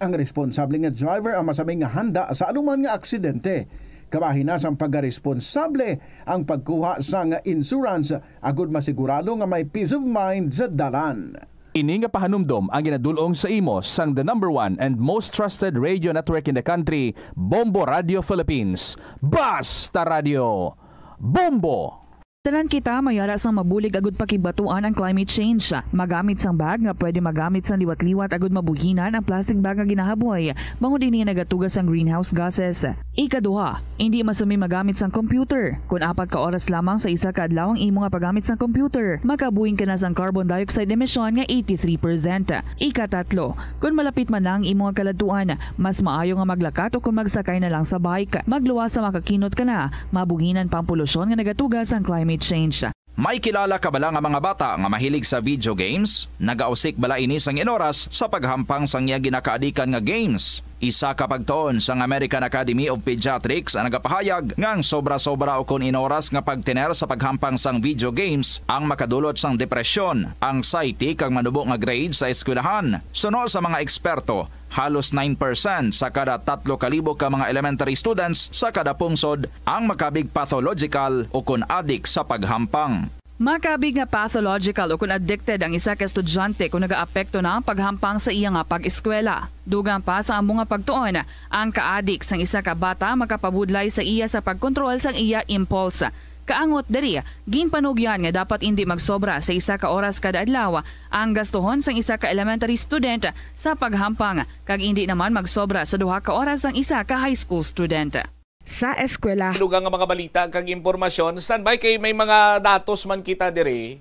Ang responsable nga driver ang masaming nga handa sa anuman nga aksidente. Kabahin na sang pagka-responsable ang pagkuha sa nga insurance agud masigurado nga may peace of mind sa dalan. Ini nga pahanumdom ang ginadulong sa imo sang the #1 and most trusted radio network in the country, Bombo Radio Philippines. Basta Radio Bombo! Tanan kita mayara sang mabulig agud pakibatuan ang climate change. Magamit sang bag nga pwede magamit sang liwat-liwat agud mabuhinan ang plastic bag nga ginahaboy. Bangod ini nagatugas ang greenhouse gases. Ikaduha, hindi masumi magamit sang computer. Kung 4 ka oras lamang sa isa ka adlaw ang imo nga paggamit sang computer, makabuhing ka na sang carbon dioxide emission nga 83%. Ikatatlo, kung malapit man lang imo nga kaladuan, mas maayo nga maglakat o kung magsakay na lang sa bike. Magluwas sa makakinot ka na, mabuhinan pang polusyon nga nagatugas ang climate change. May kilala ka bala nga mga bata nga mahilig sa video games? Nagausik bala ini sang inoras sa paghampang sang iya ginakaadikan nga games. Isa ka pagtuon sang American Academy of Pediatrics ang nagapahayag ngang sobra-sobra o kun inoras nga pagtener sa paghampang sang video games ang makadulot sang depresyon, anxiety kag manubo nga grade sa eskwelahan. Suno sa mga eksperto, halos 9% sa kada 3,000 ka mga elementary students sa kada pungsod ang makabig pathological o kun addict sa paghampang. Makabig nga pathological o kung addicted ang isa ka estudyante kung nagaapekto na ang paghampang sa iya nga pag-eskwela. Dugang pa sa among nga pagtuon, ang ka-addict sang isa ka bata makapabudlay sa iya sa pagkontrol sang iya impulse. Kaangot diri, ginpanugyan nga dapat hindi magsobra sa isa ka oras kada adlaw ang gastuhon sang isa ka elementary student sa paghampang kag hindi naman magsobra sa 2 ka oras ang isa ka high school student. Sa eskwela. Lugang nga mga balita kag impormasyon, standby kay may mga datos man kita diri.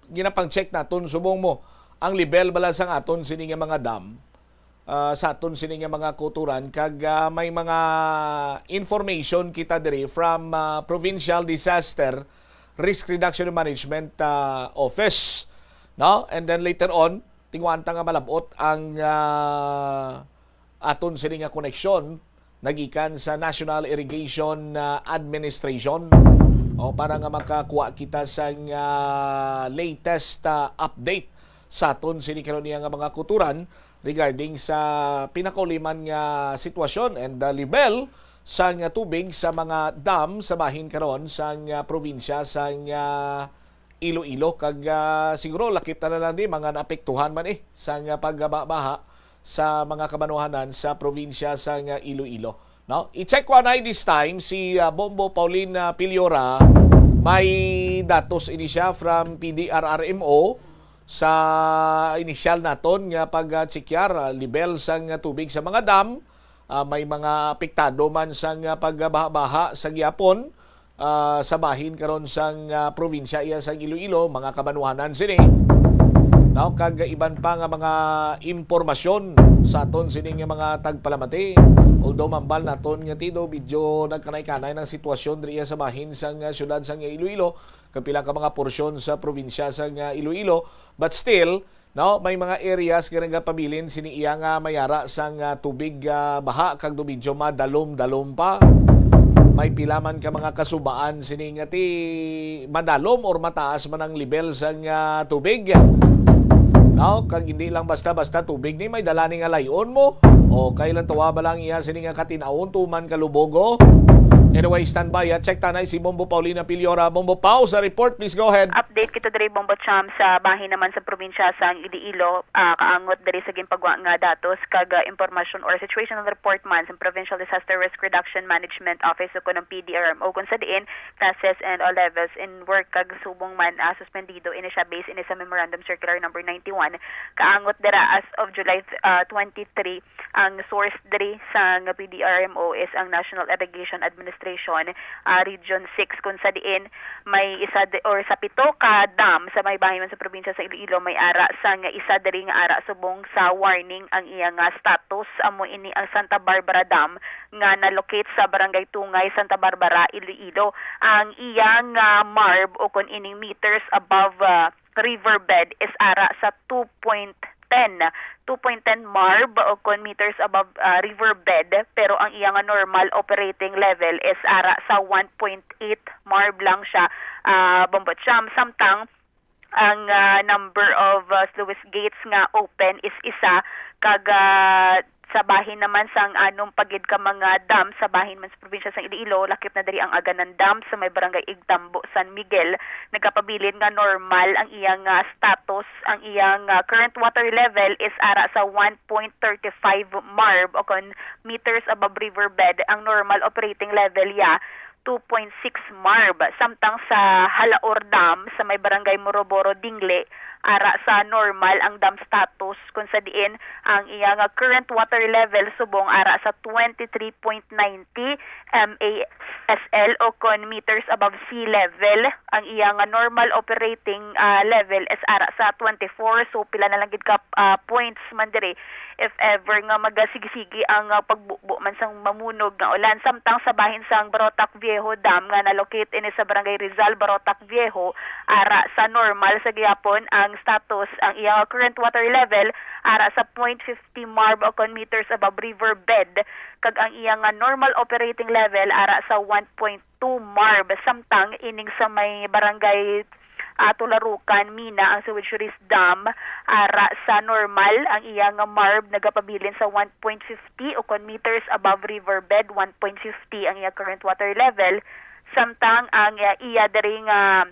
Ginapang-check naton subong mo ang level bala sang aton sini nga mga dam. Sa aton sini nga mga kuturan kag may mga information kita diri from Provincial Disaster Risk Reduction and Management Office, no? And then later on tingwan ta nga malabot ang aton sini nga koneksyon nagikan sa National Irrigation Administration para nga makakuha kita sa latest update sa aton sini karon nga mga kuturan regarding sa pinakauliman nga sitwasyon and level sa tubig sa mga dam sa bahin karon sa probinsya sa Iloilo kag siguro lakip na lang di mga naapektuhan man sa pagbaha sa mga kabanuhanan sa probinsya sa Iloilo. No? I-check ko na this time si Bombo Pauline Piliora. May datos ini siya from PDRRMO sa initial naton nga pag-checkar level sang tubig sa mga dam. May mga apektado man sang pagbaha sa gyapon sa bahin karon sang probinsya iya sa Iloilo, mga kabanuhanan sini. Now, kag iban pa nga mga impormasyon sa aton sining mga tagpalamati Although mambal naton nga tido medyo nagkanay-kanay ng sitwasyon diriya sa bahin sa syudad sa Iloilo, kapila ka mga porsyon sa probinsya sa Iloilo, but still no, may mga areas kaya nga pabilin sini iya nga mayara sang tubig baha kag do medyo madalom-dalom pa. May pilaman ka mga kasubaan sini nga ti madalom or mataas man ang level sang tubig. No, kag hindi lang basta-basta tubig ni may dala ni nga layon mo. O kailan tuwa ba lang iya sini nga katinaon tuman kalubogo. Anyway, standby at check tanay si Bombo Paulina Piliora. Bombo Pau sa report, please go ahead. Update kita diri Bombo Cham sa bahin naman sa probinsya sa Iloilo. Kaangot diri sa ginpagwa nga datos kag information or situational report man sa Provincial Disaster Risk Reduction Management Office ko ng PDRMO kung sa diin classes and all levels in work kag subong man suspendido ini siya based ini sa Memorandum Circular number 91. Kaangot dira as of July 23 ang source diri sa PDRMO is ang National Irrigation Administration Region 6 kung sa diin may isa or sa pito ka dam sa may bahin man sa probinsya sa Iloilo may ara sa nga isa diri nga ara subong sa warning ang iyang status amo ini ang Santa Barbara Dam nga na-locate sa barangay Tungay, Santa Barbara, Iloilo. Ang iyang MARB o kung ining meters above riverbed is ara sa 2.10 MARB o kung meters above riverbed, pero ang iyang normal operating level is ara sa 1.8 MARB lang siya. Bombot Cham, samtang ang number of sluice gates nga open is isa kag sa bahin naman sang anong pagid ka mga dam sa bahin man sa probinsya sa Iloilo, lakip na diri ang Aganan Dam sa may barangay Igtambo, San Miguel. Nagkapabilin nga normal ang iyang status. Ang iyang current water level is ara sa 1.35 MARB o kon meters above riverbed. Ang normal operating level 2.6 MARB. Samtang sa Halaor Dam sa may barangay Moroboro, Dingle, ara sa normal ang dam status kung sa diin ang iyang current water level subong ara sa 23.90 MASL o kon meters above sea level. Ang iyang normal operating level is ara sa 24, so pila na lang gid ka points man diri if ever nga magasigi-sigi ang pagbubo man sang mamunog nga ulan. Samtang sa bahin sang Barotac Viejo Dam nga na-locate ini sa barangay Rizal, Barotac Viejo, ara sa normal sa gihapon ang status. Ang iyang current water level ara sa 0.50 MARB o kon meters above riverbed, kag ang iyang normal operating level ara sa 1.2 MARB. Samtang ining sa may barangay Tularukan, Mina, ang Sewage Release Dam ara sa normal ang iyang MARB nagapabilin sa 1.50 o kon meters above riverbed, 1.50 ang iyang current water level. Samtang ang iya diri nga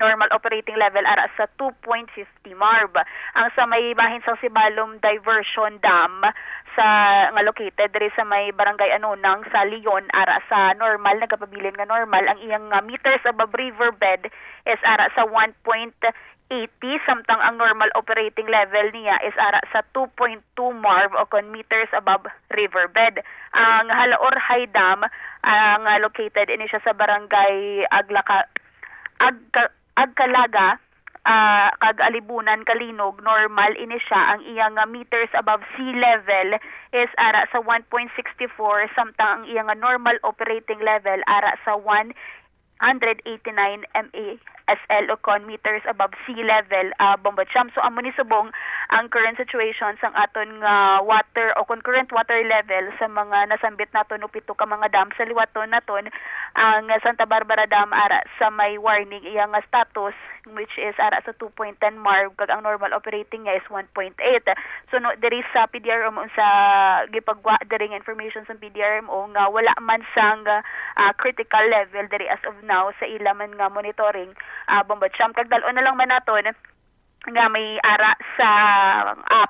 normal operating level ara sa 2.50 MARB. Ang sa may bahin sa Sibalom Diversion Dam sa nga located diri sa may barangay Anunang sa Leon, ara sa normal nagapabilin nga normal ang iyang meters above riverbed is ara sa 1.80, samtang ang normal operating level niya is ara sa 2.2 MARB o kon meters above riverbed. Ang Halaor High Dam ang located ini siya sa barangay Agkalaga, kag Alibunan, Kalinog, normal ini siya. Ang iyang meters above sea level is ara sa 1.64, samtang ang iyang normal operating level ara sa 189 MASL o kon meters above sea level. Bombot Cham, so amo ni subong ang current situation sang aton nga water o kon current water level sa mga nasambit naton o pito ka mga dam sa liwaton naton. Ang Santa Barbara Dam ara sa may warning iyang status which is ara sa 2.10 MARB, kag ang normal operating niya is 1.8. So no, diri sa PDRMO sa gipagwa diri nga information sa PDRMO nga wala man sang critical level diri as of now sa ilaman nga monitoring. Bombot Cham, kag dal-on na lang man naton nga may ara sa 4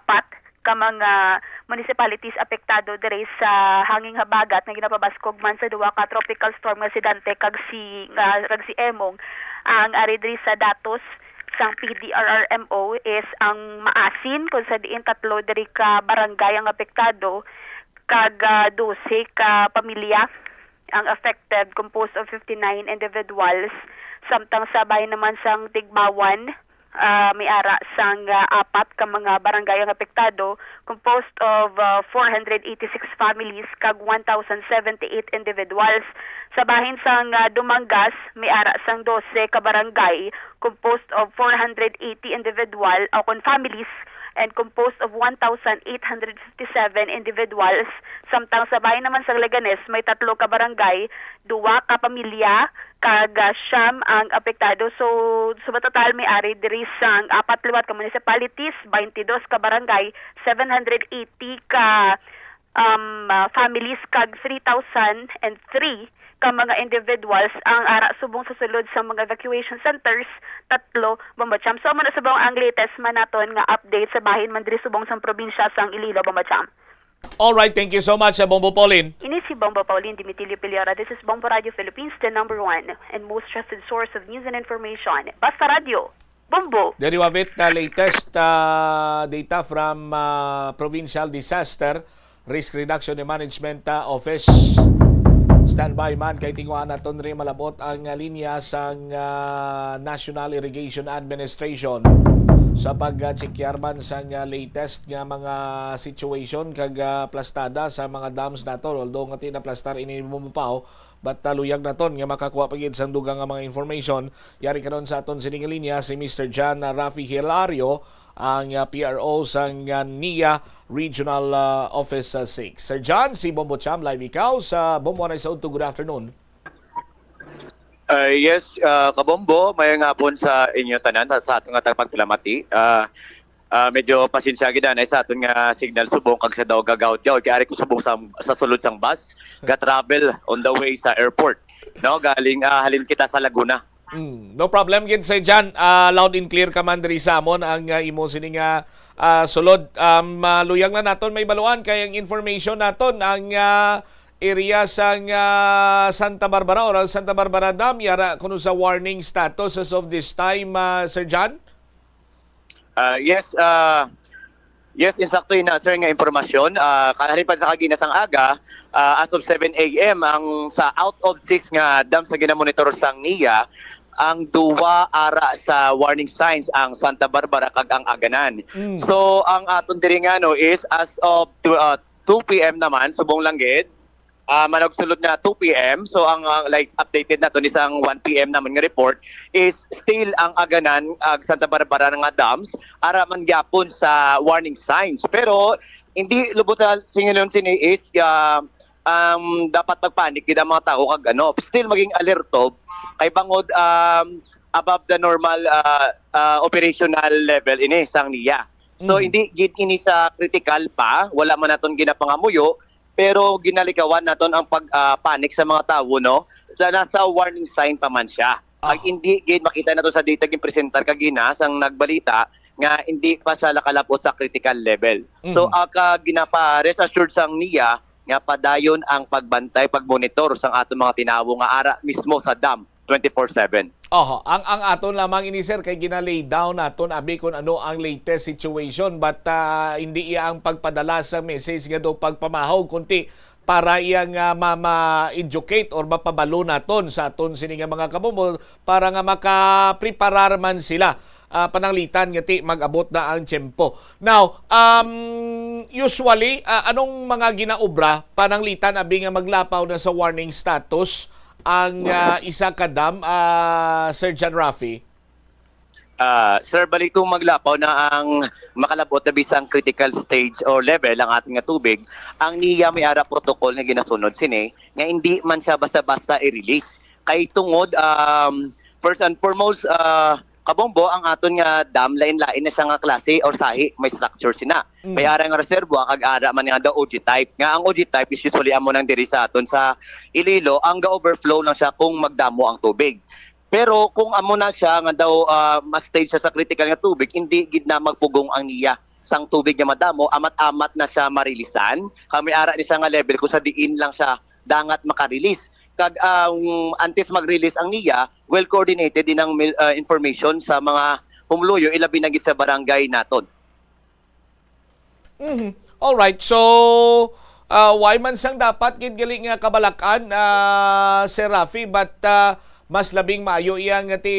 ka mga municipalities apektado diri sa hanging habagat nga ginapabaskog man sa duwa ka tropical storm nga si Dante kag si Emong. Ang ari diri sa datos sang PDRRMO is ang Maasin kung sa diin 3 diri ka barangay ang apektado kag 12 ka pamilya ang affected, composed of 59 individuals. Samtang sa bahin naman sang Tigbawan, may ara sang apat ka mga barangay ang apektado, composed of 486 families kag 1,078 individuals. Sa bahin sang Dumangas, may ara sang 12 ka barangay, composed of 480 individual o families and composed of 1,857 individuals. Samtang sa bahin naman sa Leganes, may 3 ka barangay, 2 ka pamilya, kag siyam ang apektado. So total may ari diri sang 4 ka municipalities, 22 ka barangay, 780 ka families kag 3,003 ka mga individuals ang ara subong sa sulod sa mga evacuation centers, 3 Bombacham. So man subong ang latest man naton nga update sa bahin man diri subong sa probinsya sang Iloilo, Bombacham. All right, thank you so much, Bombo Pauline. Ini si Bombo Pauline Dimitilio Piliora. This is Bombo Radio Philippines, the #1 and most trusted source of news and information. Basta Radio, Bombo. Derivavit na latest data from Provincial Disaster Risk Reduction and Management Office. Standby man kay tingwa naton rin malabot ang linya sang National Irrigation Administration sa pag-checkar man sang latest nga mga situation kag plastada sa mga dams naton. Although nga tinaplastar ini mumapaw, but taluyag naton nga makakuha pagid sang dugang nga mga information. Yari karon sa aton sining linya si Mr. John Rafi Hilario, ang PRO sang NIA Regional Office 6. Sir John, si Bombo Cham, live ikaw sa Bombo na sa Good afternoon. Yes, kabombo, may nga po sa inyo tanan sa atong nga pagpalamati. Medyo pasensya gid na sa aton nga signal subong kag sa daw gagawd yaw kay ari ko subong sa sulod sang bus ga travel on the way sa airport. No, galing halin kita sa Laguna. No problem gid Sir John. Loud and clear ka man diri sa amon ang imo sining sulod. Luyang na naton may baluan kay ang information naton ang area sang Santa Barbara or Santa Barbara Dam yara kuno sa warning status as of this time, Sir John? Yes, insakto na sir nga impormasyon. Kalahari pa sa kaginasang aga, as of 7 a.m. ang sa out of 6 nga dam sa ginamonitor sang NIA, ang 2 ara sa warning signs ang Santa Barbara kag ang Aganan. So ang aton diri nga no is as of 2 p.m. naman subong langgit manog sulod na 2 p.m. So ang like updated na to isang 1 p.m. naman nga report is still ang Aganan Santa Barbara nga dams ara man gyapon sa warning signs. Pero hindi lubot na singinon sini is dapat magpanik gid ang mga tao kag still maging alerto kay bangod above the normal operational level ini sang NIA. So hindi gid ini sa critical pa, wala man naton ginapangamuyo, pero ginalikawan naton ang pagpanik sa mga tao no. Sa nasa warning sign pa man siya. Pag hindi gid makita nato sa data gin presentar kagina sang nagbalita nga hindi pa siya nakalapot sa critical level. So ginapa rest assured sang NIA nga padayon ang pagbantay, pagmonitor sang aton mga tinawo nga ara mismo sa dam 24/7. Ang aton lamang ini sir kay ginalay down naton abi kun ano ang latest situation, but hindi iya ang pagpadala sa message nga do pagpamahog kunti para iyang ma-educate or mapabalo naton sa aton sini nga mga kamumo para nga makapreparar man sila pananglitan nga ti mag-abot na ang tiyempo. Now, usually anong mga ginaobra pananglitan abi nga maglapaw na sa warning status ang isa ka dam, Sir John Rafi? Sir, balik kong maglapaw na ang makalabot na bisang critical stage or level ang ating nga tubig, ang NIA may ara protocol nga ginasunod sini nga hindi man siya basta-basta i-release. Kay tungod, first and foremost, kabombo ang aton nga dam lain-lain na siya nga klase or sahi, may structure sina. May ara nga reservoir kag ara man nga the OG type. Nga ang OG type is usually amo nang diri sa aton sa Iloilo, ang ga-overflow lang siya kung magdamo ang tubig. Pero kung amo na siya nga daw mas stage siya sa critical nga tubig, hindi gid na magpugong ang NIA sang tubig nga madamo, amat-amat na siya marilisan. Kami ara ni siya nga level kung sa diin lang siya dangat makarelease. Kag antes mag-release ang NIA, well coordinated din ang information sa mga humluyo ilabi na gid sa barangay naton. All right. So why man sang dapat gid gali nga kabalakan, Sir Rafi, but mas labing maayo iyang ti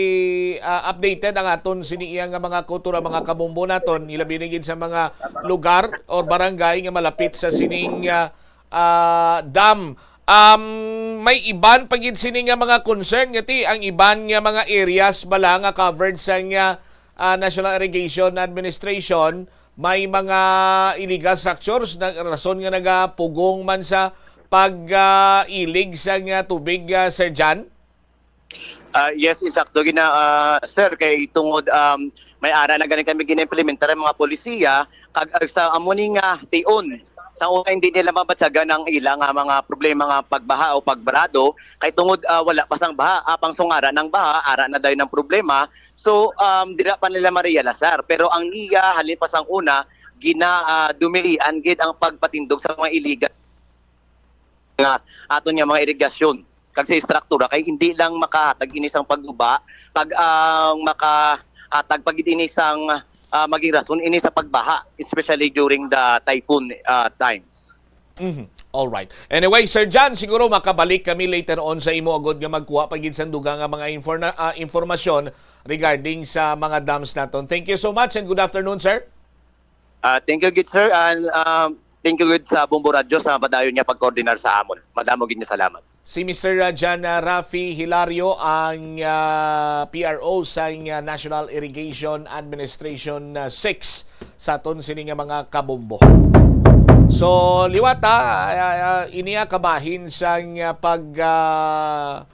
updated ang aton sini iyang mga kultura, mga kabombo naton, ilabi na gid sa mga lugar or barangay nga malapit sa sining dam. May iban pagid sini nga mga concern ngati ang iban nga mga areas bala nga covered sa nga National Irrigation Administration, may mga illegal structures na rason nga nagapugong man sa pag-ilig sa nga tubig, Sir John? Yes, insakto gina sir, kay tungod may ara na ganing kami gina-implementar ang mga polisiya kag sa amuni nga tion sa una hindi nila mabatsagan ang ilang mga problema nga pagbaha o pagbarado kay tungod wala pa sang baha, apang sungara ng baha ara na dayon ng problema. So dira pa nila marealisar, pero ang niya halin pa sang una gina dumilian gid ang pagpatindog sa mga illegal nga aton nga mga irigasyon kag sa struktura kay hindi lang makahatag inisang pagguba pag makahatag pag inisang maging rason ini sa pagbaha, especially during the typhoon times. All right. Anyway, Sir John, siguro makabalik kami later on sa imo agad nga magkuha pagid sa dugang nga mga informasyon regarding sa mga dams naton. Thank you so much and good afternoon, sir. Thank you good sir, and thank you good sa Bombo Radio sa padayon niya pag-coordinar sa amon. Madamo gid niya salamat. Si Mr. John Rafi Hilario, ang PRO sa National Irrigation Administration 6 sa aton sini nga mga kabombo. So, liwata, iniya kabahin sa pag-inform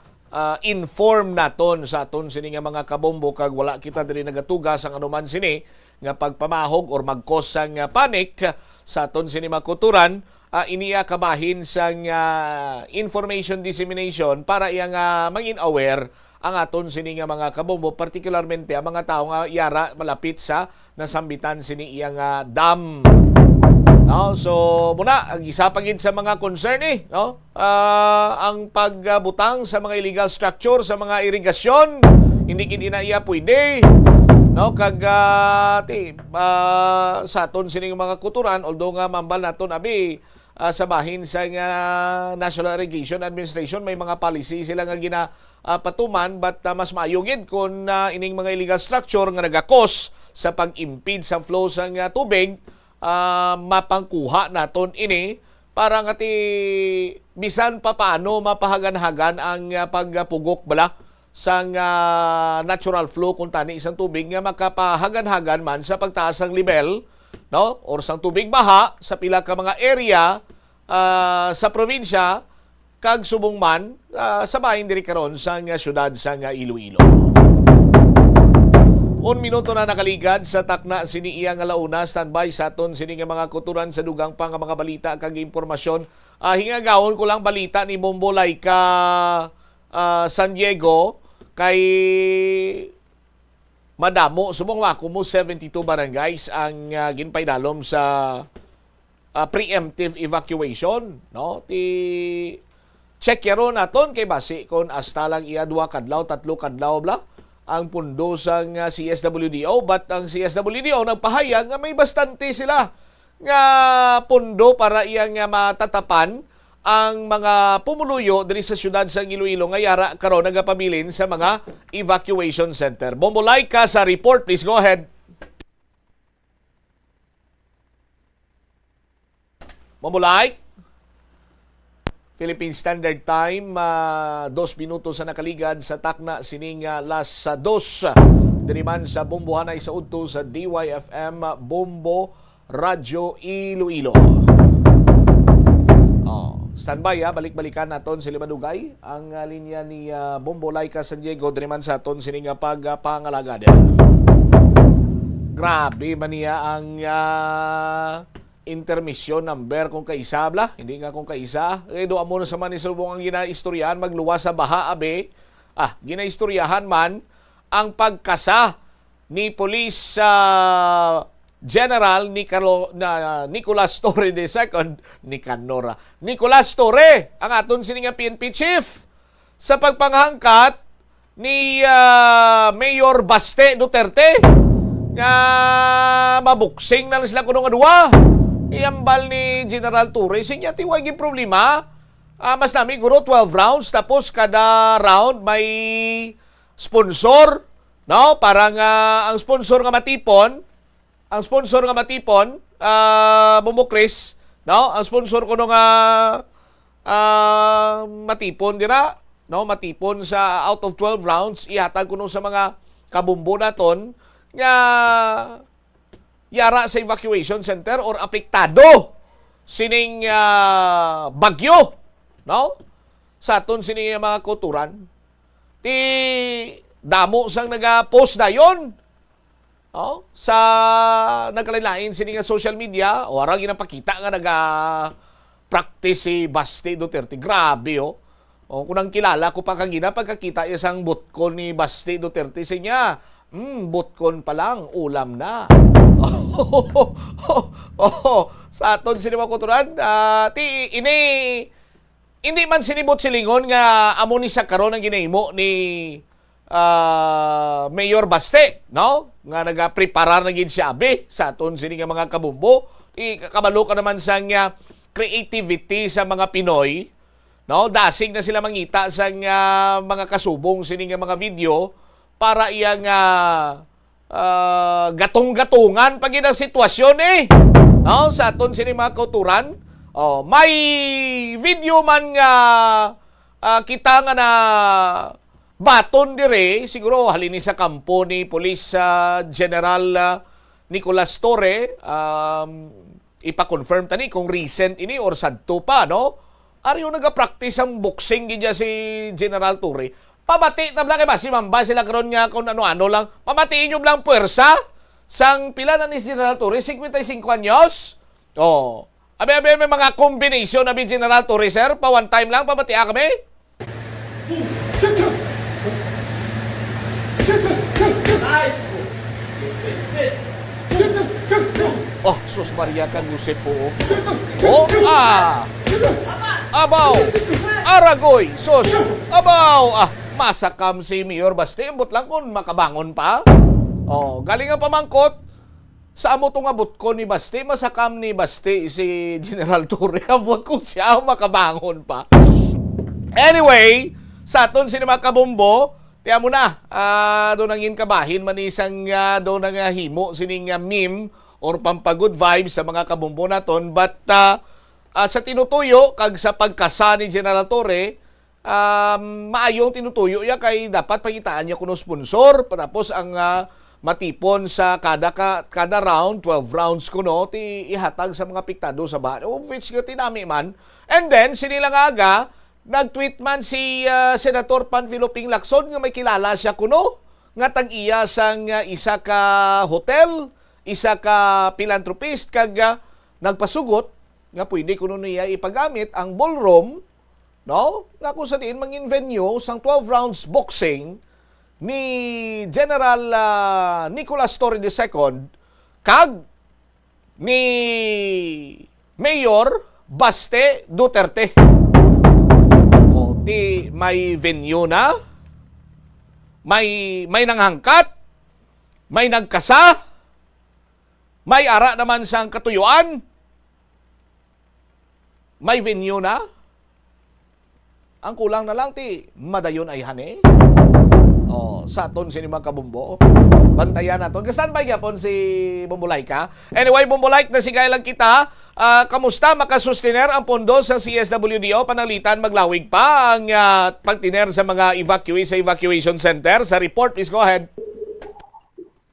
naton sa aton sini nga mga kabombo kag wala kita diri nagatugas ang anuman sini nga pagpamahog or mag-cause sang panic sa aton sini makuturan. Iniya kabahin sa information dissemination para iyang maging aware ang aton sini nga mga kabombo, particularmente ang mga tao nga yara malapit sa nasambitan sini iyang dam. No? So muna ang isa pagid sa mga concern no? Ang pagbutang sa mga illegal structure sa mga irigasyon, hindi gid na iya pwede. No, kag sa aton sining mga kuturan, although nga mambal naton abi sa bahin sa National Irrigation Administration may mga policy sila nga ginapatuman, but mas maayogid kung ining mga illegal structure nga nagakos sa pag-impede sa flow sa tubig, mapangkuha naton ini para nga bisan pa paano mapahagan-hagan ang pagpugok bala sa natural flow kung tani isang tubig nga makapahagan-hagan man sa pagtaas ang level, no, or sang tubig baha sa pila ka mga area sa probinsya kag subong man sa bahin diri karon sa syudad sa Iloilo. 1 minuto na nakaligad sa takna sini iya nga launa. Standby sa aton sini nga mga kuturan sa dugang pa nga mga balita kag impormasyon. Hingagawon ko lang balita ni Bombo Laika San Diego kay madamo subong wako mo 72 barangays ang ginpaydalom sa preemptive evacuation, no? Ti check yaron naton kay basi kon hasta lang iya 2 kadlaw 3 kadlaw bla ang pundo sang CSWDO, but ang CSWDO nagpahayag nga may bastante sila nga pundo para iyang matatapan ang mga pumuluyo diri sa syudad sa Iloilo nga yara karon nagapabilin sa mga evacuation center. Bombo Laika sa report, please go ahead. Bombo Laika, Philippine Standard Time, 2 minutos sa nakaligad sa takna sining las 2 diri man sa Bombohanay sa udto sa DYFM Bombo Radio Iloilo. Standby balik-balikan naton si Limadugay ang linya ni Bombo Laika San Diego diri man sa aton sining pagpangalagad. Grabe man niya ang intermission number kung kaisa bla, hindi nga kung kaisa. Do amo sa man isulbong ang ginaistoryahan magluwas sa baha abe. Ginaistoryahan man ang pagkasa ni Police General Nicolas Torre II, Nicolas Torre, ang aton sining PNP chief sa pagpanghangkat ni Mayor Baste Duterte nga mabuksing na sila kuno nga duwa. Iambal ni General Torre sinya tiwagi problema mas nami guro 12 rounds tapos kada round may sponsor, no? Parang ang sponsor nga matipon, Bumukris, no? Ang sponsor ko nga matipon dira, no? Matipon sa out of 12 rounds ihatag ko sa mga kabumbo naton nga yara sa evacuation center or apektado sining bagyo, no? Sa aton sining mga kulturan. Ti damo sang naga-post na yon, no? Sa nagkalain sining social media o arang ginapakita nga naga-practice si Basti Duterte. Grabe, oh. O, kung nang kilala ko pa kagina pagkakita isang butkon ni Basti Duterte sa niya, butkon pa lang, ulam na. Sa aton sinima kulturan, hindi man sinibot silingon nga amo ni sa karon ang ginahimo ni Mayor Baste, no? Nga nagapreparar na gid siya abi sa aton sini nga mga kabumbo. Kabalo ka naman sa nga creativity sa mga Pinoy, no? Dasig na sila mangita sa mga kasubong sini nga mga video para iyang gatong-gatungan pag ang sitwasyon no? Sa aton sini mga kauturan. Oh, may video man nga kita nga na baton dire siguro halini sa kampo ni Police General Nicolas Torre, ipa-confirm tani kung recent ini or sadto pa, no? Ariyo naga-practice ang boxing gidya si General Torre. Pamati na lang kay Basi Mamba sila karon nga kung ano-ano lang. Pamatiin nyo lang puwersa sang pila na ni General Torre 55 anyos. Oh. Abe may mga combination na General Torre, sir. Pa one time lang pamatia kami. Oh, sus Maria Kagusip po. Oh, abaw. Aragoy, sus. Abaw. Masakam si Mayor Basti. Ambot lang kung makabangon pa. Oh, galing ang pamangkot. Sa amo itong abot ko ni Basti, masakam ni Basti si General Torre. Abot ko siya makabangon pa. Anyway, sa aton sinima kabumbo, tiyan mo na, doon ang inkabahin, manisang doon ang himo, sining meme or pampagood vibes sa mga kabumbo naton. But sa tinutuyo, kag sa pagkasa ni General Torre, maayong tinutuyo ya kay dapat pangitaan niya kuno sponsor, patapos ang matipon sa kada round, 12 rounds kuno, ti ihatag sa mga piktado sa bahay. Which nga tinami man. And then, sinilang aga, nag-tweet man si Senator Panfilo Ping Lacson nga may kilala siya kuno, nga tag-iya sang isa ka hotel, isa ka philanthropist, kag nagpasugot nga pwede kuno niya ipagamit ang ballroom, no? Nga kung sa diin mangin venue sang 12 rounds boxing ni General Nicolas Torre II kag ni Mayor Baste Duterte. O, di may venue na, may nanghangkat, may nagkasa, may ara naman sang katuyuan, may venue na. Ang kulang na lang ti madayon ay hane. Oh, sa aton sinima kabumbo. Bantayan naton. Kastan ba gyapon si Bumbulaika? Anyway, Bumbulaik na sigay lang kita. Kamusta makasustiner ang pondo sa CSWDO panalitan maglawig pa ang pagtiner sa mga evacuee sa evacuation center? Sa report, please go ahead.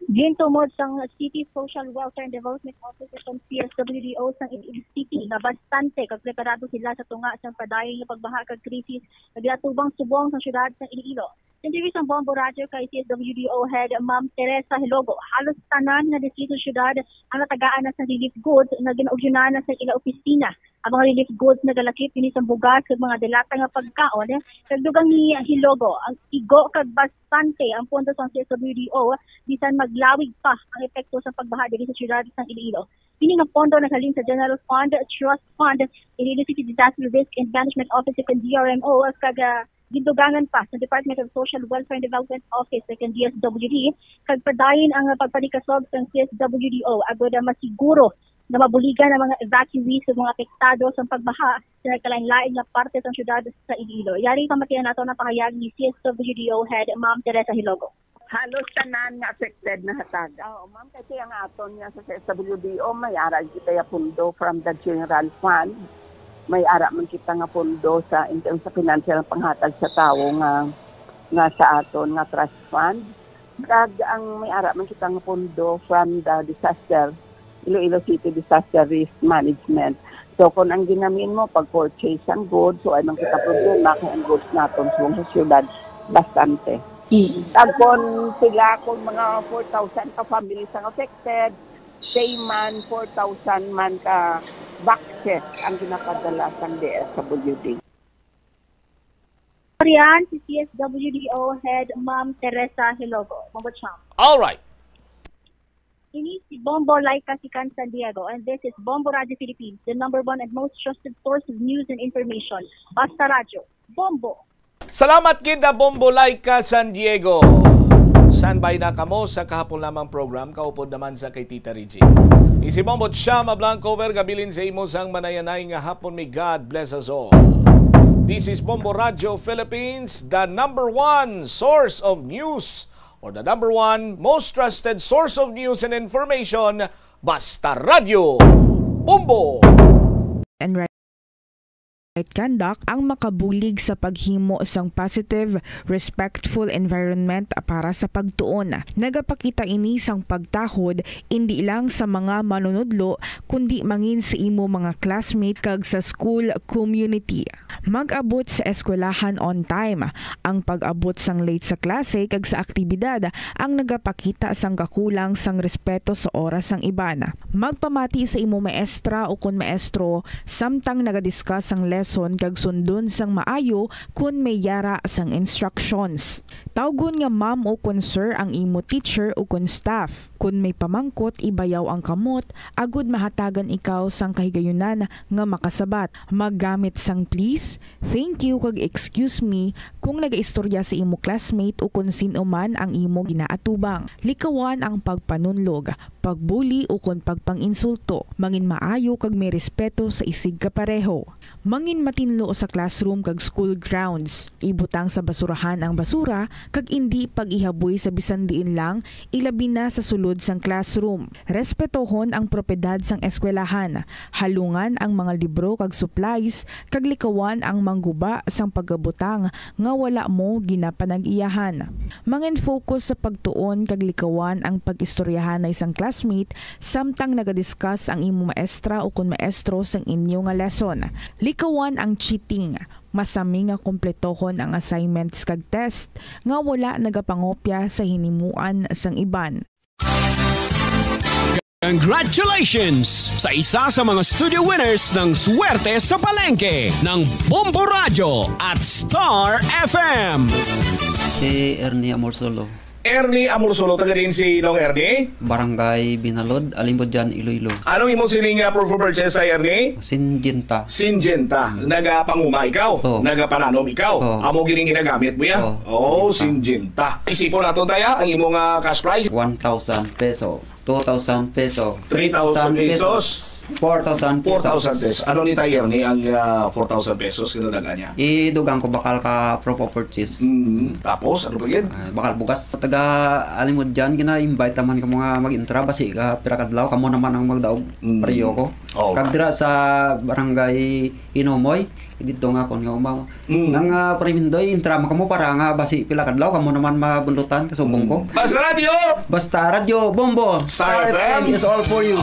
Gintumod sang City Social Welfare and Development Office ng CSWDO sang City na bastante kag preparado sila sa tunga sa padayon nga pagbaha kag krisis naglatubang subong sa syudad sa Iloilo. Interview sang Bombo Radio kay CSWDO Head Ma'am Teresa Hilogo. Halos tanan nga distrito syudad ang natagaan na sa relief goods nga ginaugyonan na sa ila opisina. Ang mga relief goods nagalakip ini sa bugas kag mga delata nga pagkaon kag dugang ni Hilogo ang igo kag bastante ang pondo sa CSWDO bisan maglawig pa ang epekto sa pagbaha diri sa syudad sa Iloilo. Kini nga pondo nakalim sa General Fund, Trust Fund, Iloilo City Disaster Risk and Management Office kag DRMO kag gindugangan pa sa Department of Social Welfare and Development Office kag DSWD kag padayon ang pagpanikasog sa CSWDO agud masiguro na mabuligan ng mga evacuees sa mga apektado sa pagbaha sa nagkalain-lain na parte ng syudad sa Iloilo. Yari pamatiyan nato ng pahayag ni CSWDO Head Ma'am Teresa Hilogo. Halos tanan nga affected na hatag. Oo, ma'am, kasi ang aton nga sa CSWDO may ara kita ya pundo from the general fund. May ara man kita nga pundo sa in terms sa financial panghatag sa tawo nga sa aton nga trust fund. Kag ang may ara man kita nga pundo from the disaster Iloilo City Disaster Risk Management. So kung ang ginamin mo pag-purchase ang goods, so ay man kita problema kung ang goods natin sa syudad bastante. Kung sila kung mga 4,000 ka families ang affected, say man 4,000 man ka boxes ang ginapadala sa DSWD. Yan si CSWDO Head Ma'am Teresa Hilogo. All right. Ini si Bombo Laika Sican San Diego, and this is Bombo Radio Philippines, the #1 and most trusted source of news and information. Basta Radio. Bombo. Salamat kita Bombo Laika San Diego. Standby na kamo sa kahapon lamang program, kaupod naman sa kay Tita Reggie. Isi Bombo Chama Blanco Vergabilin sa imo sang manayanay nga hapon, may God bless us all. This is Bombo Radio Philippines, the #1 source of news, or the #1 most trusted source of news and information, Basta Radio. Bombo! And right conduct ang makabulig sa paghimo sang positive, respectful environment para sa pagtuon. Nagapakita ini sang pagtahod hindi lang sa mga manunudlo kundi mangin sa imo mga classmate kag sa school community. Mag-abot sa eskwelahan on time. Ang pag-abot sang late sa klase kag sa aktibidad ang nagapakita sang kakulang sang respeto sa oras sang iban. Magpamati sa imo maestra o kun maestro samtang nagadiscuss ang lesson kag sundon sang maayo kun may yara sang instructions. Tawgon nga ma'am o kun sir ang imo teacher o kun staff. Kun may pamangkot, ibayaw ang kamot, agud mahatagan ikaw sang kahigayunan nga makasabat. Maggamit sang please, thank you kag excuse me kung nagaistorya sa imo classmate o kun sino man ang imo ginaatubang. Likawan ang pagpanunlog, pagbuli o kun pagpanginsulto. Mangin maayo kag may respeto sa isig kapareho. Mangin matinlo sa classroom kag school grounds. Ibutang sa basurahan ang basura kag indi pag-ihaboy sa bisan diin lang, ilabi na sa sulod sang classroom. Respetohon ang propiedad sang eskwelahan. Halungan ang mga libro kag supplies kag likawan ang mangguba sang pagabutang nga wala mo ginapanag-iyahan. Mangin focus sa pagtuon kag likawan ang pag-istoryahan na isang classmate samtang nagadiscuss ang imo maestra o kun maestro sang inyo nga lesson. Likawan ang cheating. Masami nga kompletohon ang assignments kag test nga wala nagapangopya sa hinimuan sang iban. Congratulations sa isa sa mga studio winners ng Swerte sa Palengke ng Bombo Radio at Star FM. Si Ernie Amorsolo. Ernie Amorsolo, taga rin si Long Ernie? Barangay Binalod, Alimbodyan, Iloilo. Anong imong siling proof of purchase ay Ernie? Sinjenta. Sinjenta. Nagapanguma ikaw? Oh. Nagapananom ikaw? Oh. Amo gining ginagamit mo yan? Oh, Sinjenta. Isipon nato tayo ang imong cash price? 1,000 peso. 2,000 peso. 3,000 pesos. 4,000 pesos. 4,000 pesos. Ano ni tayo ni ang 4,000 pesos kinadaga niya? Idugang ko bakal ka proof of purchase. Tapos, ano ba yun? Bakal bukas. Taga alimod dyan, gina-invite naman ka mga mag-intra. Basi ka pirakadlaw, kamo naman ang magdaog. Pariyo ko. Kagdira sa barangay Inomoy, dito nga kon nga umaw. Nang Primindoy, intra mo kamo para nga basi pilakadlaw, kamo naman mabundutan kasubong ko. Basta Radio! Basta Radio, Bombo! Star FM is all for you.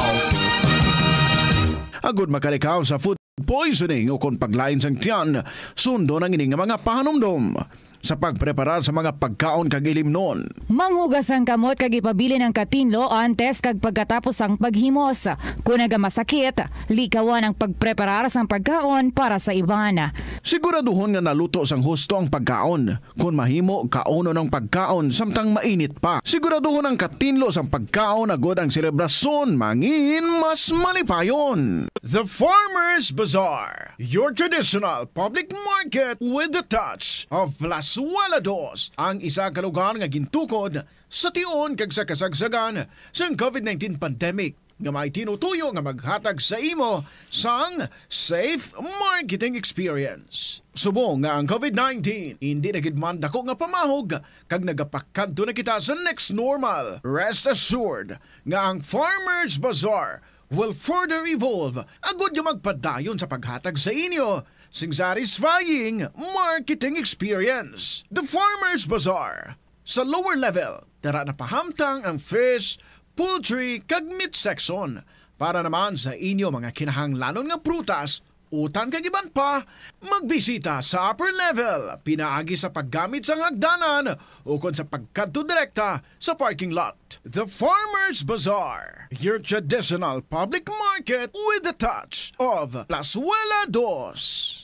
Agud makalikaw sa food poisoning o kung paglain sang tiyan, sundo ng ining mga panumdom sa pagpreparar sa mga pagkaon kag ilimnon. Manghugas ang kamot kag ipabili ng katinlo antes kag pagkatapos ang paghimos. Kung nagamasakit, likawan ang pagpreparar sang pagkaon para sa iban. Siguraduhon nga naluto sang husto ang pagkaon. Kung mahimo, kauno ng pagkaon samtang mainit pa. Siguraduhon ang katinlo sang pagkaon agod ang selebrasyon mangin mas malipayon. The Farmer's Bazaar, your traditional public market with the touch of Plasualados, ang isa ka lugar nga gintukod sa tion kag sa kasagsagan sa COVID-19 pandemic. nga may tinutuyo nga maghatag sa imo sang safe marketing experience. Subong nga ang COVID-19 hindi na gid man dako nga pamahog kag nagapakadto na kita sa next normal. Rest assured nga ang Farmers Bazaar will further evolve agud nga magpadayon sa paghatag sa inyo sing satisfying marketing experience. The Farmers Bazaar. Sa lower level, tara na pahamtang ang fish, poultry kag meat section para naman sa inyo mga kinahanglanon nga prutas, utan kag iban pa, magbisita sa upper level, pinaagi sa paggamit sa hagdanan o kon sa pagkadto direkta sa parking lot. The Farmers Bazaar, your traditional public market with a touch of Plazuela Dos.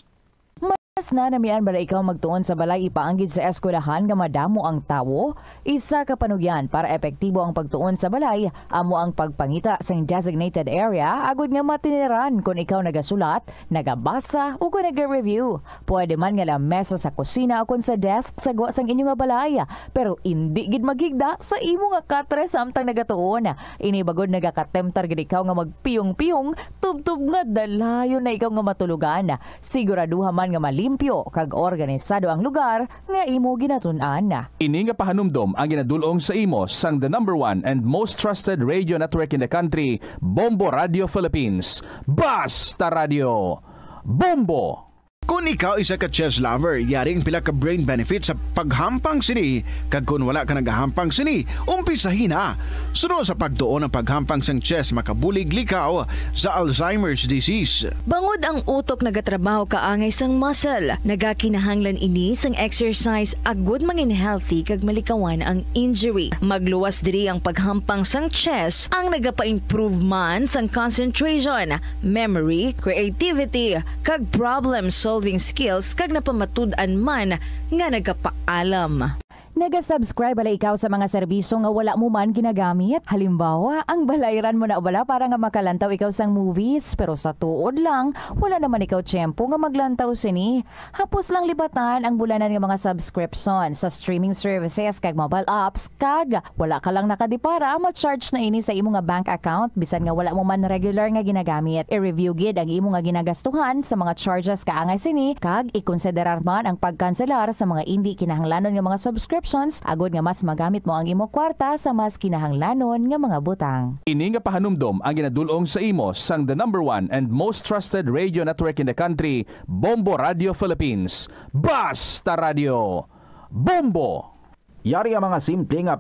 Mas na namian bala ikaw magtuon sa balay ipaanggid sa eskwelahan nga madamo ang tawo, isa ka panugyan para epektibo ang pagtuon sa balay, amo ang pagpangita sa designated area agud nga matiniran kung ikaw nagasulat, nagabasa o kung nag-review. Pwede man nga lamesa sa kusina o kung sa desk sa guwa sang inyo nga balay, pero hindi gid maghigda sa imo nga katre samtang nagatuon. Ini bagod nagakatemptar gid ikaw nga magpiyong-piyong, tubtub nga dalayon na ikaw nga matulugan. Siguraduha man nga limpyo kag organisado ang lugar nga imo ginatun-an. Ini nga pahanumdom ang ginadulong sa imo sang the #1 and most trusted radio network in the country, Bombo Radio Philippines. Basta Radio Bombo! Kung ikaw isa ka chess lover, yaring pila ka brain benefit sa paghampang sini. Kag kung wala ka nagahampang sini, umpisahin na. Sunod sa pagtuon ng paghampang sang chess, makabulig likaw sa Alzheimer's disease. Bangod ang utok nagatrabaho kaangay sang muscle, nagakinahanglan ini sang exercise agud mangin healthy kag malikawan ang injury. Magluwas diri ang paghampang sang chess ang nagapa-improve man sang concentration, memory, creativity, kag problem solving skills kag napamatud-an man nga nagapaalam. Naga-subscribe bala ikaw sa mga serbisyo nga wala mo man ginagamit? Halimbawa, ang balayran mo na bala para nga makalantaw ikaw sang movies, pero sa tuod lang, wala naman ikaw tiyempo nga maglantaw sini. Hapos lang libatan ang bulanan nga mga subscription sa streaming services kag mobile apps, kag wala ka lang nakadipara, ma-charge na ini sa imo nga bank account bisan nga wala mo man regular nga ginagamit. I-review gid ang imo nga ginagastuhan sa mga charges kaangay sini, kag ikonsiderar man ang pagkanselar sa mga hindi kinahanglanon nga mga subscription agod nga mas magamit mo ang imo kwarta sa mas kinahanglanon nga mga butang. Ini nga pahanumdom ang ginadulong sa imo sang the #1 and most trusted radio network in the country, Bombo Radio Philippines. Basta Radio Bombo! Yari ang mga simple nga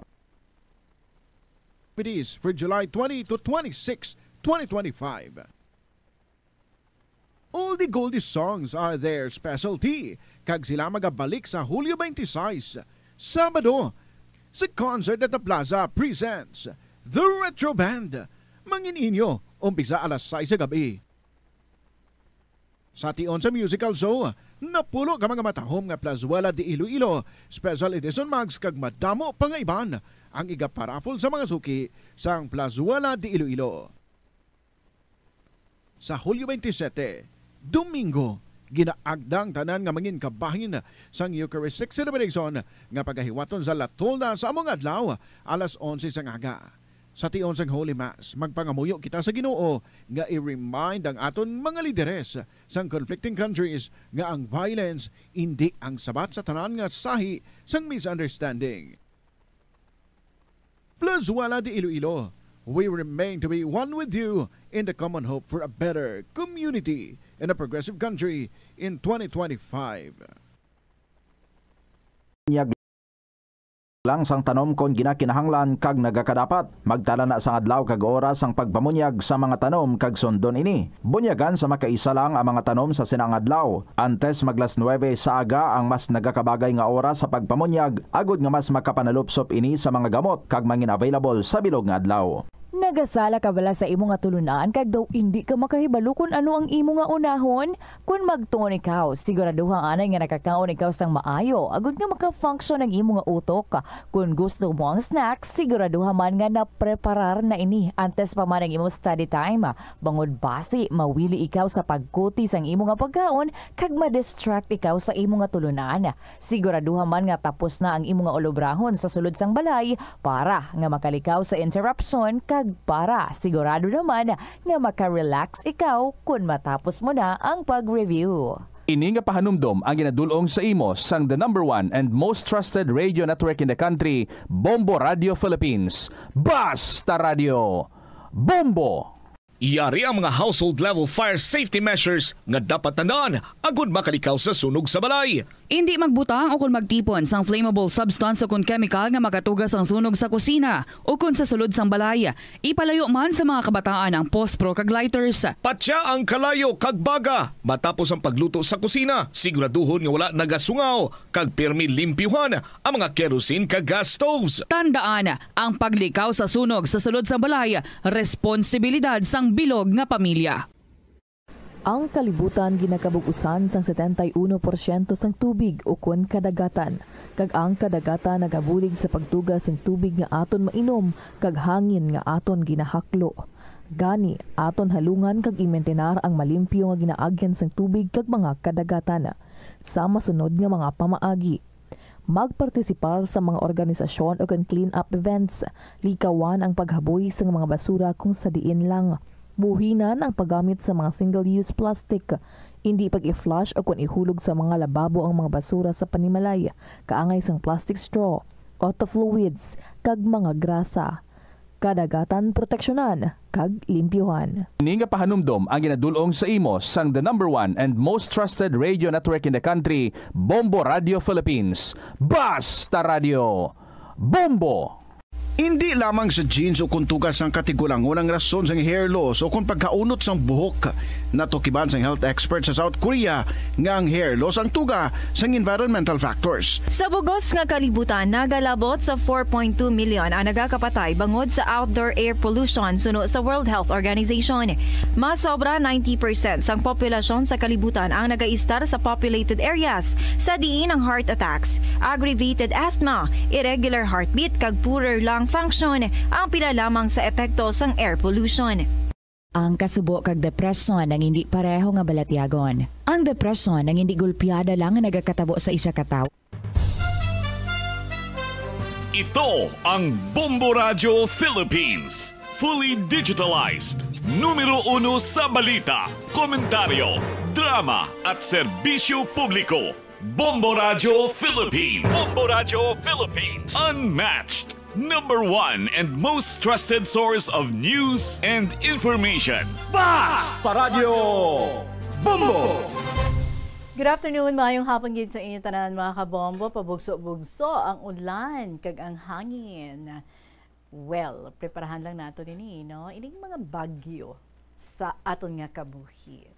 for July 20 to 26, 2025. All the Goldie songs are their specialty, kag sila magabalik sa Hulyo 26, Sabado, sa Concert at the Plaza presents The Retro Band. Mangininyo, umpisa alas 6 sa gabi. Sa tion sa musical show, napulo ka mga matahom nga Plazuela de Iloilo, special edition mags kag madamo pangaiban ang igaparafol sa mga suki sang Plazuela de Iloilo. Sa Hulyo 27, Domingo, ginaagdang tanan nga mangin kabahin sang Eucharistic celebration nga pagahiwaton sa Latolda sa among adlaw alas 11 sang aga. Sa tion sang Holy Mass, magpangamuyo kita sa Ginoo nga i-remind ang aton mga lideres sang conflicting countries nga ang violence hindi ang sabat sa tanan nga sahi sang misunderstanding. Plazuela de Iloilo, we remain to be one with you in the common hope for a better community in a progressive country in 2025. Lang sang tanom kon ginakinahanglan kag nagakadapat magtala na sang adlaw kag oras ang pagpamunyag sa mga tanom kag sundon ini. Bunyagan sa makaisa lang ang mga tanom sa sinang adlaw. Antes maglas 9 sa aga ang mas nagakabagay nga oras sa pagpamunyag agud nga mas makapanalupsop ini sa mga gamot kag mangin available sa bilog nga adlaw. Nagasala ka bala sa imo nga tulunan kag daw hindi ka makahibalo kung ano ang imo nga unahon? Kung magtuon ikaw, siguraduhang anay nga nakakaon ikaw sang maayo agud nga maka-function ang imo nga utok. Kung gusto mo ang snacks, siguraduhan man nga na-preparar na ini antes pa man ang imo study time. Bangod basi, mawili ikaw sa pagkuti sang imo nga pagkaon kag ma-distract ikaw sa imo nga tulunan. Siguraduhan man nga tapos na ang imo nga olobrahon sa sulod sang balay para nga makalikaw sa interruption kag para sigurado naman na makarelax ikaw kung matapos mo na ang pag-review. Ini nga pahanumdom ang ginadulong sa imo sang the #1 and most trusted radio network in the country, Bombo Radio Philippines. Basta Radio! Bombo! Iyari ang mga household level fire safety measures nga dapat tandaan agud makalikaw sa sunog sa balay. Hindi magbutang o kung magtipon sang flammable substance o kung chemical nga makatugas ang sunog sa kusina o kung sa sulod sang balay. Ipalayo man sa mga kabataan ang pospro kag lighters. Patya ang kalayo kag baga matapos ang pagluto sa kusina. Siguraduhon nga wala nagasungaw kag pirmi limpyuhan ang mga kerosene kag gas stoves. Tandaan, ang paglikaw sa sunog sa sulod sa balay, responsibilidad sang bilog nga pamilya. Ang kalibutan ginakabugusan sang 71% sang tubig o kun kadagatan. Kag ang kadagatan nagabulig sa pagtugas sang tubig nga aton mainom kag hangin nga aton ginahaklo. Gani, aton halungan kag imentenar ang malimpyo nga ginaagyan sang tubig kag mga kadagatan. Sa masunod nga mga pamaagi. Magpartisipar sa mga organisasyon o clean-up events. Likawan ang paghaboy sa mga basura kung sa diin lang. Buhinan ang paggamit sa mga single-use plastic. Hindi pag-i-flush o kung ihulog sa mga lababo ang mga basura sa panimalay. Kaangay sang plastic straw, auto fluids, kag mga grasa. Kadagatan proteksyonan, kag limpyuhan. Ini nga pahanumdom ang ginadulong sa imo sang the #1 and most trusted radio network in the country, Bombo Radio Philippines. Basta Radio! Bombo! Hindi lamang sa jeans o kung tugas ang katigulangon ang rason sa hair loss o kung pagkaunot sang buhok. Natukiban sang health expert sa South Korea nga ang hair loss ang tuga sang environmental factors. Sa bugos nga kalibutan, nagalabot sa 4.2 million ang nagakapatay bangod sa outdoor air pollution suno sa World Health Organization. Mas sobra 90% sang populasyon sa kalibutan ang nagaistar sa populated areas, sa diin ang heart attacks, aggravated asthma, irregular heartbeat kag poorer lung function ang pila lamang sa epekto sang air pollution. Ang kasubo kag depresyon ang hindi pareho nga balatyagon. Ang depresyon ang hindi gulpiyada lang nga nagakatabo sa isa ka tawo. Ito ang Bombo Radio Philippines. Fully digitalized. Numero 1 sa balita, komentaryo, drama at serbisyo publiko. Bombo Radio Philippines. Bombo Radio Philippines. Unmatched. #1 and most trusted source of news and information. Basta Radio Bombo! Good afternoon, mayong hapon gid sa inyo tanan mga kabombo. Pabugso-bugso ang ulan kag ang hangin. Well, preparahan lang nato dinhi, no? Ining mga bagyo sa aton nga kabuhi.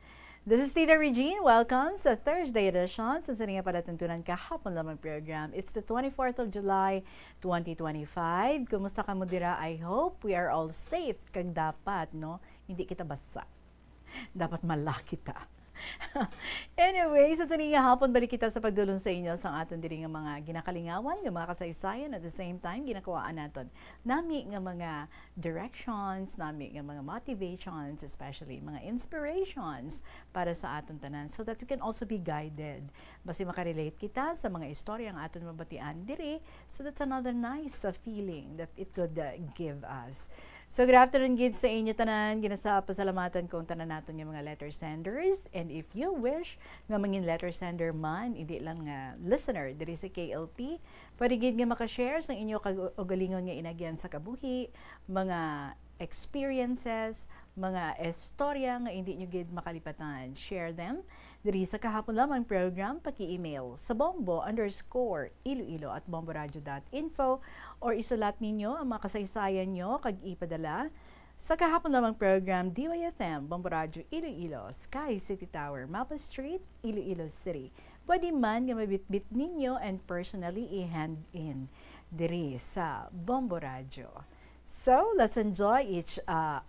This is Tita Regine. Welcome sa Thursday edition. Sa nga palatuntunan kahapon lamang program. It's the 24th of July, 2025. Kumusta ka mo dira? I hope we are all safe. Kag dapat, no? Hindi kita basa. Dapat malaki kita. Anyway, sa nga hapon, balik kita sa pagdulong sa inyo sa aton diri nga mga ginakalingawan, nga mga kasaysayan, at the same time, ginakawaan naton nami nga mga directions, nami nga mga motivations, especially mga inspirations para sa aton tanan, so that we can also be guided. Basi makarelate kita sa mga istorya ang aton mabatian diri, so that's another nice feeling that it could give us. So good afternoon gid sa inyo tanan, ginasapasalamatan kong tanan naton yung mga letter senders, and if you wish nga mangin letter sender man, hindi lang nga listener diri sa KLP, pwede gid nga makashare sa inyo kaugalingon nga inagyan sa kabuhi, mga experiences, mga istorya nga hindi nyo gid makalipatan. Share them diri sa kahapon lamang program, paki-email sa bombo_iloilo@bomboradio.info or isulat ninyo ang mga kasaysayan nyo kag ipadala sa kahapon lamang program DYFM, Bombo Radio Iloilo, Sky City Tower, Mapa Street, Iloilo City. Pwede man nga mabitbit ninyo and personally i-hand in diri sa Bombo Radio. So, let's enjoy each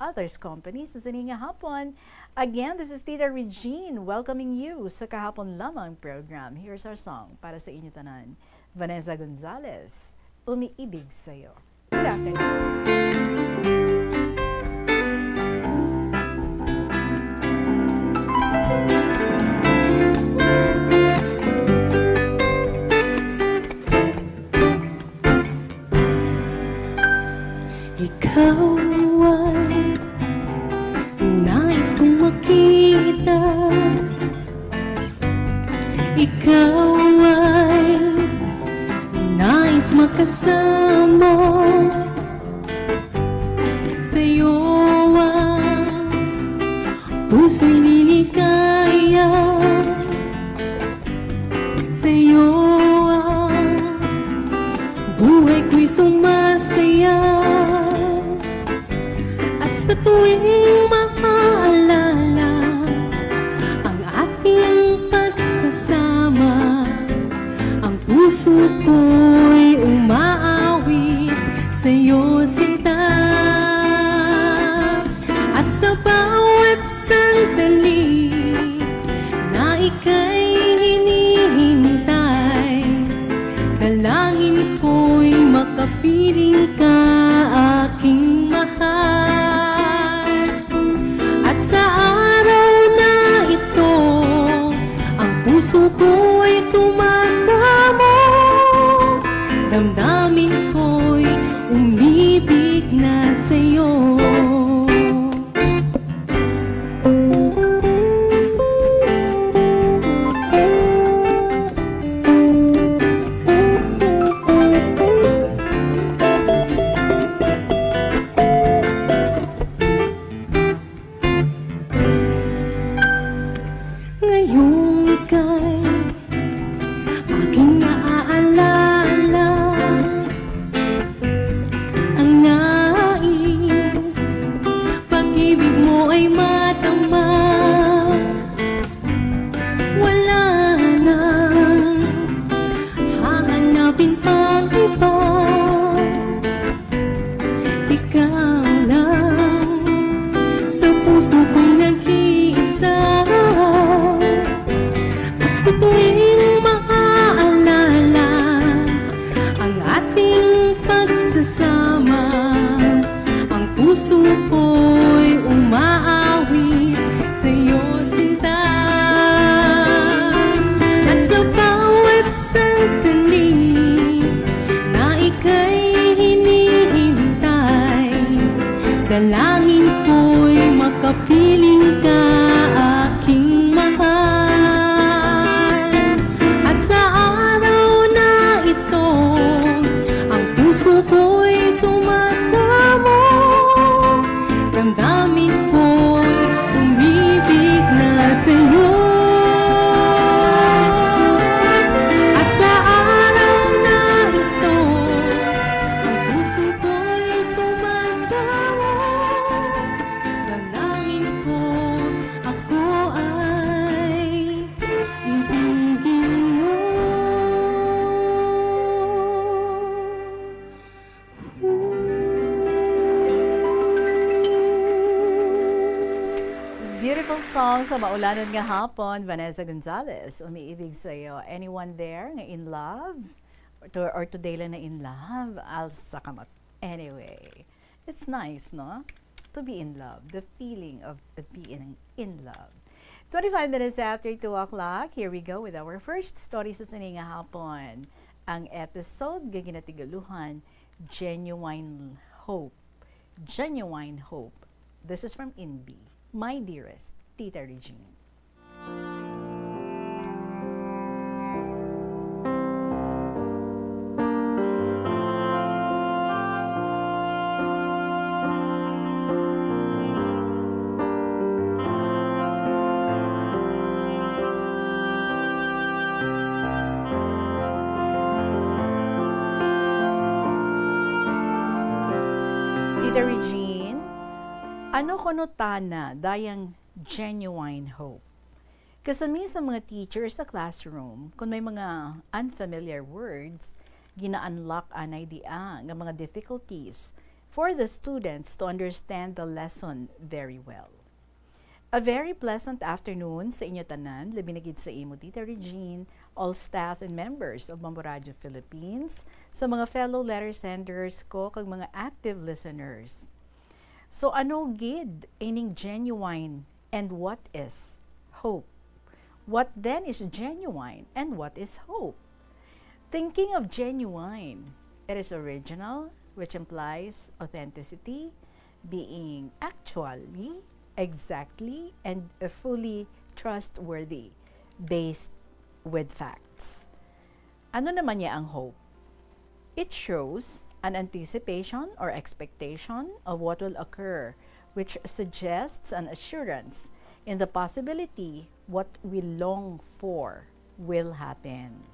other's company sa nga hapon. Again, this is Tita Regine welcoming you sa kahapon lamang program. Here's our song para sa inyo tanan. Vanessa Gonzalez, Umiibig Sa'yo. Good afternoon. Ikaw ay nais kong makita. Ikaw ay nais makasama. Sa'yo ang puso'y liligaya. Sa'yo ang buhay ko'y sumasaya. At sa tuwing makaalala ang ating pagsasama, ang puso ko'y umaawit sa'yo, sinta. At sa bawat sandali na ika'y hinihintay, dalangin ko'y makapiling ka, aking mahal. At sa araw na ito, ang puso ko'y sumasamo, damdamin ko'y umibig na sa'yo. Ngayong ika'y aking naaalala, ang nais pag-ibig mo ay matama. Wala nang hahanapin pang iba, ikaw lang sa puso ko'y nag-iisa. Sa tuwing maaalala ang ating pagsasama, ang puso ko'y umaawit sa'yo, sinta. At sa bawat sandali na ika'y hinihintay, dalangin ko'y makapiling ka, aking mahal. Puso ko'y sumasamo, damdamin ko'y umibig na sa'yo. At sa araw na ito, ang puso ko'y sumasamo, damdamin ko ako ay ibigin mo. Beautiful song sa maulanan nga hapon, Vanessa Gonzalez, umiibig sa'yo. Anyone there nga in love? Or today lang na in love? I'll sakamot. Anyway, it's nice, no? To be in love. The feeling of being in love. 25 minutes after 2 o'clock, here we go with our first story sa sining nga hapon. Ang episode gaginatigaluhan, Genuine Hope. Genuine Hope. This is from INBI. My dearest, Tita Regine. Tita Regine, ano konotana dayang genuine hope? Kasami sa mga teachers sa classroom, kung may mga unfamiliar words, gina-unlock anay dia ng mga difficulties for the students to understand the lesson very well. A very pleasant afternoon sa inyo tanan, labi na gid sa imo, Tita Regine, all staff and members of Bombo Radio Philippines, sa mga fellow letter senders ko, kag mga active listeners. So ano gid ining genuine and what is hope? What then is genuine and what is hope? Thinking of genuine, it is original, which implies authenticity, being actually, exactly, and fully trustworthy based with facts. Ano naman niya ang hope? It shows an anticipation or expectation of what will occur, which suggests an assurance in the possibility what we long for will happen.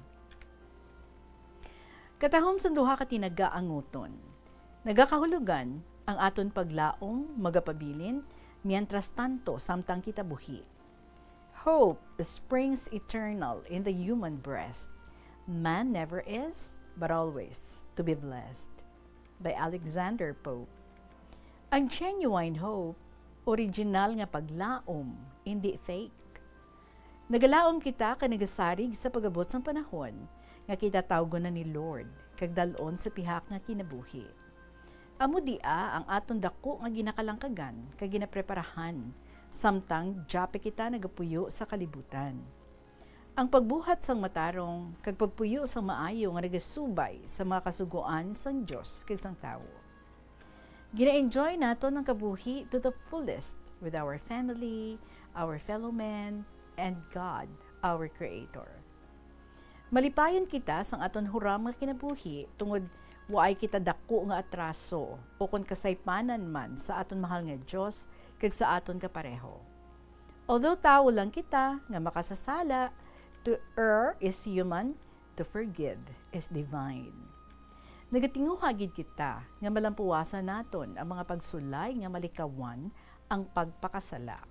Katahom sa duha ka tinagaanguton, nagakahulugan ang aton paglaom magapabilin mientras tanto samtang kita buhi. Hope springs eternal in the human breast. Man never is, but always to be blessed. By Alexander Pope. Ang genuine hope, original nga paglaom, hindi fake. Nagalaom kita ka nagasarig sa pagabot sang panahon nga kita tawgon na ni Lord kag dalon sa pihak nga kinabuhi. Amo dia ang aton dako nga ginakalangkagan kag ginapreparahan samtang jape kita nagapuyo sa kalibutan. Ang pagbuhat sang matarong kag pagpuyo sang maayo nga nagasubay sa mga kasugoan sang Dios kag sang tawo. Gina-enjoy naton ang kabuhi to the fullest with our family, our fellow men, and God, our Creator. Malipayon kita sang aton huram nga kinabuhi tungod waay kita dako nga atraso o kon kasaypanan man sa aton mahal nga Dios kag sa aton kapareho. Although tawo lang kita nga makasasala, to err is human, to forgive is divine. Nagatinguhagid kita nga malampuwasan naton ang mga pagsulay nga malikawan ang pagpakasala.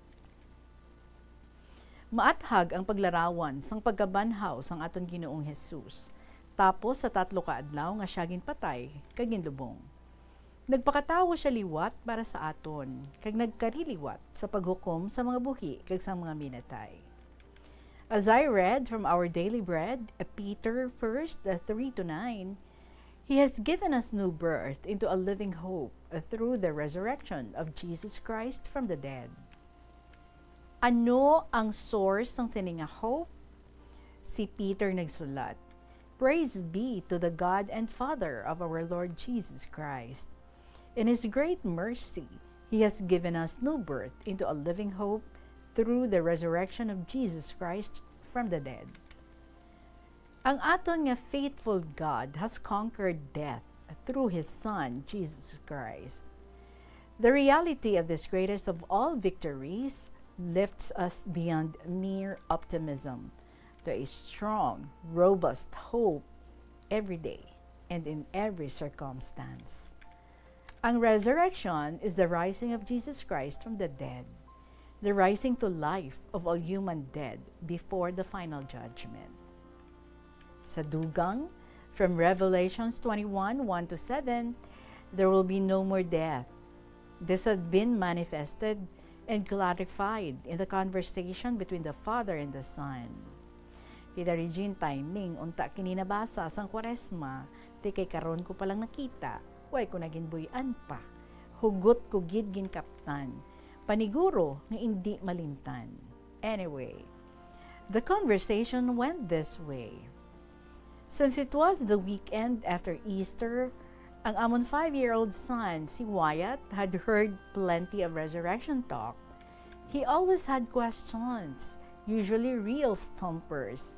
Maathag ang paglarawan sang pagkabanhaw sang aton Ginoong Hesus, tapos sa 3 ka adlaw nga siya ginpatay kag ginlubong. Nagpakatawo siya liwat para sa aton, kag nagkariliwat sa paghukom sa mga buhi kag sa mga minatay. As I read from our daily bread, Peter 1:3-9, He has given us new birth into a living hope through the resurrection of Jesus Christ from the dead. Ano ang source ng sininga hope? Si Peter nagsulat, Praise be to the God and Father of our Lord Jesus Christ. In His great mercy, He has given us new birth into a living hope through the resurrection of Jesus Christ from the dead. Ang aton nga faithful God has conquered death through His Son, Jesus Christ. The reality of this greatest of all victories lifts us beyond mere optimism to a strong, robust hope every day and in every circumstance. Ang resurrection is the rising of Jesus Christ from the dead, the rising to life of all human dead before the final judgment. Sa dugang, from Revelations 21:1-7, there will be no more death. This had been manifested and clarified in the conversation between the Father and the Son. Kita Regine timing, unta kininabasa sang Kwaresma, ti kay karon ko palang nakita, way ko naging buyan pa. Hugot ko gid gin kaptan. Paniguro nga hindi malimtan. Anyway, the conversation went this way. Since it was the weekend after Easter, ang amon 5-year-old son, si Wyatt, had heard plenty of resurrection talk. He always had questions, usually real stompers.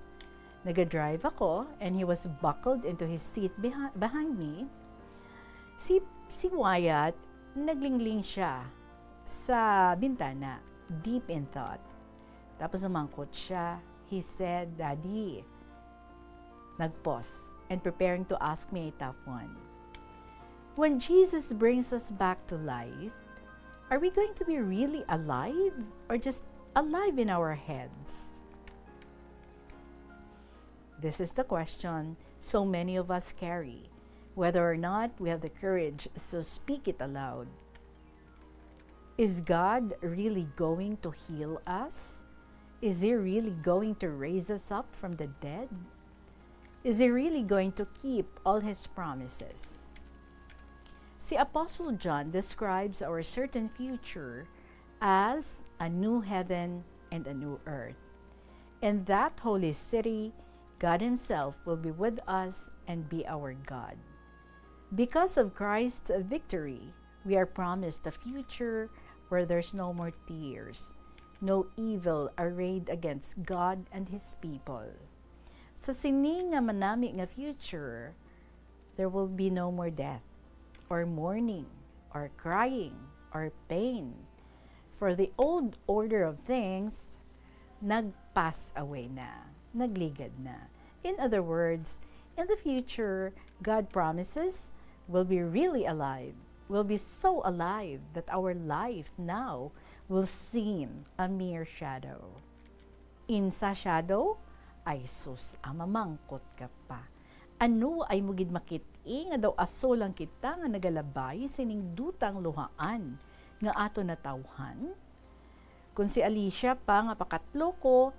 Naga-drive ako and he was buckled into his seat behind me. Si Wyatt, naglingling siya sa bintana, deep in thought. Tapos namangkot siya. He said, Daddy. Nag-pause and preparing to ask me a tough one. When Jesus brings us back to life, are we going to be really alive or just alive in our heads? This is the question so many of us carry, whether or not we have the courage to speak it aloud. Is God really going to heal us? Is He really going to raise us up from the dead? Is He really going to keep all His promises? Si Apostle John describes our certain future as a new heaven and a new earth. In that holy city, God Himself will be with us and be our God. Because of Christ's victory, We are promised a future where there's no more tears, no evil arrayed against God and His people. Sa sini nga manami nga future, there will be no more death, or mourning, or crying, or pain. For the old order of things, nag-pass away na, nagligad na. In other words, in the future, God promises we'll be really alive. We'll be so alive that our life now will seem a mere shadow. In sa shadow, ay sus, amamangkot ka pa. Ano ay mugid makit-i nga daw aso lang kita nga nagalabay sining dutang luhaan nga ato natawhan? Kung si Alicia pa nga pakatlo ko,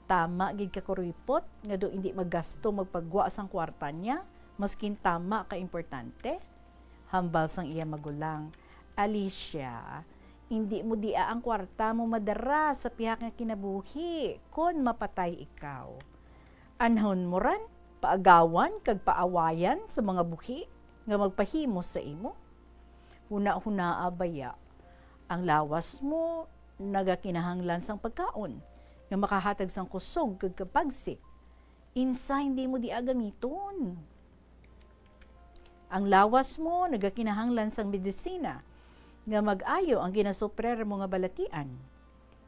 tama gid ka kuripot nga do hindi maggasto magpagwa sang kwarta niya, maskin tama ka importante. Hambal sang iya magulang, Alicia, hindi mo dia ang kwarta mo madara sa pihak nga kinabuhi kon mapatay ikaw. Anhon mo ran, paagawan kag paawayan sa mga buhi nga magpahimo sa imo. Huna-hunaa baya, ang lawas mo nagakinahanglan sang pagkaon nga makahatag sang kusog kag kapagsik. Insa hindi mo di agamiton. Ang lawas mo nagakinahanglan sang medisina nga mag-ayo ang ginasuprer mo nga balatian.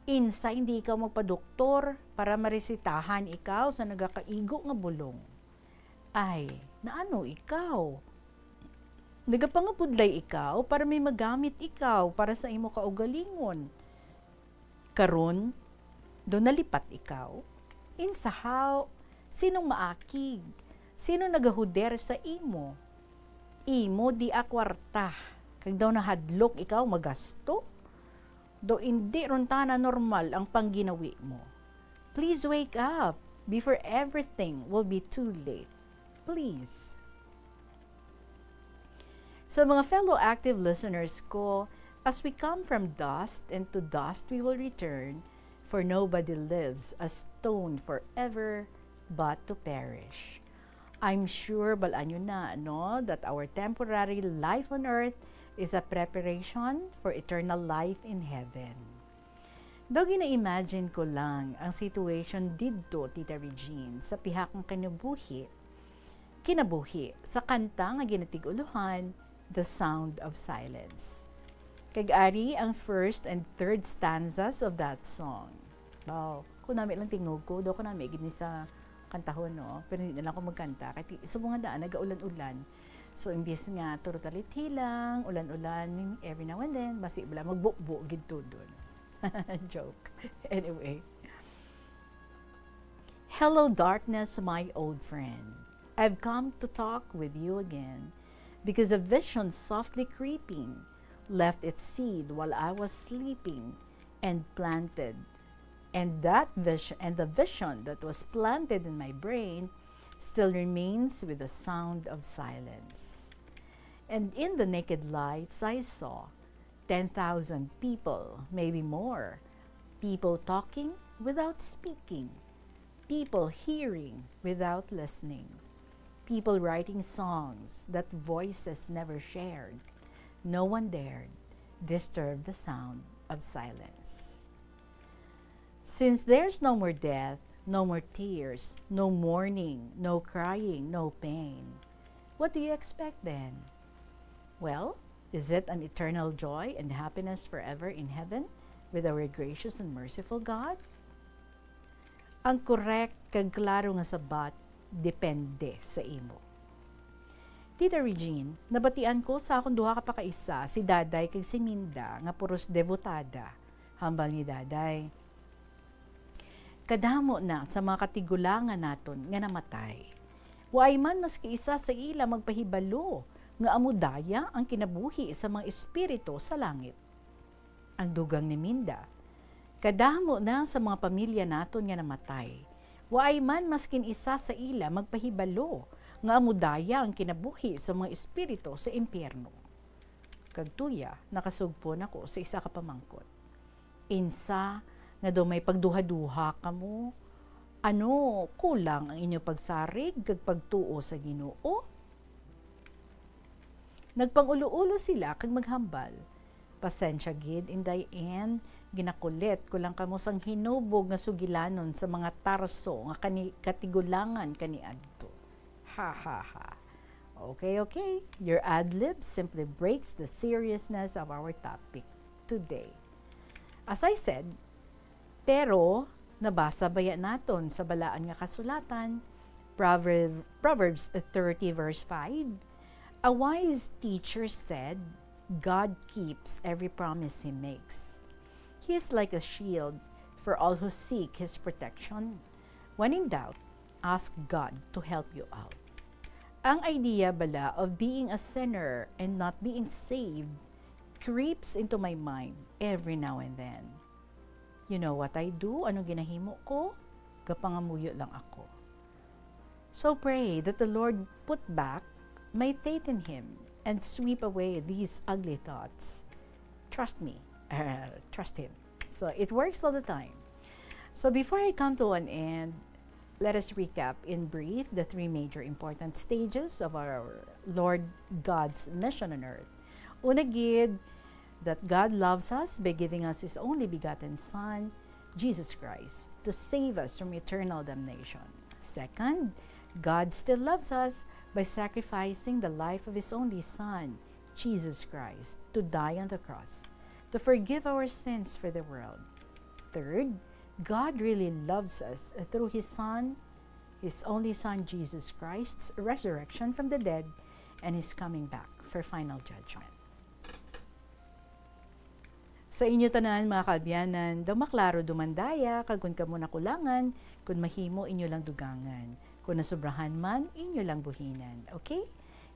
Insa hindi ikaw magpadoktor para maresitahan ikaw sa nagakaigo nga bulong. Ay, naano ikaw? Nagapangapudlay ikaw para may magamit ikaw para sa imo kaugalingon. Karon, do nalipat ikaw. Insahaw, sinong maakig? Sino nagahuder sa imo? Imo di akwarta. Kag daw nahadlok ikaw magasto? Do hindi ron tana normal ang pangginawi mo. Please wake up before everything will be too late. Please. Sa mga fellow active listeners ko, as we come from dust and to dust we will return, for nobody lives a stone forever but to perish. I'm sure balaan nyo na that our temporary life on earth is a preparation for eternal life in heaven. Daw gina-imagine ko lang ang situation didto, Tita Regine, sa pihak ng kinabuhi sa kanta nga ginatiguluhan, The Sound of Silence. Kag-ari ang first and third stanzas of that song. Wow, kung namin lang tingog ko, daw ko namin gini sa kantahon, no? Pero hindi na lang ako magkanta. Kahit sa mga daan, nag-ulan-ulan. So, imbis nga, turutalit lang, ulan-ulan, every now and then, basi bala, magbukbo, gito dun. Joke. Anyway. Hello, darkness, my old friend. I've come to talk with you again because a vision softly creeping left its seed while I was sleeping and planted. And that vision, and the vision that was planted in my brain still remains with the sound of silence. And in the naked lights I saw 10,000 people, maybe more, people talking without speaking, people hearing without listening, people writing songs that voices never shared. No one dared disturb the sound of silence. Since there's no more death, no more tears, no mourning, no crying, no pain, what do you expect then? Well, is it an eternal joy and happiness forever in heaven with our gracious and merciful God? Ang correct kag klaro nga sabat depende sa imo. Tita Regine, nabatian ko sa akong duha ka pa kaisa si Daday kag si Minda nga puros devotada. Hambal ni Daday, kadamo na sa mga katigulangan naton nga namatay. Waay man maski isa sa ila magpahibalo nga amudaya ang kinabuhi sa mga espiritu sa langit. Ang dugang ni Minda, kadamo na sa mga pamilya naton nga namatay. Waay man maskin isa sa ila magpahibalo nga amudaya ang kinabuhi sa mga espiritu sa impyerno. Kagtuya, nakasugpo nako sa isa ka pamangkot. Insa nga daw may pagduha-duha ka mo, ano, kulang ang inyo pagsarig kag pagtuo sa Ginoo? Nagpangulo-ulo sila kag maghambal. Pasensya gid, inday en, ginakulit ko lang kamo sang hinubog nga sugilanon sa mga tarso nga katigulangan kaniadto. Ha ha ha. Okay. Your ad-lib simply breaks the seriousness of our topic today. As I said, pero nabasa baya naton sa balaan nga kasulatan, Proverbs 30 verse 5, a wise teacher said, God keeps every promise He makes. He is like a shield for all who seek His protection. When in doubt, ask God to help you out. Ang idea bala of being a sinner and not being saved creeps into my mind every now and then. You know what I do? Anong ginahimo ko? Gapangamuyo lang ako. So pray that the Lord put back my faith in Him and sweep away these ugly thoughts. Trust me. Trust Him. So it works all the time. So before I come to an end, let us recap in brief the three major important stages of our Lord God's mission on earth. Una gid, that God loves us by giving us His only begotten Son, Jesus Christ, to save us from eternal damnation. Second, God still loves us by sacrificing the life of His only Son, Jesus Christ, to die on the cross, to forgive our sins for the world. Third, God really loves us through His Son, His only Son, Jesus Christ's resurrection from the dead, and His coming back for final judgment. Sa inyo tanan mga kaabyanan, daw maklaro dumandaya, kagkun kamo nakulangan, kung mahimo inyo lang dugangan. Kung nasubrahan man, inyo lang buhinan. Okay?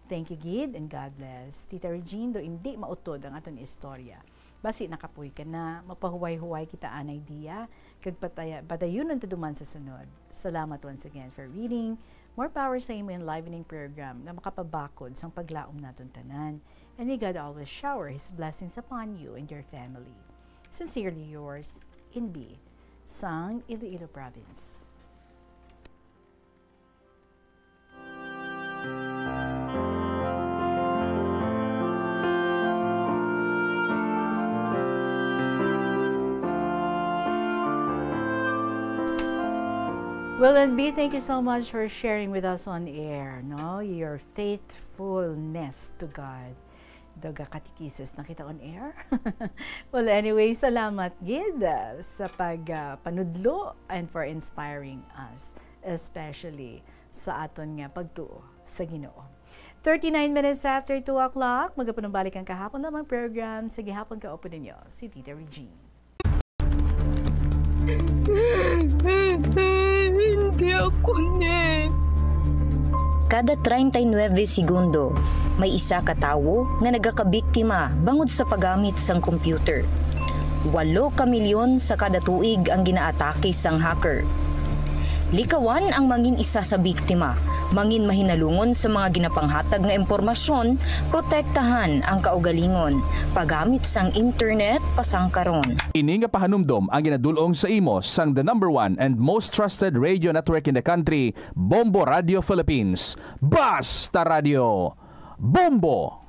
Thank you, Gid, and God bless. Tita Regine, do hindi mautod ang aton istorya. Basi nakapuy ka na, mapahuway-huway kita an idea, kag patayunan ta duman sa sunod. Salamat once again for reading. More power sa imo enlivening program na makapabakod sang paglaom naton tanan. And may God always shower His blessings upon you and your family. Sincerely yours, Inbi, Sang Iloilo Province. Well, NB, thank you so much for sharing with us on air, no? Your faithfulness to God. Daga katikises na kita on air. Well, anyway, salamat Gid sa pagpanudlo and for inspiring us, especially sa aton nga pagtuo sa Ginoo. 39 minutes after 2 o'clock, magapanumbalik ang kahapon lamang program. Sige, hapon ka opo ninyo, si Tita Regine. Hindi ako Kada 39 segundo, may isa ka tawo nga nagakabiktima bangod sa paggamit sang computer. 8 ka milyon sa kada tuig ang ginaatake sang hacker. Likawan ang mangin isa sa biktima, mangin mahinalungon sa mga ginapanghatag nga impormasyon, protektahan ang kaugalingon, paggamit sang internet pasangkaron. Ini nga pahanumdom ang ginadulong sa imo sang the #1 and most trusted radio network in the country, Bombo Radio Philippines. Basta Radio! Bombo!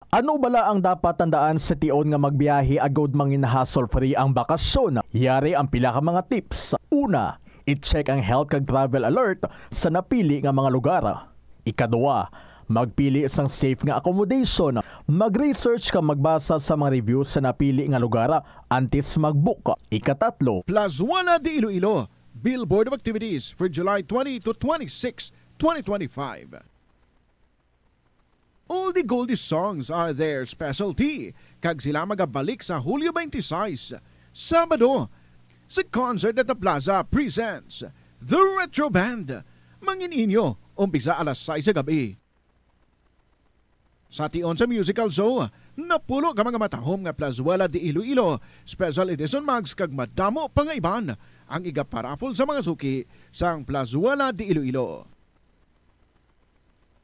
Ano bala ang dapat tandaan sa tion nga magbiyahe agod mangin hassle-free ang bakasyon? Yari ang pila ka mga tips. Una, i-check ang health kag travel alert sa napili nga mga lugar. Ikaduwa, magpili isang safe nga accommodation. Mag-research ka magbasa sa mga reviews sa napili nga lugar antes mag-book. Ikatatlo, Plazuela de Iloilo, Billboard of Activities for July 20 to 26, 2025. All the Goldie songs are their specialty. Kag sila magabalik sa Hulyo 26, Sabado, sa Concert at the Plaza presents The Retro Band. Mangin inyo, umpisa alas 6 sa gabi. Sa tion sa musical show, napulo ka mga matahom nga Plazuela de Iloilo, special edition mags kag madamo pangaiban ang igaparafol sa mga suki sang Plazuela de Iloilo.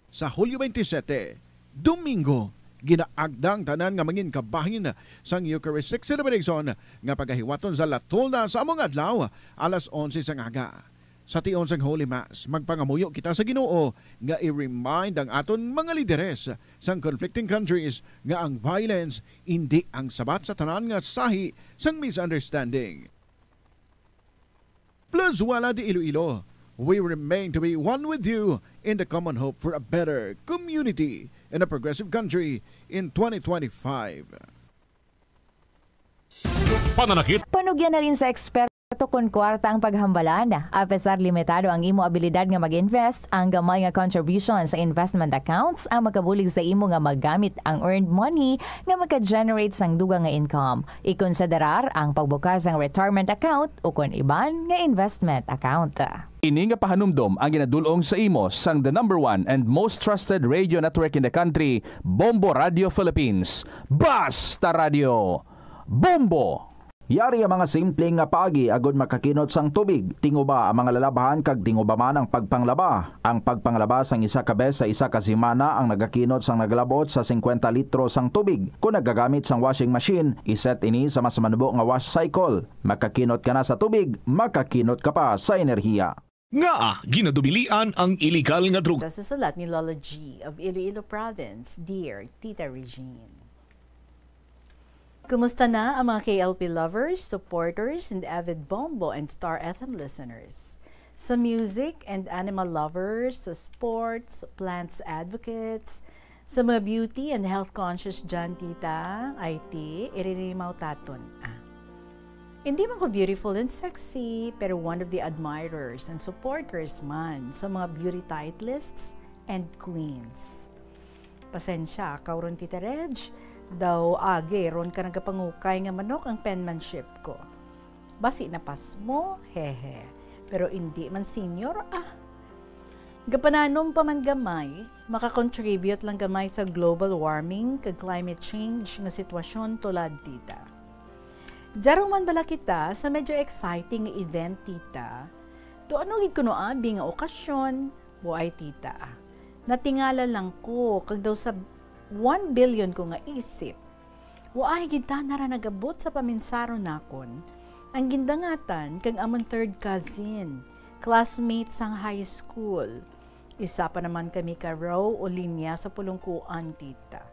Sa Hulyo 27, Domingo, ginaagdang tanan nga mangin kabahin sang Eucharistic celebration nga pagahiwaton sa Latolda sa among adlaw alas 11 sang aga. Sa tion sang Holy Mass, magpangamuyo kita sa Ginoo nga i-remind ang aton mga lideres sang conflicting countries nga ang violence hindi ang sabat sa tanan nga sahi sang misunderstanding. Plus wala di Iloilo, we remain to be one with you in the common hope for a better community and a progressive country in 2025. Pananakit. Panugyan na rin sa eksperto kun kwarta ang paghambalan. Apesar limitado ang imo abilidad nga mag-invest, ang gamay nga contribution sa investment accounts ang makabulig sa imo nga maggamit ang earned money nga maka-generate sang dugang nga income. Ikonsiderar ang pagbukas ng retirement account o kun iban nga investment account. Ini nga pahanumdom ang ginadulong sa imo sang the #1 and most trusted radio network in the country, Bombo Radio Philippines. Basta Radio! Bombo! Yari ang mga simpleng nga paagi agod makakinot sang tubig. Tinguba ang mga lalabahan kag tinguba man ang pagpanglaba. Ang pagpanglaba sang isa ka bes sa isa ka semana ang nagakinot sang naglabot sa 50 litro sang tubig. Kung nagagamit sang washing machine, iset ini sa mas manubo nga wash cycle. Makakinot ka na sa tubig, makakinot ka pa sa enerhiya. Nga, ginadubilian ang illegal nga droga. Sa sulat ni Lola G of Iloilo Province, Dear Tita Regine. Kumusta na ang mga KLP lovers, supporters, and avid Bombo and Star FM listeners? Sa music and animal lovers, sa sports, plants advocates, sa mga beauty and health conscious dyan, tita, IT, irinimaw taton. Hindi man ko beautiful and sexy, pero one of the admirers and supporters man sa mga beauty titleists and queens. Pasensya, kauron tita Reg, daw age ron ka nagapangukay nga manok ang penmanship ko. Basi napas mo, hehe. Pero hindi man senior, Gapananom pa man gamay, makakontribute lang gamay sa global warming kag climate change nga sitwasyon tulad tita. Jaro man bala kita sa medyo exciting event tita. To ano gid kuno abi nga okasyon, buay tita. Natingala lang ko kag daw sa 1 billion ko nga isip. Waay gita nara nagabot sa paminsaro nakon. Ang gindangatan kag amon third cousin, classmate sang high school. Isa pa naman kami ka row o linya sa pulungkuan tita.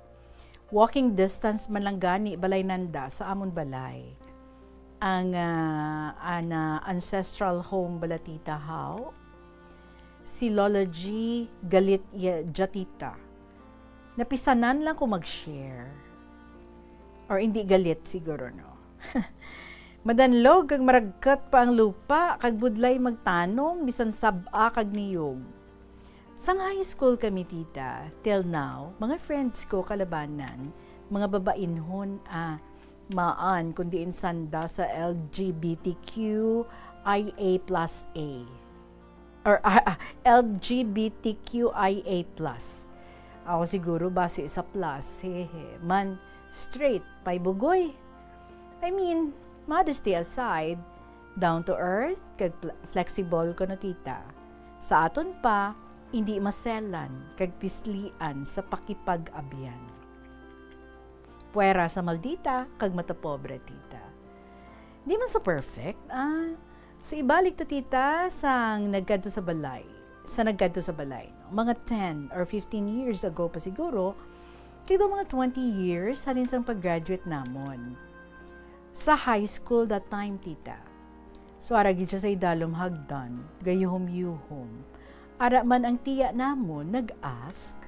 Walking distance man lang gani balay nanda sa amon balay. Ang ancestral home bala tita how? Si Lola G galit jatita. Napisanan lang ko mag-share. Or hindi galit siguro, no? Madanlog kag maragkat pa ang lupa, kag budlay magtanom, bisan sab-a kag niyog. Sang high school kami, tita, till now, mga friends ko kalabanan, mga babainhon, maan, kundi insanda sa LGBTQIA+A. Or LGBTQIA+. Ako siguro base sa plus, hehe. Man, straight, pay bugoy. I mean, modesty aside, down to earth, kag flexible ko no tita. Sa aton pa, hindi maselan, kag pislian sa pakipag-abyan. Puwera sa maldita, kag matapobre tita. Di man so perfect, So ibalik to tita sang nagkadto sa balay. Mga 10 or 15 years ago pa siguro, kaya mga 20 years halin sang pag-graduate namon. Sa high school that time, tita. So aragid siya sa idalom hagdan, gayuhom-yuhom. Ara man ang tiya namon nag-ask,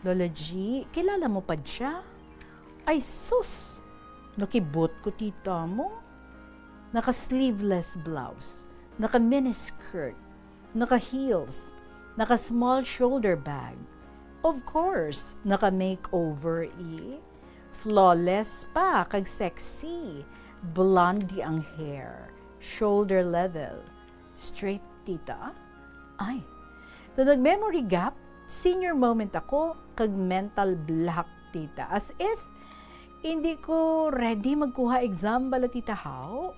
Lola G, kilala mo pa siya? Ay sus, nakibot ko tita mo. Naka-sleeveless blouse, naka-miniskirt, naka-heels, naka-small shoulder bag. Of course, naka-makeover flawless pa, kag sexy. Blondie ang hair, shoulder level. Straight, tita? Ay, to nag-memory gap, senior moment ako, kag mental block, tita. As if, hindi ko ready magkuha exam bala tita how?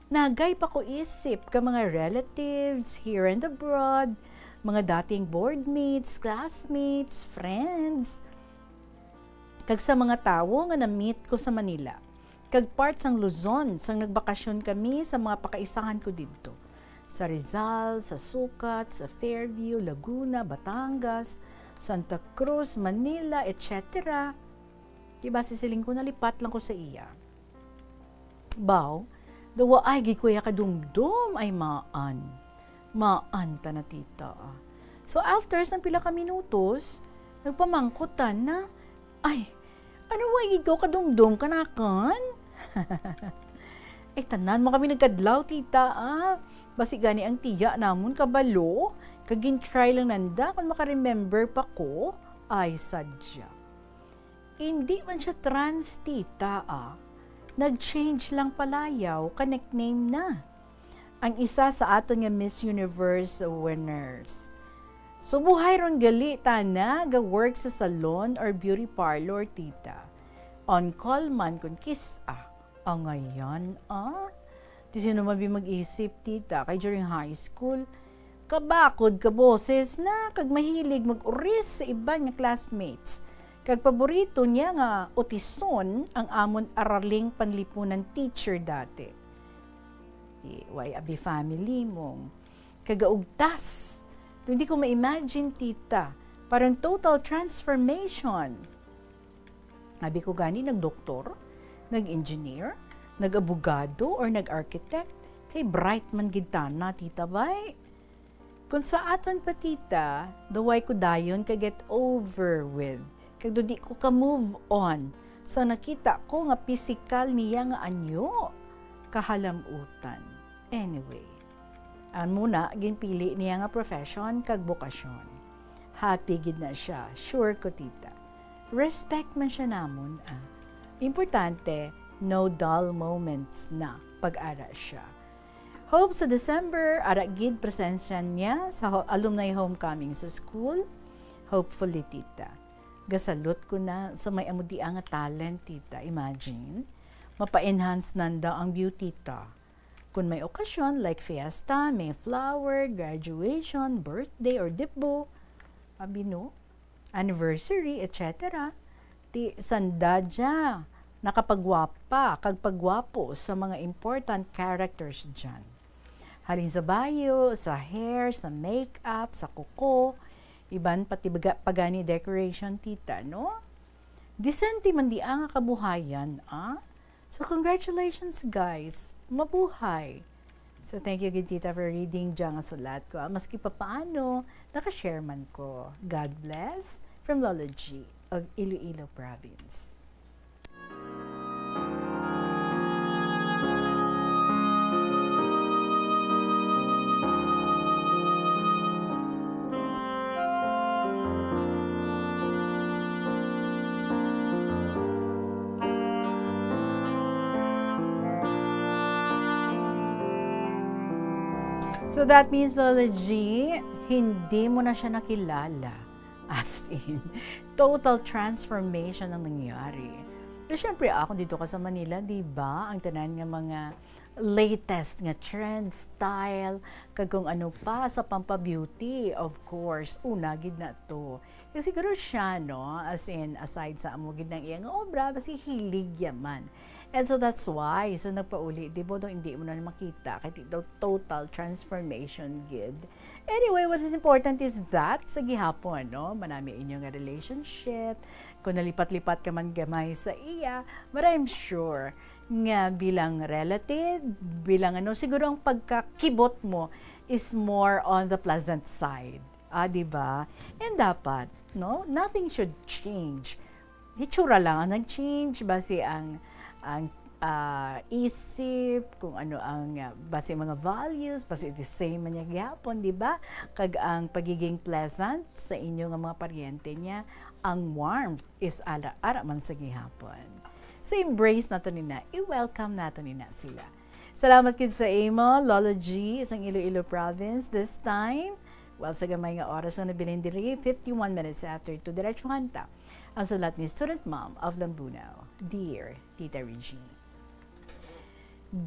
Nagay pa ko isip ka mga relatives here and abroad, mga dating boardmates, classmates, friends. Kag sa mga tawo nga na-meet ko sa Manila. Kag part sang Luzon, sang nagbakasyon kami sa mga pakaisahan ko dito. sa Rizal, sa Sucat, sa Fairview, Laguna, Batangas, Santa Cruz, Manila, etc. Diba sisiling ko nalipat lang ko sa iya. Baw, dawa ay gikuya kadumdum ay maan. Maan ta na tita. So after sang pila ka minutos, nagpamangkutan na, ay, ano wa ikaw kadumdum kanakan? Ay tanan mo kami nagkadlaw tita Basi gani ang tiya namon kabalo, kagin try lang nanda kung makaremember pa ko, ay sadya. Hindi man siya trans tita Nag-change lang palayaw, ka-nickname na. Ang isa sa ato nga Miss Universe winners. So buhay ron gali tana ga-work sa salon or beauty parlor tita. On call man kun kiss ngayon Di sino mabi mag-isip tita kay during high school kabakod ka boses na kag mahilig mag-uris sa iba nga classmates. Kag paborito niya nga utison ang amon araling panlipunan teacher dati. Di way abi family mong kagaugtas. Hindi ko ma-imagine tita, parang total transformation. Abi ko gani nag-doktor, nag-engineer, nag-abogado or nag-architect, kay bright man gid na tita bay. Kung sa aton pa tita, daway ko dayon ka get over with. Kag di ko ka move on. So nakita ko nga physical niya nga anyo kahalamutan. Anyway, ang muna ginpili niya nga profession kag bokasyon. Happy gid na siya, sure ko tita. Respect man siya namon Importante, no dull moments na pag-ara siya. Hope sa December, ara gid presensya niya sa alumni homecoming sa school. Hopefully, tita. Gasalot ko na sa may amudi nga talent, tita. Imagine, mapa-enhance nanda ang beauty, tita. Kung may okasyon like fiesta, may flower, graduation, birthday, or dibbo, anniversary, etc. Ti sanda dya nakapagwapa, kagpagwapo sa mga important characters dyan. Halin sa bayo, sa hair, sa makeup, sa kuko, iban pati pagani decoration, tita, no? Disente man di ang kabuhayan, So, congratulations, guys. Mabuhay. So, thank you, tita, for reading dyan ang sulat ko. Maski pa paano, nakashare man ko. God bless. From Lola G of Iloilo Province. So that means, Lola G, hindi mo na siya nakilala. As in, total transformation ang nangyari. So, syempre, ako dito ka sa Manila, di ba? Ang tanan nga mga latest nga trend, style, kag kung ano pa sa pampa-beauty, of course, una, gid na to. Kasi siguro siya, no? As in, aside sa amo, gid ng iyang obra, basi hilig yaman. And so that's why, so nagpauli, di ba hindi mo na makita, kahit ito total transformation gid. Anyway, what is important is that, sa gihapon, no? Manami inyong relationship, kung nalipat-lipat ka man gamay sa iya, but I'm sure, nga bilang relative, bilang siguro ang pagkakibot mo is more on the pleasant side. Di ba? And dapat, no? Nothing should change. Hitsura lang ang nag-change, base ang isip, kung ano ang base mga values, base the same man niya gihapon, di ba? Kag ang pagiging pleasant sa inyo nga mga paryente niya, ang warmth is ara man sa gihapon. So embrace nato nina, i-welcome nato nina sila. Salamat kid sa imo, Lola G, isang Iloilo Province. This time, well, sa gamay nga oras na nabilin diri, 51 minutes after 2, diretso hanta. Ang sulat ni Student Mom of Lambunaw. Dear Tita Regine,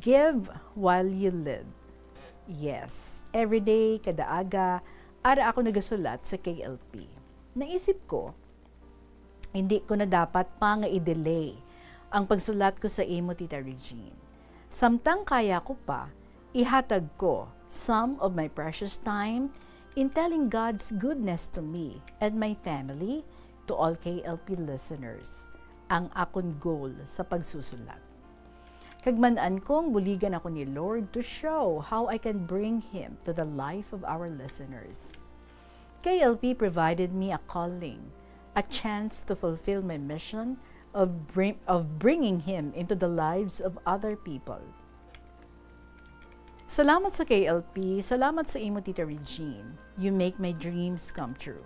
give while you live. Yes, everyday, kada aga, ara ako nagasulat sa KLP. Naisip ko, hindi ko na dapat pa nga i-delay ang pagsulat ko sa imo, Tita Regine. Samtang kaya ko pa, ihatag ko some of my precious time in telling God's goodness to me and my family, to all KLP listeners, ang akong goal sa pagsusulat. Kagmanaan kong buligan ako ni Lord to show how I can bring Him to the life of our listeners. KLP provided me a calling, a chance to fulfill my mission of bringing Him into the lives of other people. Salamat sa KLP, salamat sa imo, Tita Regine. You make my dreams come true.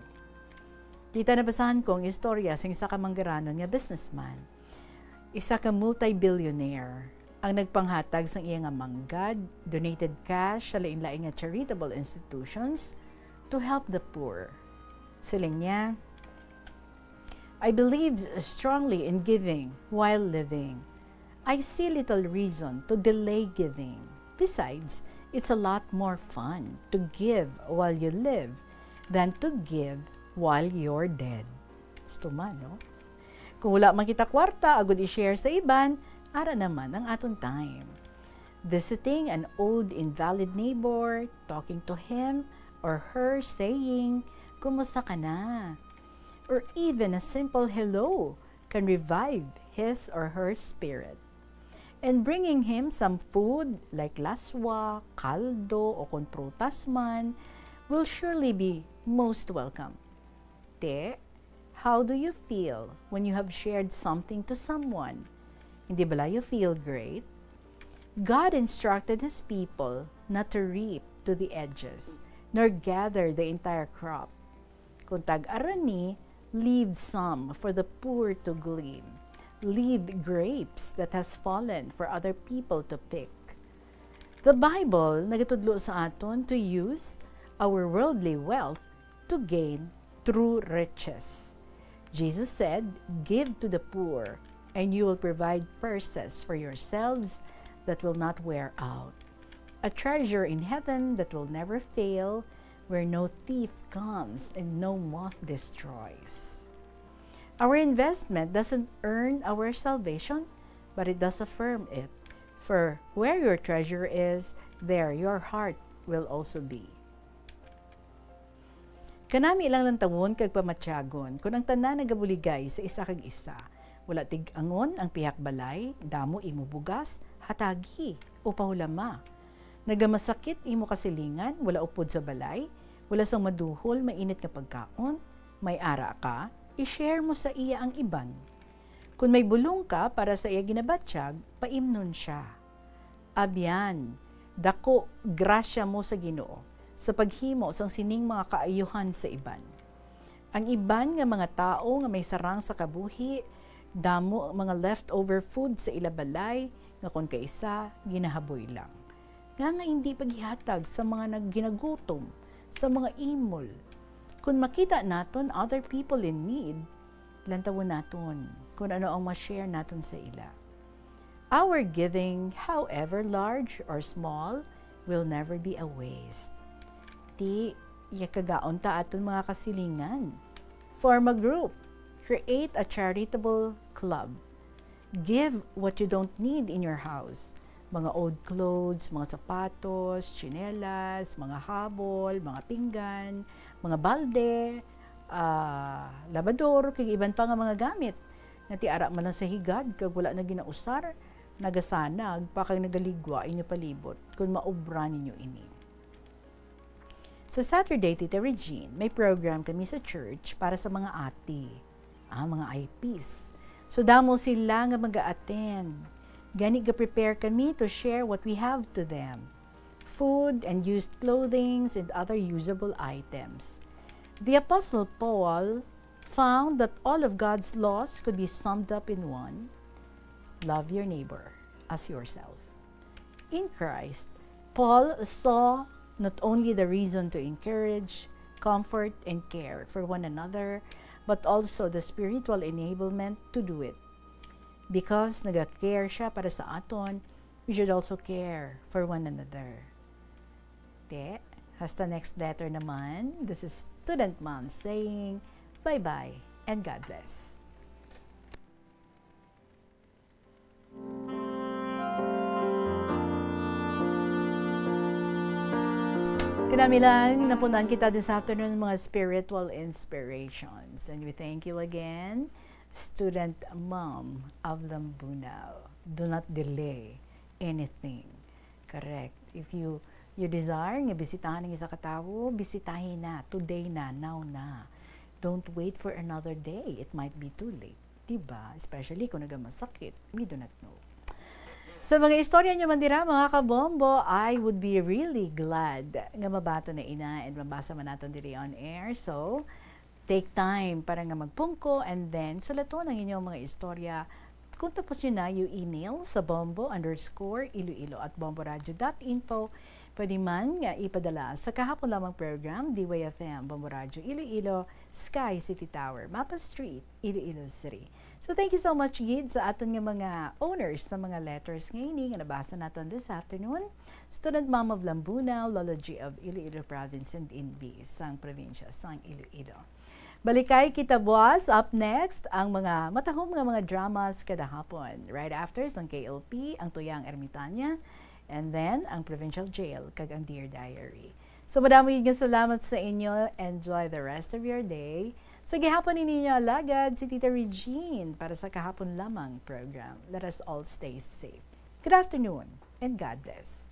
Tita, nabasahan ko ang istorya sa isa ka manggaranon nga businessman. Isa ka multi-billionaire ang nagpanghatag sa iya nga manggad, donated cash sa lain-lain nga charitable institutions to help the poor. Siling niya, I believe strongly in giving while living. I see little reason to delay giving. Besides, it's a lot more fun to give while you live than to give while you're dead. Stuma, no? Kung wala man kita kwarta, agad i-share sa iban, ara naman ang aton time. Visiting an old invalid neighbor, talking to him or her saying, "Kumusta ka na?" Or even a simple hello can revive his or her spirit. And bringing him some food like laswa, kaldo, o kung prutas man will surely be most welcome. Te, how do you feel when you have shared something to someone? Hindi bala you feel great? God instructed His people not to reap to the edges, nor gather the entire crop. Kung tag-arani, leave some for the poor to glean. Leave grapes that has fallen for other people to pick. The Bible nagatudlo sa aton to use our worldly wealth to gain true riches. Jesus said, "Give to the poor, and you will provide purses for yourselves that will not wear out, a treasure in heaven that will never fail, where no thief comes and no moth destroys." Our investment doesn't earn our salvation, but it does affirm it. For where your treasure is, there your heart will also be. Kanami ilang lang tawon kag pamatyagon, kung ang tanan nagabuligay sa isa kag isa, wala tig-angon ang pihak balay, damo imo bugas, hatagi o pahulama. Nagamasakit imo kasilingan, wala upod sa balay, wala sang maduhol, mainit nga pagkaon, may ara ka, i-share mo sa iya ang iban. Kung may bulong ka para sa iya ginabatsyag, paimnon siya. Abyan, dako grasya mo sa Ginoo sa paghimo sang sining mga kaayuhan sa iban. Ang iban nga mga tao nga may sarang sa kabuhi, damo mga leftover food sa ilabalay, nga kung kaisa, ginahaboy lang. Nga hindi paghihatag sa mga nagginagutom, sa mga imol. Kung makita naton other people in need, lantawon naton kung ano ang ma-share naton sa ila. Our giving, however large or small, will never be a waste. Ti, yakagaon ta aton mga kasilingan. Form a group. Create a charitable club. Give what you don't need in your house. Mga old clothes, mga sapatos, tsinelas, mga habol, mga pinggan, mga balde, labador, kag iban pa nga mga gamit. Natiara man lang sa higad, kag wala na ginausar, nagasanag, pa kag nagaligwa inyo palibot, kung maobra ninyo ini. Sa Saturday, Tita Regine, may program kami sa church para sa mga ati, mga IPs. So damo sila nga mag-a-attend. Gani ga-prepare kami to share what we have to them. Food and used clothing and other usable items. The Apostle Paul found that all of God's laws could be summed up in one: love your neighbor as yourself. In Christ, Paul saw not only the reason to encourage, comfort, and care for one another, but also the spiritual enablement to do it. Because nag-care siya para sa aton, we should also care for one another. Te, hasta next letter naman, this is Student Mom saying bye-bye and God bless. Kanamilang napunan kita this afternoon mga spiritual inspirations. And we thank you again, Student Mom of Lambunao. Do not delay anything. Correct. If you desire nga bisitahan ng isa katawo, bisitahin na. Today na, now na. Don't wait for another day. It might be too late. Diba? Especially kung nagamasakit. We do not know. Sa mga istorya nyo man dira, mga kabombo, I would be really glad nga mabato na ina and mabasa man natin diri on air. So, take time para nga magpungko and then sulaton ang inyong mga istorya. Kung tapos nyo na, you email sa bombo_iloilo@bomboradio.info. Pwede man nga ipadala sa kahapon lamang program, DYFM, Bombo Radio, Iloilo, Sky City Tower, Mapa Street, Iloilo City. So thank you so much, Gid, sa aton nga mga owners sa mga letters ngayon nga nabasa natin this afternoon. Student Mom of Lambunao, Lolo G of Iloilo Province and Inbi, sang probinsya, sang Iloilo. Balikay kita buwas. Up next, ang mga matahom nga mga dramas kada hapon. Right after, ang KLP, ang Tuyang Ermitanya, and then, ang Provincial Jail, kag ang Dear Diary. So, madami nga salamat sa inyo. Enjoy the rest of your day. Sa gihapon ninyo alagad, si Tita Regine para sa kahapon lamang program. Let us all stay safe. Good afternoon, and God bless.